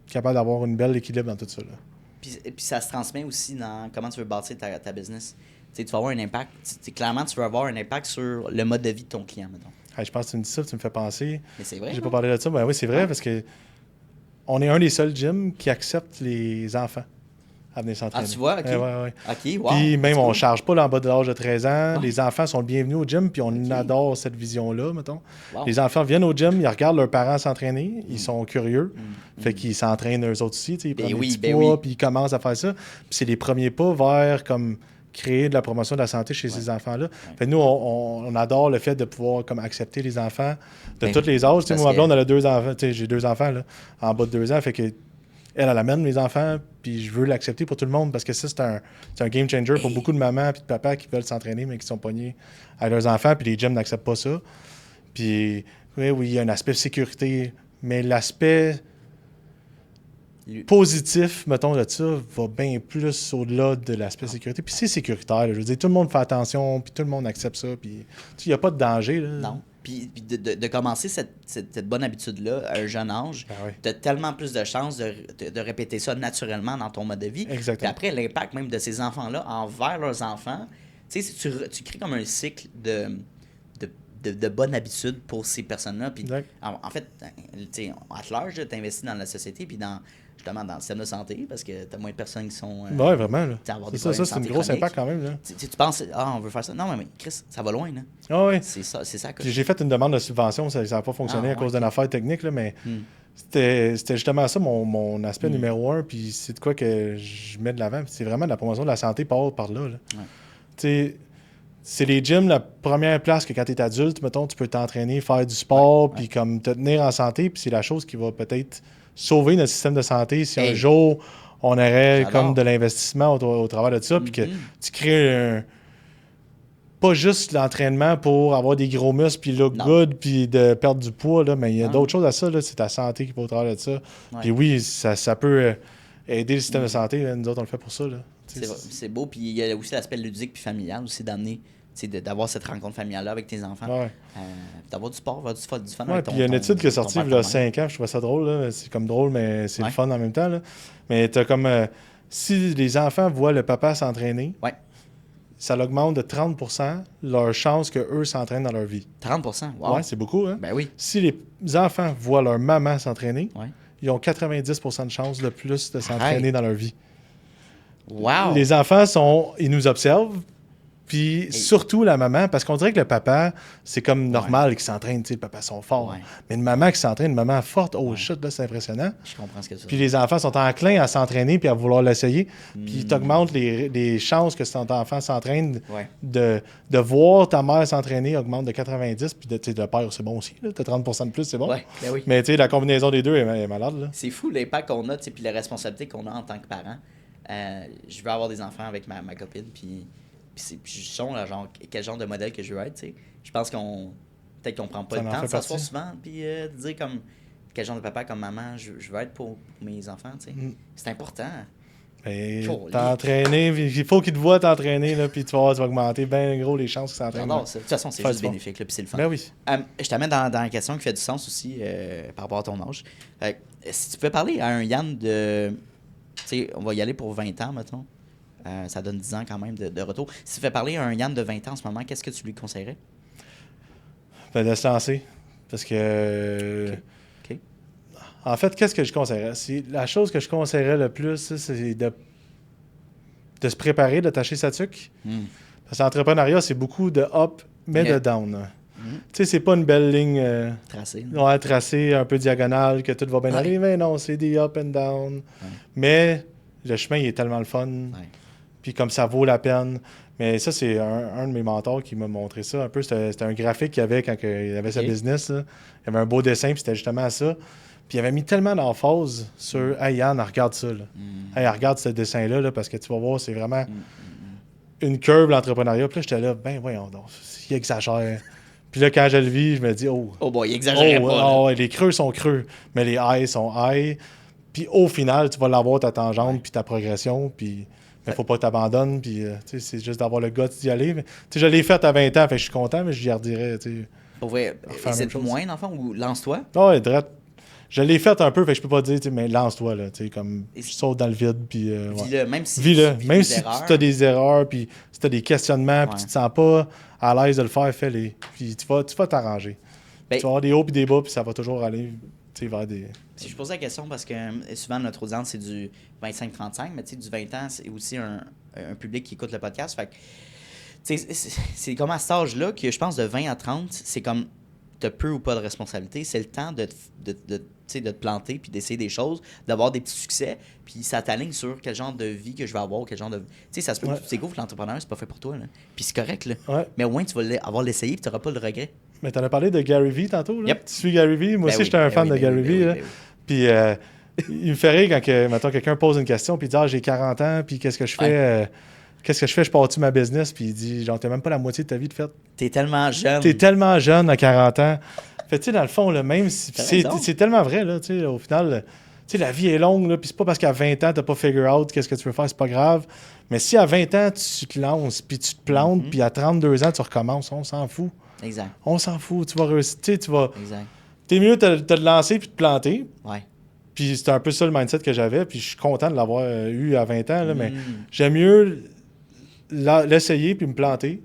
Speaker 2: capable d'avoir un bel équilibre dans tout ça. Là.
Speaker 1: Puis ça se transmet aussi dans comment tu veux bâtir ta business. Tu vas avoir un impact. Clairement, tu veux avoir un impact sur le mode de vie de ton client, mettons.
Speaker 2: Hey, je pense que tu me dis ça, tu me fais penser.
Speaker 1: Mais c'est vrai.
Speaker 2: J'ai pas parlé de ça. Ben oui, c'est vrai, parce que on est un des seuls gyms qui accepte les enfants à venir s'entraîner.
Speaker 1: Ah, tu vois? OK.
Speaker 2: Ouais.
Speaker 1: OK, wow.
Speaker 2: Puis même, on
Speaker 1: cool.
Speaker 2: ne charge pas là, en bas de l'âge de 13 ans. Les enfants sont le bienvenus au gym, puis on adore cette vision-là, mettons. Wow. Les enfants viennent au gym, ils regardent leurs parents s'entraîner, ils sont curieux, fait qu'ils s'entraînent eux autres aussi, ils prennent des petits poids, puis ils commencent à faire ça. Puis c'est les premiers pas vers comme créer de la promotion de la santé chez ces enfants-là. Fait que nous, on adore le fait de pouvoir comme accepter les enfants de tous les âges. Moi, ma blonde, elle a 2 enfants. J'ai 2 enfants là, en bas de 2 ans, fait que elle amène mes enfants, puis je veux l'accepter pour tout le monde parce que ça, c'est un game changer pour beaucoup de mamans et de papas qui veulent s'entraîner, mais qui sont pognés à leurs enfants, puis les gyms n'acceptent pas ça. Puis, oui, il y a un aspect sécurité, mais l'aspect positif, mettons, de ça, va bien plus au-delà de l'aspect sécurité. Puis c'est sécuritaire, là, je veux dire, tout le monde fait attention, puis tout le monde accepte ça, puis il n'y a pas de danger. Là.
Speaker 1: Non. Puis de commencer cette bonne habitude-là à un jeune âge, tu as tellement plus de chances de répéter ça naturellement dans ton mode de vie.
Speaker 2: Exactement.
Speaker 1: Puis après, l'impact même de ces enfants-là envers leurs enfants, tu sais, tu crées comme un cycle de bonne habitude pour ces personnes-là. Puis en fait, tu sais, à large, tu investis dans la société, puis justement dans le système de santé, parce que tu as moins de personnes qui sont...
Speaker 2: oui, vraiment. Là.
Speaker 1: Ça,
Speaker 2: c'est une grosse impact quand même. Là.
Speaker 1: Tu penses, on veut faire ça. Non, mais Chris, ça va loin. Là.
Speaker 2: Ah oui.
Speaker 1: C'est ça.
Speaker 2: J'ai fait une demande de subvention, ça n'a pas fonctionné à cause d'une affaire technique, là, mais c'était justement ça mon aspect numéro 1, puis c'est de quoi que je mets de l'avant. C'est vraiment de la promotion de la santé par là. Là. Ouais. C'est les gyms, la première place que quand tu es adulte, mettons, tu peux t'entraîner, faire du sport, puis comme te tenir en santé, puis c'est la chose qui va peut-être sauver notre système de santé si un jour on aurait comme de l'investissement au travers de ça, puis que tu crées pas juste l'entraînement pour avoir des gros muscles, puis look good, puis de perdre du poids, là, mais il y a d'autres choses à ça, là, c'est ta santé qui va au travers de ça. Puis oui, ça peut aider le système de santé, là, nous autres on le fait pour ça. Là.
Speaker 1: C'est beau, puis il y a aussi l'aspect ludique puis familial aussi d'amener, d'avoir cette rencontre familiale-là avec tes enfants. D'avoir du sport, avoir du fun avec ton.
Speaker 2: Puis il y a une étude qui est sortie il y a 5 ans, je trouvais ça drôle, là. C'est comme drôle, mais c'est le fun en même temps. Là. Mais t'as comme si les enfants voient le papa s'entraîner, ça augmente de 30% leur chance qu'eux s'entraînent dans leur vie.
Speaker 1: 30%? Wow!
Speaker 2: Ouais, c'est beaucoup, hein?
Speaker 1: Ben oui.
Speaker 2: Si les enfants voient leur maman s'entraîner, ils ont 90% de chance de plus de s'entraîner dans leur vie.
Speaker 1: Wow!
Speaker 2: Les enfants, ils nous observent, puis surtout la maman, parce qu'on dirait que le papa, c'est comme normal qu'il s'entraîne, tu sais, le papa sont forts. Mais une maman qui s'entraîne, une maman forte, shit, là, c'est impressionnant.
Speaker 1: Je comprends ce que tu veux dire.
Speaker 2: Puis les enfants sont enclins à s'entraîner puis à vouloir l'essayer. Puis tu augmentes les chances que ton enfant s'entraîne de voir ta mère s'entraîner augmente de 90, puis le père, c'est bon aussi, tu as 30% de plus, c'est bon.
Speaker 1: Ben oui.
Speaker 2: Mais tu sais, la combinaison des deux est malade. Là.
Speaker 1: C'est fou l'impact qu'on a, puis la responsabilité qu'on a en tant que parent. Je veux avoir des enfants avec ma copine, puis je sens genre, quel genre de modèle que je veux être, tu sais. Je pense peut-être qu'on prend pas le temps de s'asseoir souvent, puis de dire comme quel genre de papa, comme maman, je veux être pour mes enfants, tu sais. C'est important.
Speaker 2: T'entraîner, il faut qu'ils te voient t'entraîner, là, puis tu vas augmenter bien gros les chances qu'ils s'entraînent.
Speaker 1: Non, de toute façon, c'est juste bénéfique, puis c'est le fun.
Speaker 2: Ben oui.
Speaker 1: Je t'amène dans une question qui fait du sens aussi par rapport à ton âge. Si tu peux parler à un Yann de... Tu sais, on va y aller pour 20 ans, mettons. Ça donne 10 ans quand même de retour. Si tu fais parler à un Yann de 20 ans en ce moment, qu'est-ce que tu lui conseillerais?
Speaker 2: Ben, de se lancer. Parce que...
Speaker 1: OK.
Speaker 2: En fait, qu'est-ce que je conseillerais? La chose que je conseillerais le plus, c'est de de se préparer, d'attacher sa tuque. Parce que l'entrepreneuriat, c'est beaucoup de up, mais de down. Tu sais, c'est pas une belle ligne tracée, un peu diagonale, que tout va bien aller, mais non, c'est des up and down. Mais le chemin, il est tellement le fun. Puis comme ça vaut la peine. Mais ça, c'est un de mes mentors qui m'a montré ça un peu. C'était un graphique qu'il avait quand il avait sa business. Là. Il avait un beau dessin, puis c'était justement ça. Puis il avait mis tellement d'emphase sur « Hey Yann, regarde ça. Là. Hey, regarde ce dessin-là, là, parce que tu vas voir, c'est vraiment une curve, l'entrepreneuriat. » Puis là, j'étais là, ben voyons donc, il exagère. Puis là, quand je le vis, je me dis « Oh,
Speaker 1: il exagérait pas.
Speaker 2: Les creux sont creux, mais les highs sont highs. » Puis au final, tu vas l'avoir ta tangente, puis ta progression, puis... Mais faut pas t'abandonner, puis c'est juste d'avoir le guts d'y aller. Mais, je l'ai fait à 20 ans, fait que je suis content, mais j'y redirais.
Speaker 1: Pour vrai, c'est moins, d'enfant, ou lance-toi?
Speaker 2: Ouais, direct. Je l'ai fait un peu, fait que je peux pas dire, mais lance-toi, là, comme je saute dans le vide, puis...
Speaker 1: Vis-le, même si
Speaker 2: tu as des erreurs, puis si tu as des questionnements, puis tu te sens pas à l'aise de le faire, fais-les. Puis tu vas t'arranger. Tu vas avoir des hauts puis des bas, puis ça va toujours aller vers des...
Speaker 1: Si je pose la question, parce que souvent notre audience, c'est du 25-35, mais du 20 ans, c'est aussi un public qui écoute le podcast. Fait que, c'est comme à cet âge-là que je pense de 20 à 30, c'est comme tu as peu ou pas de responsabilité. C'est le temps de te planter puis d'essayer des choses, d'avoir des petits succès, puis ça t'aligne sur quel genre de vie que je vais avoir, quel genre de... Tu sais, ça se peut que tu découvres que l'entrepreneur, c'est pas fait pour toi. Là. Puis c'est correct, là. Mais au moins, tu vas avoir l'essayer puis tu n'auras pas le regret.
Speaker 2: Mais t'en as parlé de Gary Vee tantôt, là?
Speaker 1: Yep.
Speaker 2: Tu suis Gary Vee? Moi aussi, j'étais un fan de Gary Vee. Puis il me fait rire quand mettons, quelqu'un pose une question, puis il dit « Ah, j'ai 40 ans, puis qu'est-ce que je fais? Qu'est-ce que je fais? Je pars-tu ma business? » Puis il dit « Genre, t'as même pas la moitié de ta vie de fait. »
Speaker 1: T'es tellement jeune.
Speaker 2: T'es tellement jeune à 40 ans. Fait tu sais, dans le fond, là, même si... C'est tellement vrai, là, tu sais, au final... Tu sais, la vie est longue, là, puis c'est pas parce qu'à 20 ans, t'as pas figure out qu'est-ce que tu veux faire, c'est pas grave. Mais si à 20 ans, tu te lances, puis tu te plantes, puis à 32 ans, tu recommences, on s'en fout.
Speaker 1: Exact.
Speaker 2: On s'en fout. Tu vas réussir. Tu vas...
Speaker 1: Exact.
Speaker 2: T'es mieux de te lancer puis de te planter.
Speaker 1: Ouais.
Speaker 2: Puis c'était un peu ça le mindset que j'avais. Puis je suis content de l'avoir eu à 20 ans. Là, mais j'aime mieux l'essayer puis me planter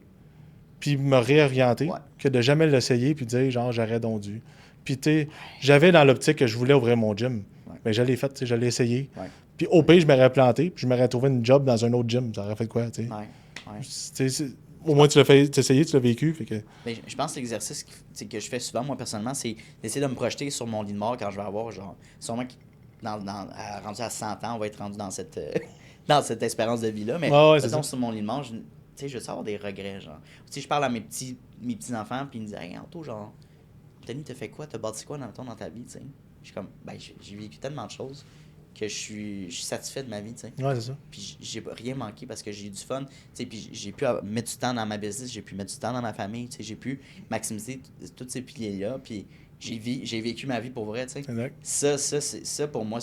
Speaker 2: puis me réorienter que de jamais l'essayer puis dire genre j'aurais donc dû. Puis j'avais dans l'optique que je voulais ouvrir mon gym. Mais je l'ai fait, je l'ai essayé. Puis au pire, je m'aurais planté puis je m'aurais trouvé une job dans un autre gym. Ça aurait fait quoi, tu sais. Au moins, tu l'as fait essayé, tu l'as vécu. Fait que...
Speaker 1: Bien, je pense que l'exercice que je fais souvent, moi, personnellement, c'est d'essayer de me projeter sur mon lit de mort quand je vais avoir, genre, sûrement rendu à 100 ans, on va être rendu dans cette, dans cette espérance de vie-là. Mais mettons, sur mon lit de mort, je veux avoir des regrets, genre. Tu sais, je parle à mes petits-enfants, puis ils me disent « Hey, Anto, genre, Tony, t'as fait quoi? T'as bâti quoi dans ta vie, tu sais? » Je suis comme, j'ai vécu tellement de choses que je suis satisfait de ma vie, tu sais.
Speaker 2: Ouais, c'est ça.
Speaker 1: Puis j'ai rien manqué parce que j'ai eu du fun, tu sais, puis j'ai pu mettre du temps dans ma business, j'ai pu mettre du temps dans ma famille, tu sais, j'ai pu maximiser tous ces piliers-là, puis j'ai vécu ma vie pour vrai, tu sais. Ça, pour moi,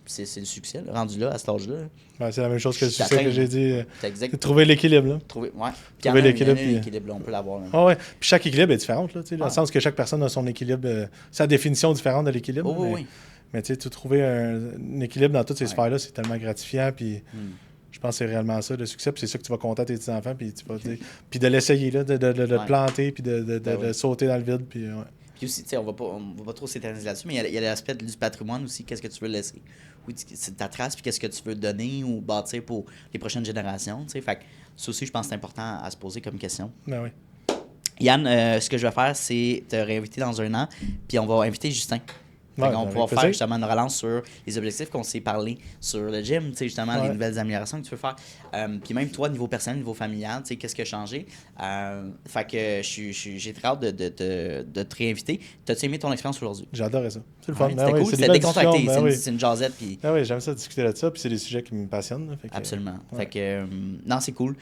Speaker 1: c'est le succès, là, rendu là, à cet âge-là.
Speaker 2: Ouais, c'est la même chose que le succès que j'ai dit.
Speaker 1: C'est
Speaker 2: trouver l'équilibre, là.
Speaker 1: Trouver
Speaker 2: l'équilibre.
Speaker 1: Là, on peut l'avoir.
Speaker 2: Ah ouais. Puis chaque équilibre est différent, là, tu sais, dans le sens que chaque personne a son équilibre, sa définition différente de l'équilibre.
Speaker 1: Oui.
Speaker 2: Mais tu sais, trouver un équilibre dans toutes ces sphères-là, c'est tellement gratifiant. Puis je pense que c'est réellement ça, le succès. Puis c'est ça que tu vas compter à tes petits-enfants. Puis tu vas dire. Puis de l'essayer, là, de te planter, puis de sauter dans le vide. Puis,
Speaker 1: puis aussi, tu sais, on va pas trop s'éterniser là-dessus, mais il y a l'aspect du patrimoine aussi. Qu'est-ce que tu veux laisser? Oui, c'est ta trace, puis qu'est-ce que tu veux donner ou bâtir pour les prochaines générations, tu sais. Fait que ça aussi, je pense que c'est important à se poser comme question.
Speaker 2: Ben oui.
Speaker 1: Yann, ce que je vais faire, c'est te réinviter dans un an, puis on va inviter Justin. On pourra faire justement une relance sur les objectifs qu'on s'est parlé sur le gym, justement les nouvelles améliorations que tu veux faire. Puis même toi, niveau personnel, niveau familial, qu'est-ce qui a changé. Fait que j'ai très hâte de te réinviter. T'as-tu aimé ton expérience aujourd'hui?
Speaker 2: J'adorais ça. C'est le fun.
Speaker 1: C'était cool, c'était décontracté. C'est une jazzette. Puis...
Speaker 2: oui, j'aime ça discuter de ça, puis c'est des sujets qui me passionnent. Là,
Speaker 1: absolument. Fait que, non, c'est cool.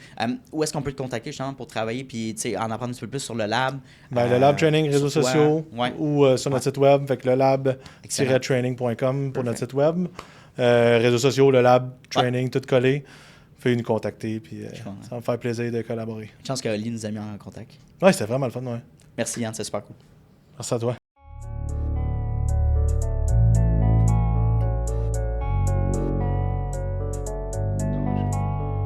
Speaker 1: Où est-ce qu'on peut te contacter justement pour travailler puis en apprendre un petit peu plus sur le lab?
Speaker 2: Le lab training, réseaux sociaux ou sur notre site web, fait que le lab-training.com pour notre site web. Réseaux sociaux, le lab training, tout collé. Fais nous contacter, puis ça va me faire plaisir de collaborer.
Speaker 1: Je pense que Oli nous a mis en contact.
Speaker 2: Ouais, c'était vraiment le fun, ouais.
Speaker 1: Merci Yann, c'est super cool.
Speaker 2: Merci à toi.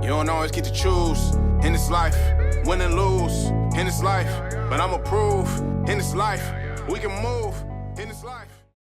Speaker 3: You don't always get to choose in this life, win and lose in this life, but I'ma prove in this life we can move.